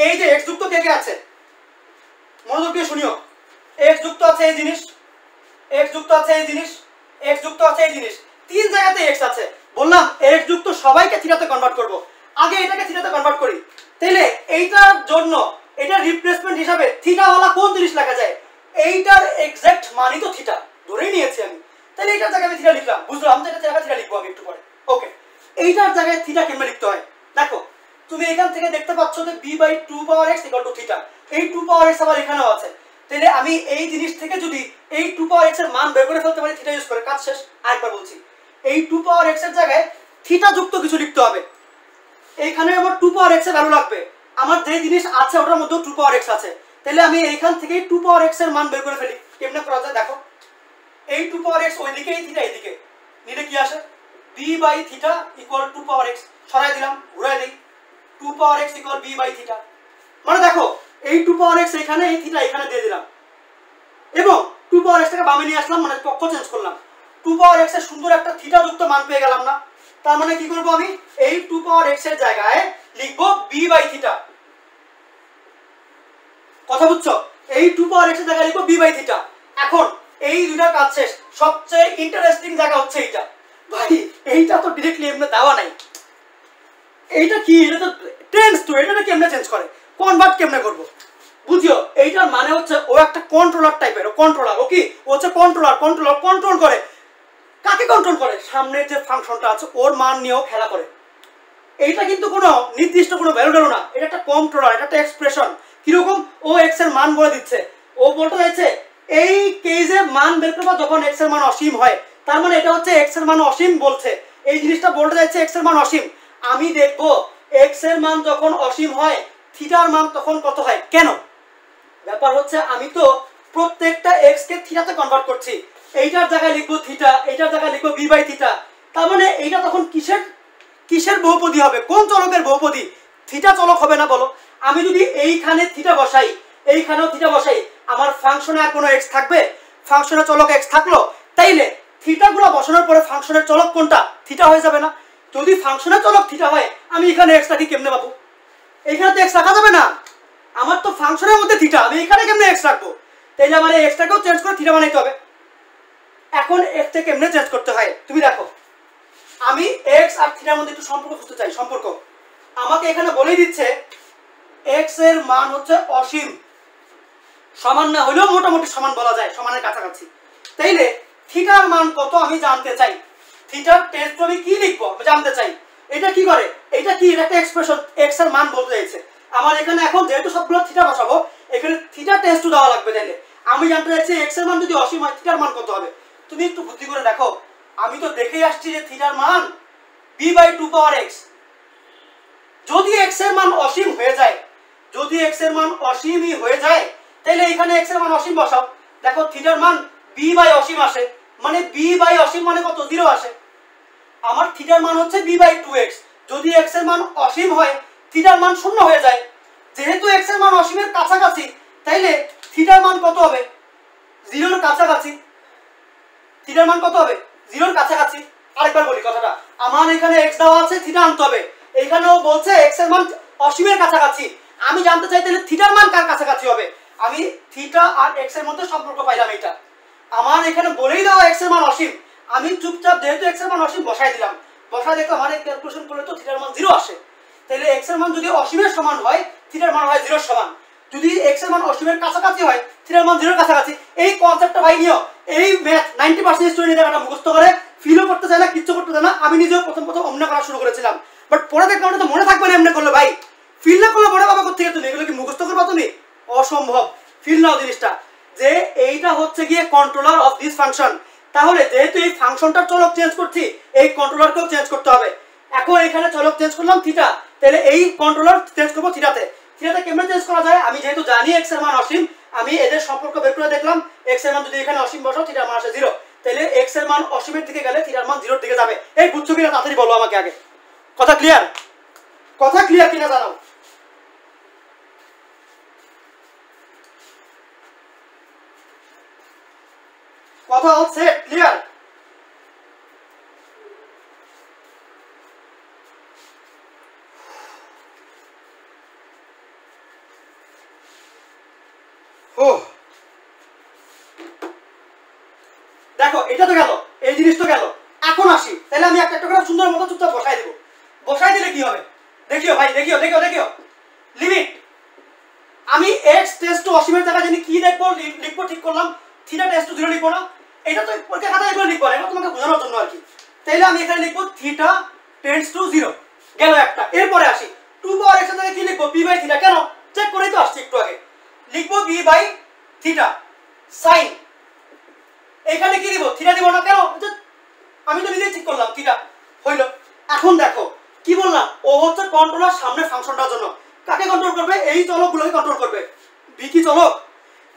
এই যে x যুক্ত কে কে আছে, মনোযোগ দিয়ে শুনিও, x যুক্ত আছে এই জিনিস, x যুক্ত আছে এই জিনিস, x যুক্ত আছে এই জিনিস, তিন জায়গাতে x আছে, বললাম x যুক্ত সবাইকে থিটাতে কনভার্ট করব, আগে এটাকে থিটাতে কনভার্ট করি। তাইলে এইটার জন্য এটার রিপ্লেসমেন্ট হিসাবে থিটা ওয়ালা কোন জিনিস লেখা যায়, এইটার এক্সাক্ট মানই তো থিটা ধরেই নিয়েছি আমি, তাহলে এইটার জায়গায় আমি থিটা লিখলাম, বুঝলাম তো এটা জায়গায় থিটা লিখবো আমি একটু পরে। ওকে, এইটার জায়গায় থিটা কেমনে লিখতে হয় দেখো, তুমি এখান থেকে দেখতে পাচ্ছ যে b/2 ইকুয়াল টু থিটা, এই 2 আবার এখানেও আছে, তাহলে আমি এই জিনিস থেকে যদি এই 2 এর মান বের করে ফেলতে পারি থিটা ইউজ করে, কাজ শেষ। আরেকবার বলছি, এই 2 এর জায়গায় থিটা যুক্ত কিছু লিখতে হবে, এইখানে আমার 2 এর ভ্যালু লাগবে, আমার যে জিনিস আছে ওটার মধ্যে 2 আছে, তাহলে আমি এইখান থেকে 2 এর মান বের করে ফেলি, কেমনে করা যায় দেখো, এই 2 ওইদিকে, এই থিটা এইদিকে নিলে কি আসে, b/θ ইকুয়াল 2 সরাই দিলাম, ঘুরাই দেই, 2 ইকুয়াল b/θ, মানে দেখো এই 2 এখানে, এই থিটা এখানে দিয়ে দিলাম, এবং 2 টাকে বামে নিয়ে আসলাম, মানে পক্ষ চেঞ্জ করলাম, 2 এর সুন্দর একটা থিটা যুক্ত মান পেয়ে গেলাম না, তার মানে কি করব আমি এই 2 এর জায়গায় লিখবো b/θ, কথা বুঝছো, এই 2 এর জায়গায় লিখবো b/θ। এখন এই দুইটা কাজ শেষ, সবচেয়ে ইন্টারেস্টিং জায়গা হচ্ছে এইটা, ভাই এইটা তো ডাইরেক্টলি এমনি দেওয়া নাই, এইটা কি, এটা তো টেন্স টু, এটা কেমনে চেঞ্জ করে, কনভার্ট কেমনে করব বুঝিও, এইটার মানে হচ্ছে ও একটা কন্ট্রোলার টাইপের, ও কন্ট্রোলার, ও কি, ও হচ্ছে কন্ট্রোলার কন্ট্রোল করে, কাকে কন্ট্রোল করে, সামনের যে ফাংশনটা আছে ওর মান নিয়েও খেলা করে, এইটা কিন্তু কোনো নির্দিষ্ট কোনো ভ্যালু না, এটা একটা কন্ট্রোলার, এটা একটা এক্সপ্রেশন, কিরকম, ও x এর মান বলে দিচ্ছে, ও বলতে চাইছে এই কেজে মান বের করবা যখন x এর মান অসীম হয়, তার মানে এটা হচ্ছে x এর মান অসীম বলছে, এই জিনিসটা বলতে চাইছে x এর মান অসীম, আমি দেখবো x এর মান যখন অসীম হয় থিটার মান তখন কত হয়, কেন, ব্যাপার হচ্ছে আমি তো প্রত্যেকটা x কে থিটাতে কনভার্ট করছি, এইটার জায়গায় লিখবো থিটা, এইটার জায়গায় লিখবো b/θ, তার মানে এইটা তখন কিসের বহুপদী হবে, কোন চলকের বহুপদী, থিটা চলক হবে না বলো, আমি যদি এইখানে থিটা বসাই, এইখানেও থিটা বসাই, আমার ফাংশনে আর কোনো x থাকবে, ফাংশনের চলক x থাকলো, তাইলে থিটাগুলো বসানোর পরে ফাংশনের চলক কোনটা, থিটা হয়ে যাবে না, যদি ফাংশনের চলক থিটা হয় আমি এখানে x রাখি কেমনে পাবো, এইখানে তো x রাখা যাবে না, আমার তো ফাংশনের মধ্যে থিটা, আমি এখানে কেমনে x রাখবো, তাইলে আমার এই xটাকেও চেঞ্জ করে থিটা বানাইতে হবে। এখন x কে কেমনে চেঞ্জ করতে হয় তুমি দেখো, আমি x আর থিটার মধ্যে একটু সম্পর্ক খুঁজতে চাই, সম্পর্ক আমাকে এখানে বলেই দিচ্ছে x এর মান হচ্ছে অসীম, সমান না হলেও মোটামুটি সমান বলা যায়, সমানের কাছাকাছি, তাইলে থিটার মান কত আমি জানতে চাই, থিটার টেস্ট আমি কি লিখবো আমি জানতে চাই, এটা কি করে, এটা কি, এটা একটা এক্সপ্রেশন, x এর মান বলতে চাইছে, আমার এখানে এখন যেহেতু সবগুলো থিটা বসাবো এখানে থিটা টেস্ট দেওয়া লাগবে, তাইলে আমি জানতে চাইছি x এর মান যদি অসীম হয় থিটার মান কত হবে, তুমি একটু বুদ্ধি করে দেখো, আমি তো দেখেই আসছি যে থিটার মান b/2 যদি x এর মান অসীম হয়ে যায়, যদি x এর মান অসীমই হয়ে যায় তাহলে এখানে x এর মান অসীম বসাও, দেখো থিটার মান b/অসীম আসে, মানে b/অসীম মানে কত, 0 আসে, আমার থিটার মান হচ্ছে b/2x, যদি x এর মান অসীম হয় থিটার মান 0 হয়ে যায়, যেহেতু x এর মান অসীমের কাছাকাছি তাইলে থিটার মান কত হবে, 0 এর কাছাকাছি, থিটার মান কত হবে, 0 এর কাছাকাছি। আরেকবার বলি কথাটা, আমার এখানে x দেওয়া আছে, থিটা আনতে হবে, এখানেও বলছে x এর মান অসীমের কাছাকাছি, আমি জানতে চাই তাহলে থিটার মান কার কাছাকাছি হবে, আমি থিটা আর x এর মধ্যে সম্পর্ক পাইলাম এইটা, আমার এখানে বলেই দেওয়া x এর মান অসীম, আমি চুপচাপ যেহেতু x এর মান অসীম বসাই দিলাম, বসাই দেখো আমার এই ক্যালকুলেশন করলে তো থিটার মান 0 আসে। তাহলে x এর মান যদি অসীমের সমান হয় থিটার মান হয় 0 এর সমান, যদি x এর মান অসীমের কাছাকাছি হয় থিটার মান 0 এর কাছাকাছি। এই কনসেপ্টটা ভাই নিও, এই ম্যাথ 90% স্টুডেন্ট এটা মুখস্থ করে ফিলও করতে চায় না, কিচ্ছু করতে চায় না। আমি নিজেও প্রথম অমনে করা শুরু করেছিলাম, বাট পরে দেখলাম ওটা তো মনে থাকবে না এমনি করলে। ভাই ফিল না করলে মনে পাবে কোথেকে তুমি? এগুলো কি মুখস্থ করবা তুমি? অসম্ভব। ফিল নাও জিনিসটা, যে এইটা হচ্ছে গিয়ে কন্ট্রোলার অফ দিস ফাংশন। তাহলে যেহেতু এই ফাংশনটার চলক চেঞ্জ করছি, এই কন্ট্রোলারকেও চেঞ্জ করতে হবে। এখন এখানে চলক চেঞ্জ করলাম থিটা, তাহলে এই কন্ট্রোলার চেঞ্জ করবো থিটাতে। থিটাতে কেমনে চেঞ্জ করা যায়? আমি যেহেতু জানি x এর মান অসীম, আমি এদের সম্পর্ক বের করে দেখলাম x এর মান যদি এখানে অসীম বসাও থিটার মান আসে 0, তাহলে x এর মান অসীমের দিকে গেলে থিটার মান 0 এর দিকে যাবে। এই বুঝছো কিনা তাড়াতাড়ি বলো আমাকে আগে। কথা ক্লিয়ার? কথা ক্লিয়ার কিনা জানাও। কথা হচ্ছে ক্লিয়ার? দেখো এটা তো গেল, এই জিনিস তো গেল। এখন আসি, তাহলে আমি একটা একটা করে সুন্দর মতো চুপচাপ বসাই দেব। বসাই দিলে কি হবে দেখিও ভাই, দেখিও দেখিও দেখিও। লিমিট, আমি x টেন্ডস টু অসীমের জায়গায় জানি কি লিখবো, লিখবো ঠিক করলাম থিটা টেন্ডস টু 0 লিখবো না? এটা তো পরীক্ষা খাতায় এগুলো লিখবো, এটা তোমাকে বোঝানোর জন্য আর কি। তাইলে আমি এখানে লিখবো থিটা টেন্ডস টু 0, গেল একটা। এরপরে আসি 2 পাওয়ার x এর জায়গায় কি লিখবো? b by theta. কেন? চেক করেই তো আসছি একটু আগে। লিখবো b বাই থিটা sin, এখানে কি দিব? থিটা দিব না। কেন? আমি তো নিজেই ঠিক করলাম থিটা হইল। এখন দেখো কি বললাম, ও হচ্ছে কন্ট্রোলার সামনে ফাংশনটার জন্য। কাকে কন্ট্রোল করবে? এই চলকগুলোকে কন্ট্রোল করবে। বি কি চলক?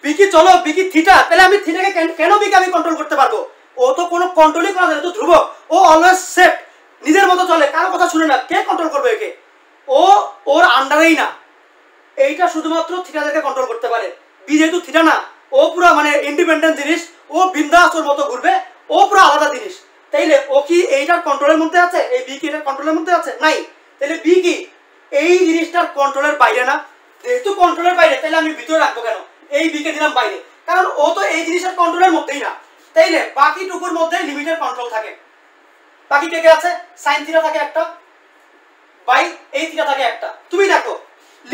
বি কি চলক? বি কি থিটা? তাহলে আমি থিটাকে কেন বিকে আমি কন্ট্রোল করতে পারবো? ও তো কোনো কন্ট্রোলই করা যায় না, তো ধ্রুবক। ও অলওয়েজ সেট, নিজের মতো চলে, কারো কথা শুনে না। কে কন্ট্রোল করবে একে? ও ওর আন্ডারেই না। এইটা শুধুমাত্র থিটা থেকে কন্ট্রোল করতে পারে। বি যেহেতু থিটা না, ও পুরো মানে ইন্ডিপেন্ডেন্ট জিনিস, ও বিন্দাস ওর মতো ঘুরবে, ও পুরো আলাদা জিনিস। তাইলে ও কি এইটার কন্ট্রোলের মধ্যে আছে? এই বি কি এটার কন্ট্রোলের মধ্যে আছে? নাই। তাহলে বি কি এই জিনিসটার কন্ট্রোলের বাইরে না? যেহেতু কন্ট্রোলের বাইরে, তাহলে আমি ভিতরে রাখবো কেন? এই বি কে দিলাম বাইরে, কারণ ও তো এই জিনিসের কন্ট্রোলের মধ্যেই না। তাইলে বাকিটুকুর মধ্যে লিমিটের কন্ট্রোল থাকে। বাকি কে কে আছে? সাইন থিটা থাকে একটা, বাই এই থিটা থাকে একটা। তুমি দেখো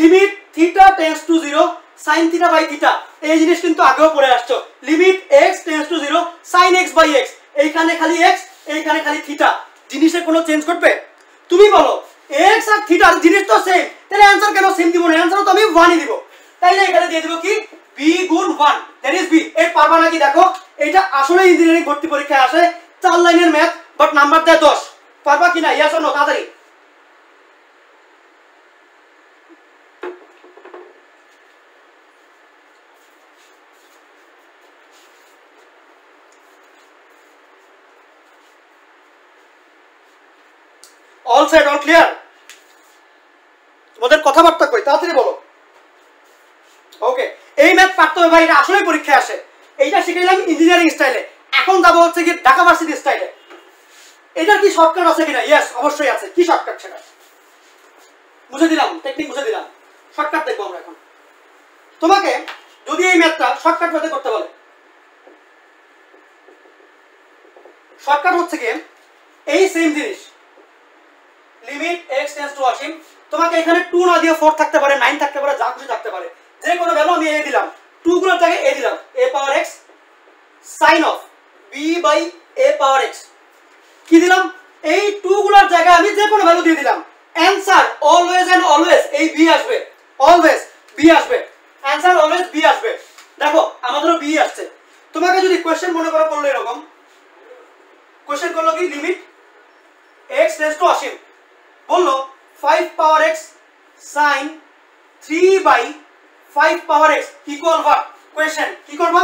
limit theta tends to 0 sin theta by theta, এই জিনিস কিন্তু আগেও পড়ে আসছো। Limit x tends to 0 sin x by x, এইখানে খালি x, এইখানে খালি থিটা। জিনিসের কোনো চেঞ্জ করবে? তুমি বলো x আর থিটা জিনিস তো সেম, তাহলে অ্যানসার কেন সেম দিব না? অ্যানসার তো আমি 1ই দিব। তাইলে এখানে দিয়ে দেব কি b গুণ 1, দ্যাট ইজ b। এই পারবা নাকি দেখো? এটা আসলে ইঞ্জিনিয়ারিং ভর্তি পরীক্ষায় আসে, 4 লাইনের ম্যাথ, বাট নাম্বার দেয় 10। পারবা কিনা? Yes or no? তাড়াতাড়ি। All set, all clear? তোমাদের কথাবার্তা কই? তাড়াতাড়ি বলো। ওকে, এই ম্যাথ পারতে হবে ভাই, এটা আসলেই পরীক্ষায় আসে। এইটা শিখাইলাম ইঞ্জিনিয়ারিং স্টাইলে, এখন যাবো হচ্ছে কি ঢাকা ভার্সিটি স্টাইলে। এটার কি শর্টকাট আছে কিনা? ইয়েস, অবশ্যই আছে। কি শর্টকাট সেটা বুঝে দিলাম, টেকনিক বুঝে দিলাম। শর্টকাট দেখবো আমরা এখন। তোমাকে যদি এই ম্যাথটা শর্টকাট মেথডে করতে বলে, শর্টকাট হচ্ছে কি এই সেম জিনিস, লিমিট x টেন্ডস টু অসীম। তোমাকে এখানে 2 না দিয়ে 4 থাকতে পারে, 9 থাকতে পারে, যা খুশি থাকতে পারে। যে কোনো ভ্যালু আমি a দিলাম, 2 গুলোর জায়গায় a দিলাম, a power x sin of b by a power x। কি দিলাম? এই 2 গুলোর জায়গায় আমি যে কোনো ভ্যালু দিয়ে দিলাম। অ্যানসার অলওয়েজ এন্ড অলওয়েজ এই b আসবে, অলওয়েজ b আসবে। অ্যানসার অলওয়েজ b আসবে। দেখো আমাদেরও b আসছে। তোমাকে যদি কোশ্চেন মনে করো করলো এরকম, কোশ্চেন করলো কি লিমিট x টেন্ডস টু অসীম, বললো 5 power x sin 3 by 5 power x equal what? Question কি করবা?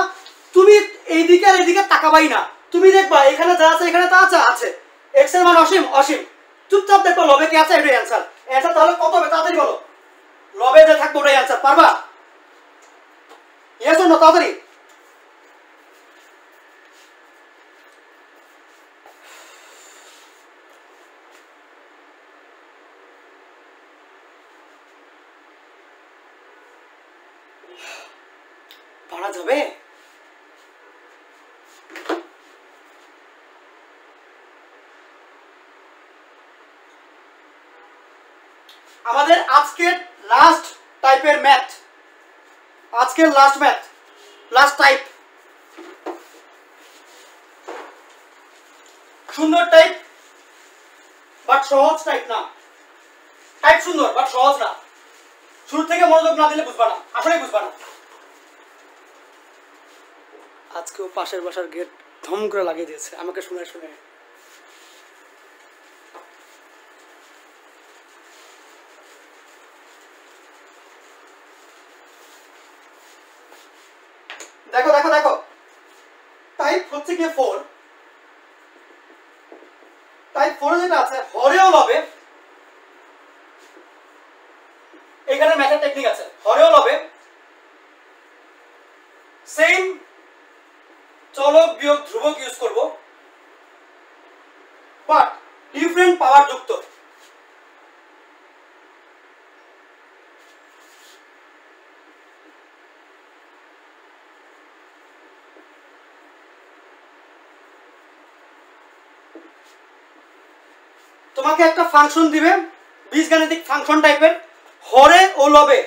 তুমি এইদিকে আর এইদিকে তাকাবাই না, তুমি দেখবা এখানে যা আছে এখানে তা আছে। x এর মান অসীম, অসীম। চুপচাপ দেখো লবে কি আছে, এটাই অ্যানসার। অ্যানসার তাহলে কত হবে? তাড়াতাড়ি বলো। লবে যে থাকবে ওটাই অ্যানসার। পারবা? Yes or no? তাড়াতাড়ি। পারা যাবে? আমাদের আজকের লাস্ট টাইপের ম্যাথ, আজকের লাস্ট ম্যাথ, লাস্ট টাইপ, সুন্দর টাইপ বাট সহজ টাইপ না। টাইপ সুন্দর বাট সহজ না। শুরু থেকে মনোযোগ না দিলে বুঝবা না, আসলেই বুঝবা না। আজকেও পাশের বাসার গেট ধম করে লাগিয়ে দিয়েছে আমাকে শুনে শুনে। দেখো দেখো দেখো, টাইপ হচ্ছে কি 4। টাইপ 4 যেটা আছে হরেও লবে, এখানে ম্যাথের টেকনিক আছে, হরেও লবে সেম চলক বিয়োগ ধ্রুবক ইউজ করব, বাট ডিফারেন্ট পাওয়ার যুক্ত। তোমাকে একটা ফাংশন দিবে, বীজগাণিতিক ফাংশন টাইপের, হরে ও লবে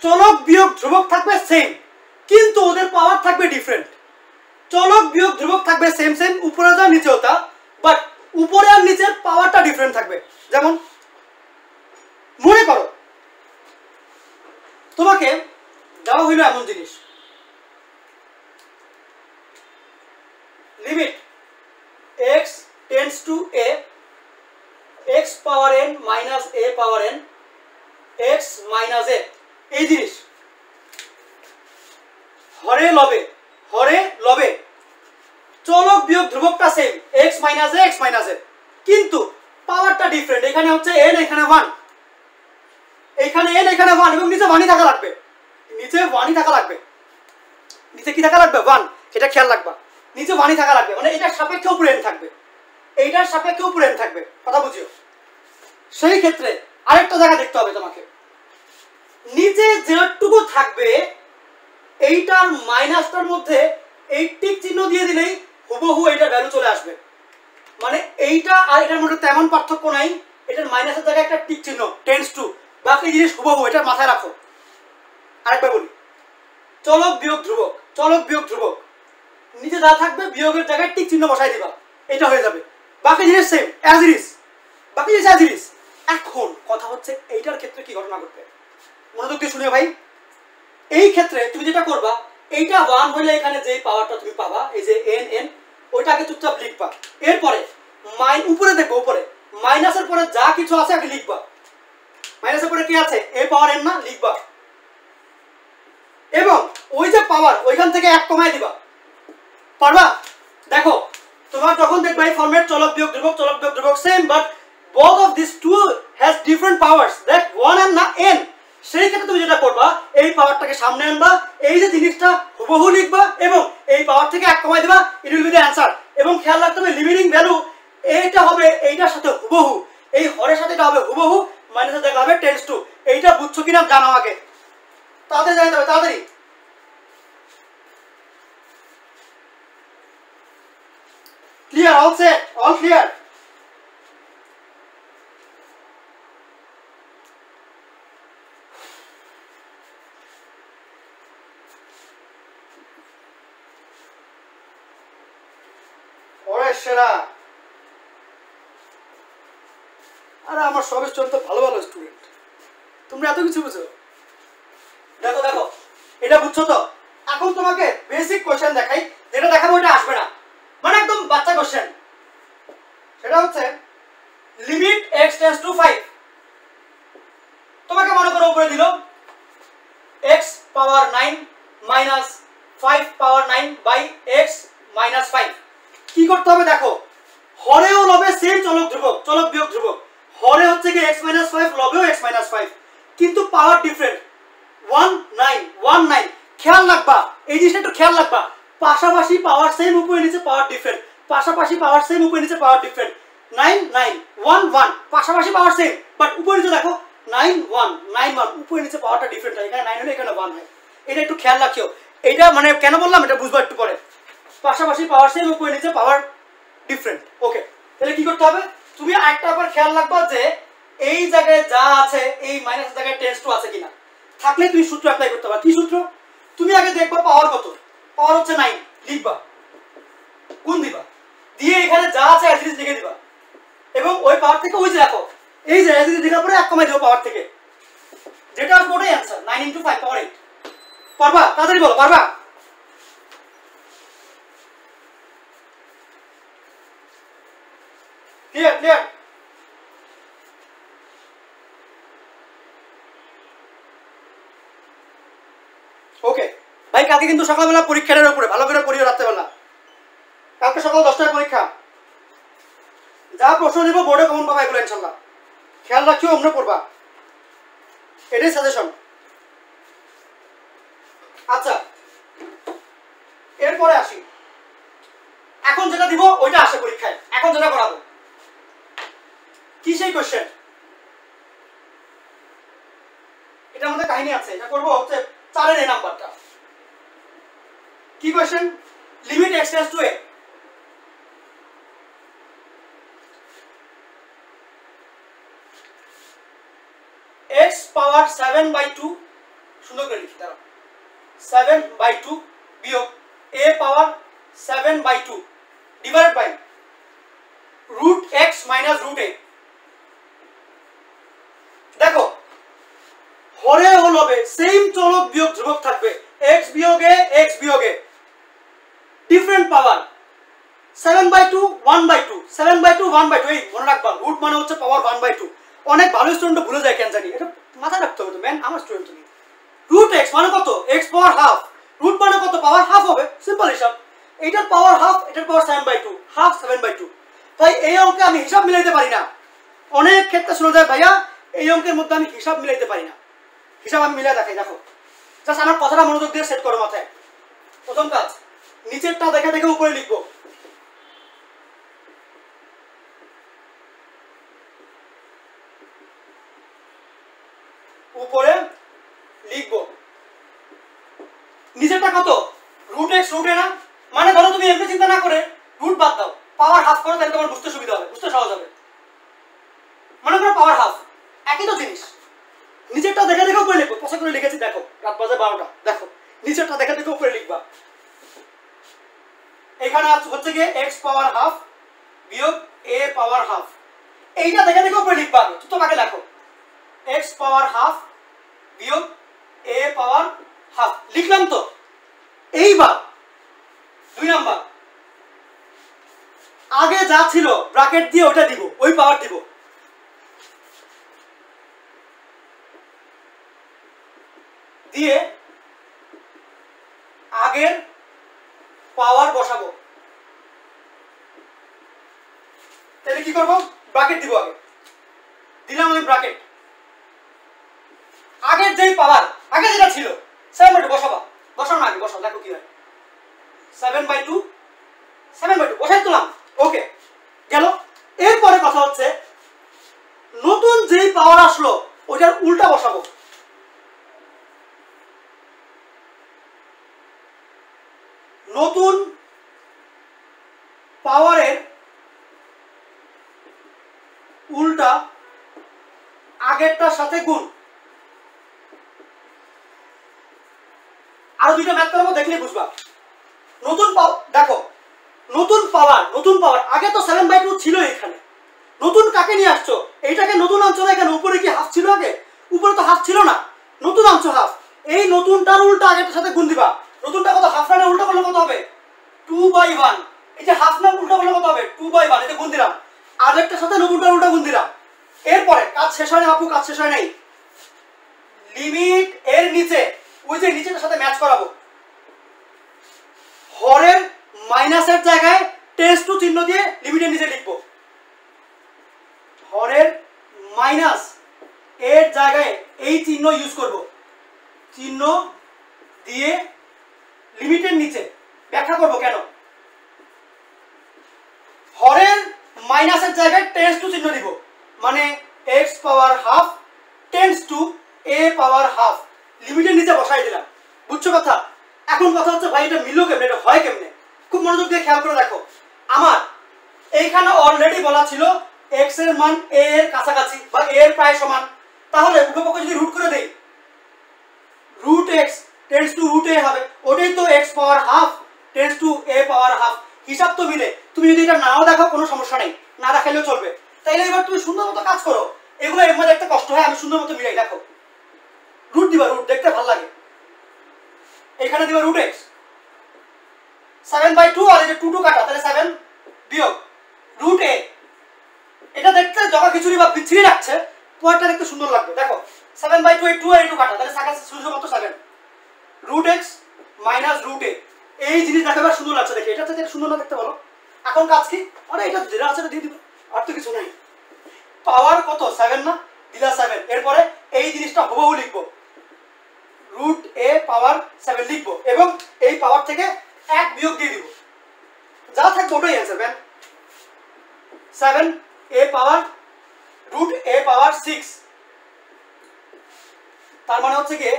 চলক বিয়োগ ধ্রুবক থাকবে সেম, কিন্তু ওদের পাওয়ার থাকবে ডিফারেন্ট। চলক বিয়োগ ধ্রুবক থাকবে সেম সেম, উপরে যা নিচেও তা, বাট উপরে আর নিচের পাওয়ারটা ডিফারেন্ট থাকবে। যেমন মনে করো তোমাকে দেওয়া হইল এমন জিনিস, limit x tends to a x power n minus a power n x minus a, এই জিনিস হরে লবে, হরে লবে চলক বিয়োগ ধ্রুবকটা same x minus a x minus a, কিন্তু পাওয়ারটা ডিফারেন্ট। এখানে হচ্ছে n, এখানে 1, এখানে n এখানে 1, এবং নিচে 1ই থাকা লাগবে, নিচে 1ই থাকা লাগবে। নিচে কি থাকা লাগবে? 1, এটা খেয়াল রাখবা, নিচে 1ই থাকা লাগবে, মানে এটার সাপেক্ষে উপরে n থাকবে, এইটার সাপেক্ষে উপরে n থাকবে, কথা বুঝিও। সেই ক্ষেত্রে আরেকটা জায়গা দেখতে হবে তোমাকে, নিচে যেটুকু থাকবে এইটার মাইনাসটার মধ্যে এই টিক চিহ্ন দিয়ে দিলেই হুবহু এইটার ভ্যালু চলে আসবে। মানে এইটা আর এটার মধ্যে তেমন পার্থক্য নাই, এটার মাইনাসের জায়গায় একটা টিক চিহ্ন টেন্ডস টু, বাকি জিনিস হুবহু, এটা মাথায় রাখো। আরেকবার বলি, চলক বিয়োগ ধ্রুবক, চলক বিয়োগ ধ্রুবক, নিচে যা থাকবে বিয়োগের জায়গায় টিক চিহ্ন বসাই দিবা, এটা হয়ে যাবে, বাকি জিনিস সেম অ্যাজ ইট ইজ, বাকি জিনিস অ্যাজ ইট ইজ। এখন কথা হচ্ছে এইটার ক্ষেত্রে কি ঘটনা ঘটবে, মনোযোগ দিয়ে শুনিও ভাই। এই ক্ষেত্রে তুমি যেটা করবা, এইটা 1 হইলে এখানে যে পাওয়ারটা তুমি পাবা, এই যে n n, ওইটাকে চুপচাপ লিখবা। এরপরে উপরে দেখো, উপরে মাইনাসের পরে যা কিছু আছে আগে লিখবা, মাইনাসের পরে কি আছে a পাওয়ার n না, লিখবা। এবং ওই যে পাওয়ার ওইখান থেকে 1 কমায় দিবা, পারবা? দেখো তোমার যখন দেখবা এই ফরম্যাট চলক বিয়োগ ধ্রুবক, চলক বিয়োগ ধ্রুবক same, but both of these two has different powers, that 1 and না n, সেই ক্ষেত্রে তুমি যেটা করবা, এই পাওয়ারটাকে সামনে আনবা, এই যে জিনিসটা হুবহু লিখবা, এবং এই পাওয়ার থেকে 1 কমাই দিবা, it will be the answer. এবং খেয়াল রাখতে হবে লিমিটিং ভ্যালু এইটা হবে এইটার সাথে হুবহু, এই হরের সাথে এটা হবে হুবহু, মাইনাসের জায়গা হবে টেন্ডস টু। এইটা বুঝছো কিনা জানো আগে, তাড়াতাড়ি জানাতে হবে, তাড়াতাড়ি। Clear? All set? All clear? সেরা, আরে আমার সব স্টুডেন্ট তো ভালো ভালো স্টুডেন্ট, তোমরা এত কিছু বুঝো। দেখো দেখো, এটা বুঝছো তো? এখন তোমাকে বেসিক কোশ্চেন দেখাই, যেটা দেখাবো ওটা আসবে না, মানে একদম বাচ্চা কোশ্চেন। সেটা হচ্ছে লিমিট x টেন্ডস টু 5, তোমাকে মনে করো উপরে দিল x power 9 minus 5 power 9 by x minus 5। কি করতে হবে দেখো, হরেও লবে সেম চলক ধ্রুবক, চলক বিয়োগ ধ্রুবক, হরে হচ্ছে কি x মাইনাস 5, লবেও x মাইনাস 5, কিন্তু পাওয়ার ডিফারেন্ট 1 9 1 9। খেয়াল রাখবা এই জিনিসটা, একটু খেয়াল রাখবা, পাশাপাশি পাওয়ার সেম, উপরে নিচে পাওয়ার ডিফারেন্ট, পাশাপাশি পাওয়ার সেম, উপরে নিচে পাওয়ার ডিফারেন্ট। 9 9 1 1, পাশাপাশি পাওয়ার সেম, বাট উপরে নিচে দেখো 9 1 9 1, উপরে নিচে পাওয়ারটা ডিফারেন্ট হয়, এখানে 9 হলে এখানে 1 হয়। এটা একটু খেয়াল রাখিও, এটা মানে কেন বললাম এটা বুঝবা একটু পরে। পাশাপাশি পাওয়ার সেম, উপরে নিচে পাওয়ার ডিফারেন্ট। ওকে, তাহলে কি করতে হবে, তুমি আরেকটা আবার খেয়াল রাখবা যে এই জায়গায় যা আছে এই মাইনাস জায়গায় টেন্স টু আছে কিনা, থাকলে তুমি সূত্র অ্যাপ্লাই করতে পারো। কি সূত্র? তুমি আগে দেখবা পাওয়ার কত, পাওয়ার হচ্ছে 9, লিখবা, গুণ দিবা, দিয়ে এখানে যা আছে অ্যাজ ইট ইজ লিখে দিবা, এবং ওই পাওয়ার থেকে ওই যে রাখো, এই যে অ্যাজ ইট ইজ লেখার পরে 1 কমাই দিও পাওয়ার থেকে, যেটা আসবে ওটাই অ্যান্সার। 9 × 5 পাওয়ার 8। পারবা? তাড়াতাড়ি বলো, পারবা? Clear clear? ওকে ভাই, কালকে কিন্তু সকালবেলা পরীক্ষার উপরে ভালো করে পড়িও রাত্রেবেলা। কালকে সকাল 10টায় পরীক্ষা, যা প্রশ্ন দিব বোর্ডে কমন পাবা এগুলো ইনশাল্লাহ। খেয়াল রাখিও, অমনে পড়বা, এটাই সাজেশন। আচ্ছা, এরপরে আসি, এখন যেটা দিব ওইটা আসে পরীক্ষায়, এখন যেটা করাবো কি সেই কোশ্চেন, এটার মধ্যে কাহিনী আছে, এটা করবো হচ্ছে 4 এর নাম্বারটা। কি question? Limit x tends to a, x power 7/2, সুন্দর করে লিখি দাঁড়াও, 7/2 বিয়োগ a power 7/2 divided by root x minus root a। দেখো হরে হল হবে সেম চলক বিয়োগ ধ্রুবক থাকবে, x বিয়োগে x বিয়োগে ডিফারেন্ট পাওয়ার, 7/2 1/2, 7/2 1/2, এই মনে রাখবা রুট মানে হচ্ছে পাওয়ার 1/2। অনেক ভালো স্টুডেন্ট ভুলে যায়, কেন জানি, এটা মাথায় রাখতে হবে তো ম্যান, আমার স্টুডেন্ট তুমি। রুট x মানে কত? x পাওয়ার হাফ, রুট মানে কত? পাওয়ার হাফ হবে, সিম্পল হিসাব। এইটার পাওয়ার হাফ, এটার পাওয়ার 7/2, হাফ 7/2। তাই এই অঙ্কে আমি হিসাব মিলাইতে পারি না। অনেক ক্ষেত্রে শোনা যায় ভাইয়া এই অঙ্কের মধ্যে আমি হিসাব মিলাইতে পারি না। হিসাব আমি মিলাই দেখাই, দেখো জাস্ট আমার কথাটা মনোযোগ দিয়ে সেট করো মাথায়। প্রথম কাজ, নিচেরটা দেখে দেখে উপরে লিখবো, উপরে লিখবো। নিচেরটা কত? রুট x রুট a না, মানে ধরো তুমি এমনি চিন্তা না করে রুট বাদ দাও, পাওয়ার হাফ করো, তাহলে তোমার বুঝতে সুবিধা হবে, বুঝতে সহজ হবে। মনে করো পাওয়ার হাফ, একই তো জিনিস। নিচেরটা দেখে দেখে উপরে লিখবো, পছন্দ করে লিখেছি, দেখো রাত বাজে 12টা, দেখো নিচেরটা দেখে দেখে উপরে লিখবা। এখানে হচ্ছে গিয়ে x পাওয়ার হাফ বিয়োগ a পাওয়ার হাফ, এইটা দেখে দেখে উপরে লিখবা। তো আগে দেখো x পাওয়ার হাফ বিয়োগ a পাওয়ার হাফ, লিখলাম তো। এইবার 2 নাম্বার, আগে যা ছিল ব্র্যাকেট দিয়ে ওটা দিব, ওই পাওয়ার দিব, দিয়ে আগের পাওয়ার বসাবো। তাহলে কি করবো? ব্র্যাকেট দিব, আগে দিলাম আমি ব্র্যাকেট, আগের যেই পাওয়ার, আগে যেটা ছিল 7/2 বসাবা, বসাও না আগে, বসাও, দেখো কি হয়। 7/2 7/2 বসাই দিলাম, ওকে গেল। এরপরে কথা হচ্ছে নতুন যেই পাওয়ার আসলো ওইটার উল্টা বসাবো। নতুন পাওয়ারের উল্টা আগেরটার সাথে গুণ। আরো দুইটা ম্যাথ করবো, দেখলে বুঝবা। নতুন দেখো, নতুন পাওয়ার আগে তো 7/2 ছিল এখানে, নতুন কাকে নিয়ে আসছো? এইটাকে নতুন আনছো না এখানে, উপরে কি হাফ ছিল? আগে উপরে তো হাফ ছিল না, নতুন আনছো হাফ, এই নতুনটার উল্টা আগেরটার সাথে গুণ দিবা। নতুনটা কত? হাফ না উল্টা করলে কত হবে? 2/1। এই যে হাফ না উল্টা করলে কত হবে? 2/1, এটা গুণ দিলাম, আগেরটার সাথে নতুনটার উল্টা গুণ দিলাম। এরপরে কাজ শেষ হয় না আপু, কাজ শেষ হয় নাই। লিমিট এর নিচে ওই যে নিচেটার সাথে ম্যাচ করাবো, হরের মাইনাসের জায়গায় টেন্ডস টু চিহ্ন দিয়ে লিমিটের নিচে লিখবো। হরের মাইনাস এর জায়গায় এই চিহ্ন ইউজ করব, চিহ্ন দিয়ে লিমিটের নিচে ব্যাখ্যা করব কেন। হরের মাইনাসের জায়গায় টেন্ডস টু চিহ্ন দিব, মানে x power half tends to a power half, লিমিটের নিচে বসাই দিলাম। বুঝছো কথা? এখন কথা হচ্ছে ভাই এটা মিললো কেমনে, এটা হয় কেমনে? খুব মনোযোগ দিয়ে খেয়াল করে দেখো। আমার এইখানে অলরেডি বলা ছিল x এর মান a এর কাছাকাছি বা a এর প্রায় সমান, তাহলে উভয়পক্ষ যদি রুট করে দেই root x tends to root a হবে, ওটাই তো x power half tends to a power half. হিসাব তো মিলে। তুমি যদি এটা নাও দেখো কোনো সমস্যা নেই, না দেখাইলেও চলবে। তাইলে এবার তুমি সুন্দর মতো কাজ করো, এগুলো এর মধ্যে দেখতে কষ্ট হয়, আমি সুন্দর মতো মিলাই। দেখো রুট দিবা, রুট দেখতে ভালো লাগে, এখানে দিবা রুট x 7/2 আর এটা 2 কাটা, তাহলে 7 বিয়োগ রুট a। এটা দেখতে জগা খিচুড়ি বা বিচ্ছিরি লাগছে, পরেরটা দেখতে সুন্দর লাগবে। দেখো 7/2 এই 2 আর 2 কাটা, তাহলে সাকা শুধুমাত্র 7 root x minus root a। এই জিনিস দেখাবার সুন্দর লাগছে দেখে, এটা থেকে সুন্দর না দেখতে বলো। এখন কাজ কি, আরে এটা যেটা আছে দিয়ে দিব, আর তো কিছু নাই। পাওয়ার কত 7 না, দিলা 7, এরপরে এই জিনিসটা হুবহু লিখবো, রুট a পাওয়ার 7 লিখবো এবং এই পাওয়ার থেকে 1 বিয়োগ দিয়ে দিব, যা থাকবে ওটাই অ্যান্সার। ব্যান 7 a power root a power 6, তার মানে হচ্ছে কি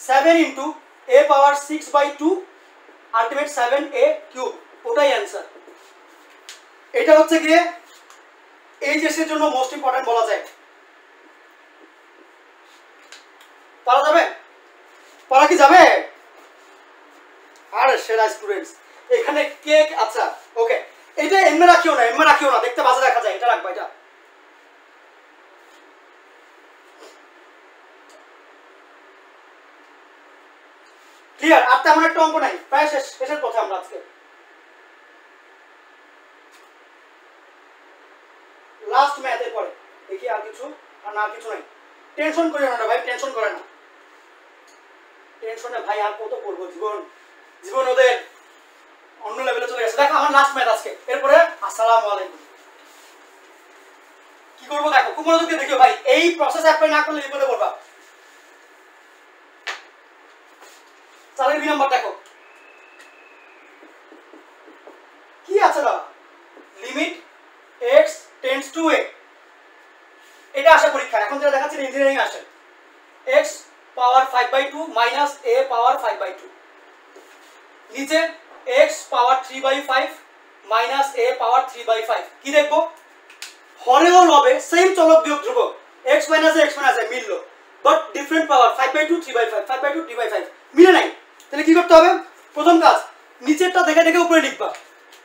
7 into a power 6/2 ultimate 7a cube, ওটাই অ্যান্সার। এটা হচ্ছে গিয়ে এইচএস এর জন্য মোস্ট ইম্পর্টেন্ট বলা যায়। পারা যাবে? পারা কি যাবে? আরে সেরা স্টুডেন্টস, এখানে কেক। আচ্ছা ওকে, এটা এমনি রাখিও না, এমনি রাখিও না, দেখতে বাজে দেখা যায়, এটা রাখবা। এটা ক্লিয়ার? আর তেমন একটা অঙ্ক নাই, প্রায় শেষ, শেষের পথে আমরা আজকে। লাস্ট ম্যাথের পরে দেখি আর কিছু, আর না কিছু নাই। টেনশন করিও না ভাই, টেনশন করে না, টেনশনে ভাই আর কত করবো, জীবন জীবন ওদের অন্য লেভেলে চলে গেছে। দেখো আমার লাস্ট ম্যাথ আজকে, এরপরে আসসালামু আলাইকুম। কি করবো দেখো, খুব মনোযোগ দিয়ে দেখিও ভাই, এই প্রসেস অ্যাপ্লাই না করলে বিপদে পড়বা। 4 বি নাম্বার দেখো কি আছে দাদা, limit x tends to a, এটা আসে পরীক্ষা। এখন যেটা দেখাচ্ছি ইঞ্জিনিয়ারিং আসে, x পাওয়ার 5/2 মাইনাস a পাওয়ার 5/2, নিচে x power 3/5 minus a power 3/5। কি দেখবো, হরে ও লবে সেম চলক বিয়োগ ধ্রুবক, x মাইনাস a মিললো, বাট ডিফারেন্ট পাওয়ার 5/2 3/5 5/2 3/5 মিলে নাই। তাহলে কি করতে হবে, প্রথম কাজ নিচেরটা দেখে দেখে উপরে লিখবা।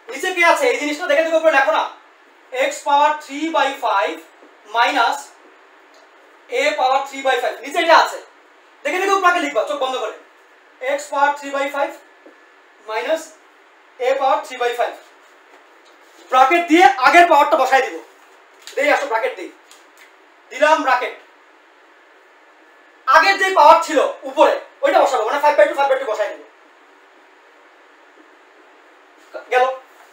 নিচে কি আছে এই জিনিসটা দেখে দেখে উপরে লেখো না, x power 3/5 minus a power 3/5, নিচে এটা আছে, দেখে দেখে উপরে লিখবা চোখ বন্ধ করে, x power 3/5 minus a power 3/5, bracket দিয়ে আগের পাওয়ারটা বসাই দিব। দেই আসো ব্র্যাকেট দেই, দিলাম ব্র্যাকেট, আগের যে পাওয়ার ছিল উপরে ওইটা বসাবো, মানে 5/2 বসাই দিব। গেল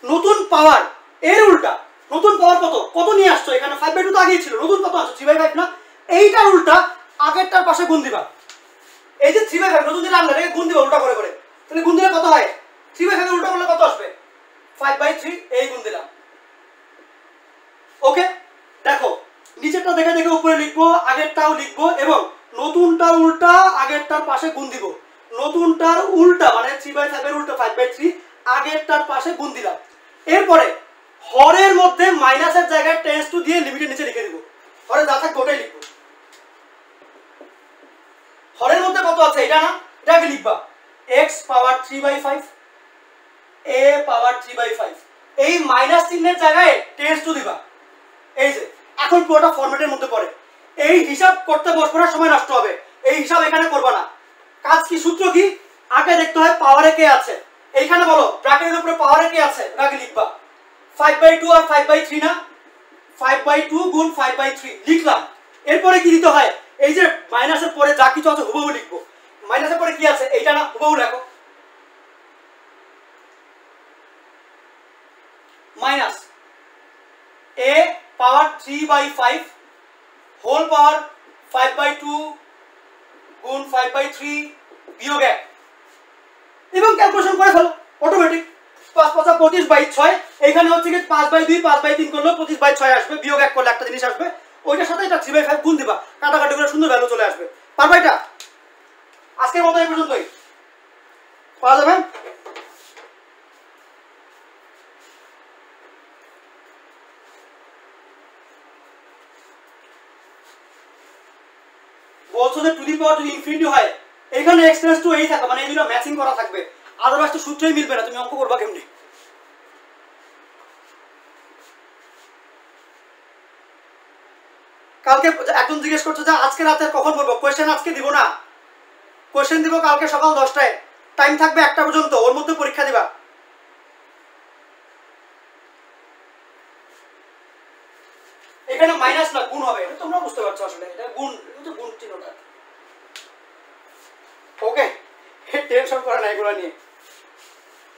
নতুন পাওয়ার এর উল্টা, নতুন পাওয়ার কত কত নিয়ে আসছো এখানে, 5/2 তো আগেই ছিল, নতুন কত আসছো 3/5 না, এইটার উল্টা আগেরটার পাশে গুণ দিবা। এই যে 3/5 নতুন যেটা আনলে এটাকে গুণ দিবা উল্টা করে করে, তাহলে গুণ দিলে কত হয়, 3/5 এর উল্টা করলে কত আসবে 5/3, এই গুণ দিলাম। ওকে দেখো নিচেরটা দেখে দেখে উপরে লিখবো, আগেরটাও লিখবো এবং নতুনটার উল্টা আগেরটার পাশে গুণ দিব, নতুনটার উল্টা মানে 3/5 এর উল্টা 5/3 আগেরটার পাশে গুণ দিলাম। এরপরে হরের মধ্যে মাইনাসের জায়গায় টেন্ডস টু দিয়ে লিমিটের নিচে লিখে দিব, হরে যা থাকবে ওটাই লিখবো। হরের মধ্যে কত আছে এটা না, এটাকে লিখবা x পাওয়ার 3/5 a পাওয়ার 3/5, এই মাইনাস চিহ্নের জায়গায় টেন্ডস টু দিবা। এই যে এখন পুরোটা ফরম্যাটের মধ্যে পড়ে, এই হিসাব করতে বসবো না, সময় নষ্ট হবে, এই হিসাব এখানে করবা না। কাজ কি, সূত্র কি, আগে দেখতে হয় পাওয়ারে কে আছে, এইখানে বলো ব্র্যাকেটের উপরে পাওয়ারে কে আছে, ওটাকে লিখবা। 5/2 আর 5/3 না, 5/2 গুণ 5/3 লিখলাম। এরপরে কি দিতে হয়, এই যে মাইনাসের পরে যা কিছু আছে হুবহু লিখবো, মাইনাসের পরে কি আছে এইটা না, হুবহু লেখো, minus a power 3/5 whole power 5/2 গুণ 5/3 বিয়োগ 1 এবং ক্যালকুলেশন করে ফেলো অটোমেটিক। 5 5 25/6, এইখানে হচ্ছে কি 5/2 5/3 করলে 25/6 আসবে, বিয়োগ 1 করলে একটা জিনিস আসবে, ওইটার সাথে এটা 3/5 গুণ দিবা, কাটাকাটি করে সুন্দর ভ্যালু চলে আসবে। পারবা এটা? আজকের মতো এই পর্যন্তই, পাওয়া যাবে। ডিগ্রি পাওয়ার যদি ইনফিনিটি হয় এখানে এক্সটেন্স টু এই থাকবে, মানে এই দুটো ম্যাচিং করা থাকবে, আদারওয়াইজ তো সূত্রই মিলবে না, তুমি অঙ্ক করবা কেমনি? কালকে একজন জিজ্ঞেস করছে যে আজকে রাতে কখন বলবো, কোয়েশ্চেন আজকে দিব না, কোয়েশ্চেন দিব কালকে সকাল 10টায়, টাইম থাকবে 1টা পর্যন্ত, ওর মধ্যে পরীক্ষা দিবা। এখানে মাইনাস না গুণ হবে, এটা তোমরা বুঝতে পারছো, আসলে এটা গুণ, এটা গুণ চিহ্নটা। ওকে, টেনশন করে না এগুলো নিয়ে,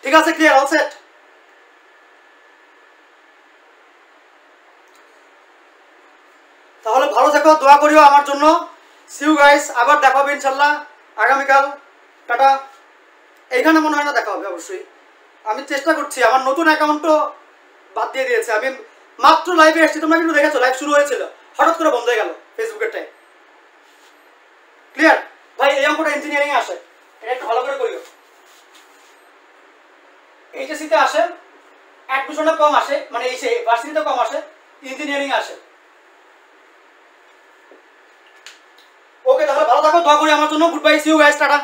ঠিক আছে? ক্লিয়ার? All set? তাহলে ভালো থেকো, দোয়া করিও আমার জন্য। সি ইউ গাইস, আবার দেখা হবে ইনশাল্লাহ আগামীকাল। টাটা। এইখানে মনে হয় না দেখা হবে, অবশ্যই আমি চেষ্টা করছি। আমার নতুন অ্যাকাউন্টও বাদ দিয়ে দিয়েছে, আমি মাত্র লাইভে এসেছি, তোমরা কিন্তু দেখেছো লাইভ শুরু হয়েছিল, হঠাৎ করে বন্ধ হয়ে গেল ফেসবুকেরটাই। ক্লিয়ার ভাই? এই অঙ্কটা ইঞ্জিনিয়ারিং এ আসে, এটা একটু ভালো করে করিও। এইচএসসিতে আসে, অ্যাডমিশনে কম আসে, মানে এই ভার্সিটিতে কম আসে, ইঞ্জিনিয়ারিং আসে। ওকে, তাহলে ভালো থাকো, দোয়া করি আমার জন্য। Good bye, see you guys, tata.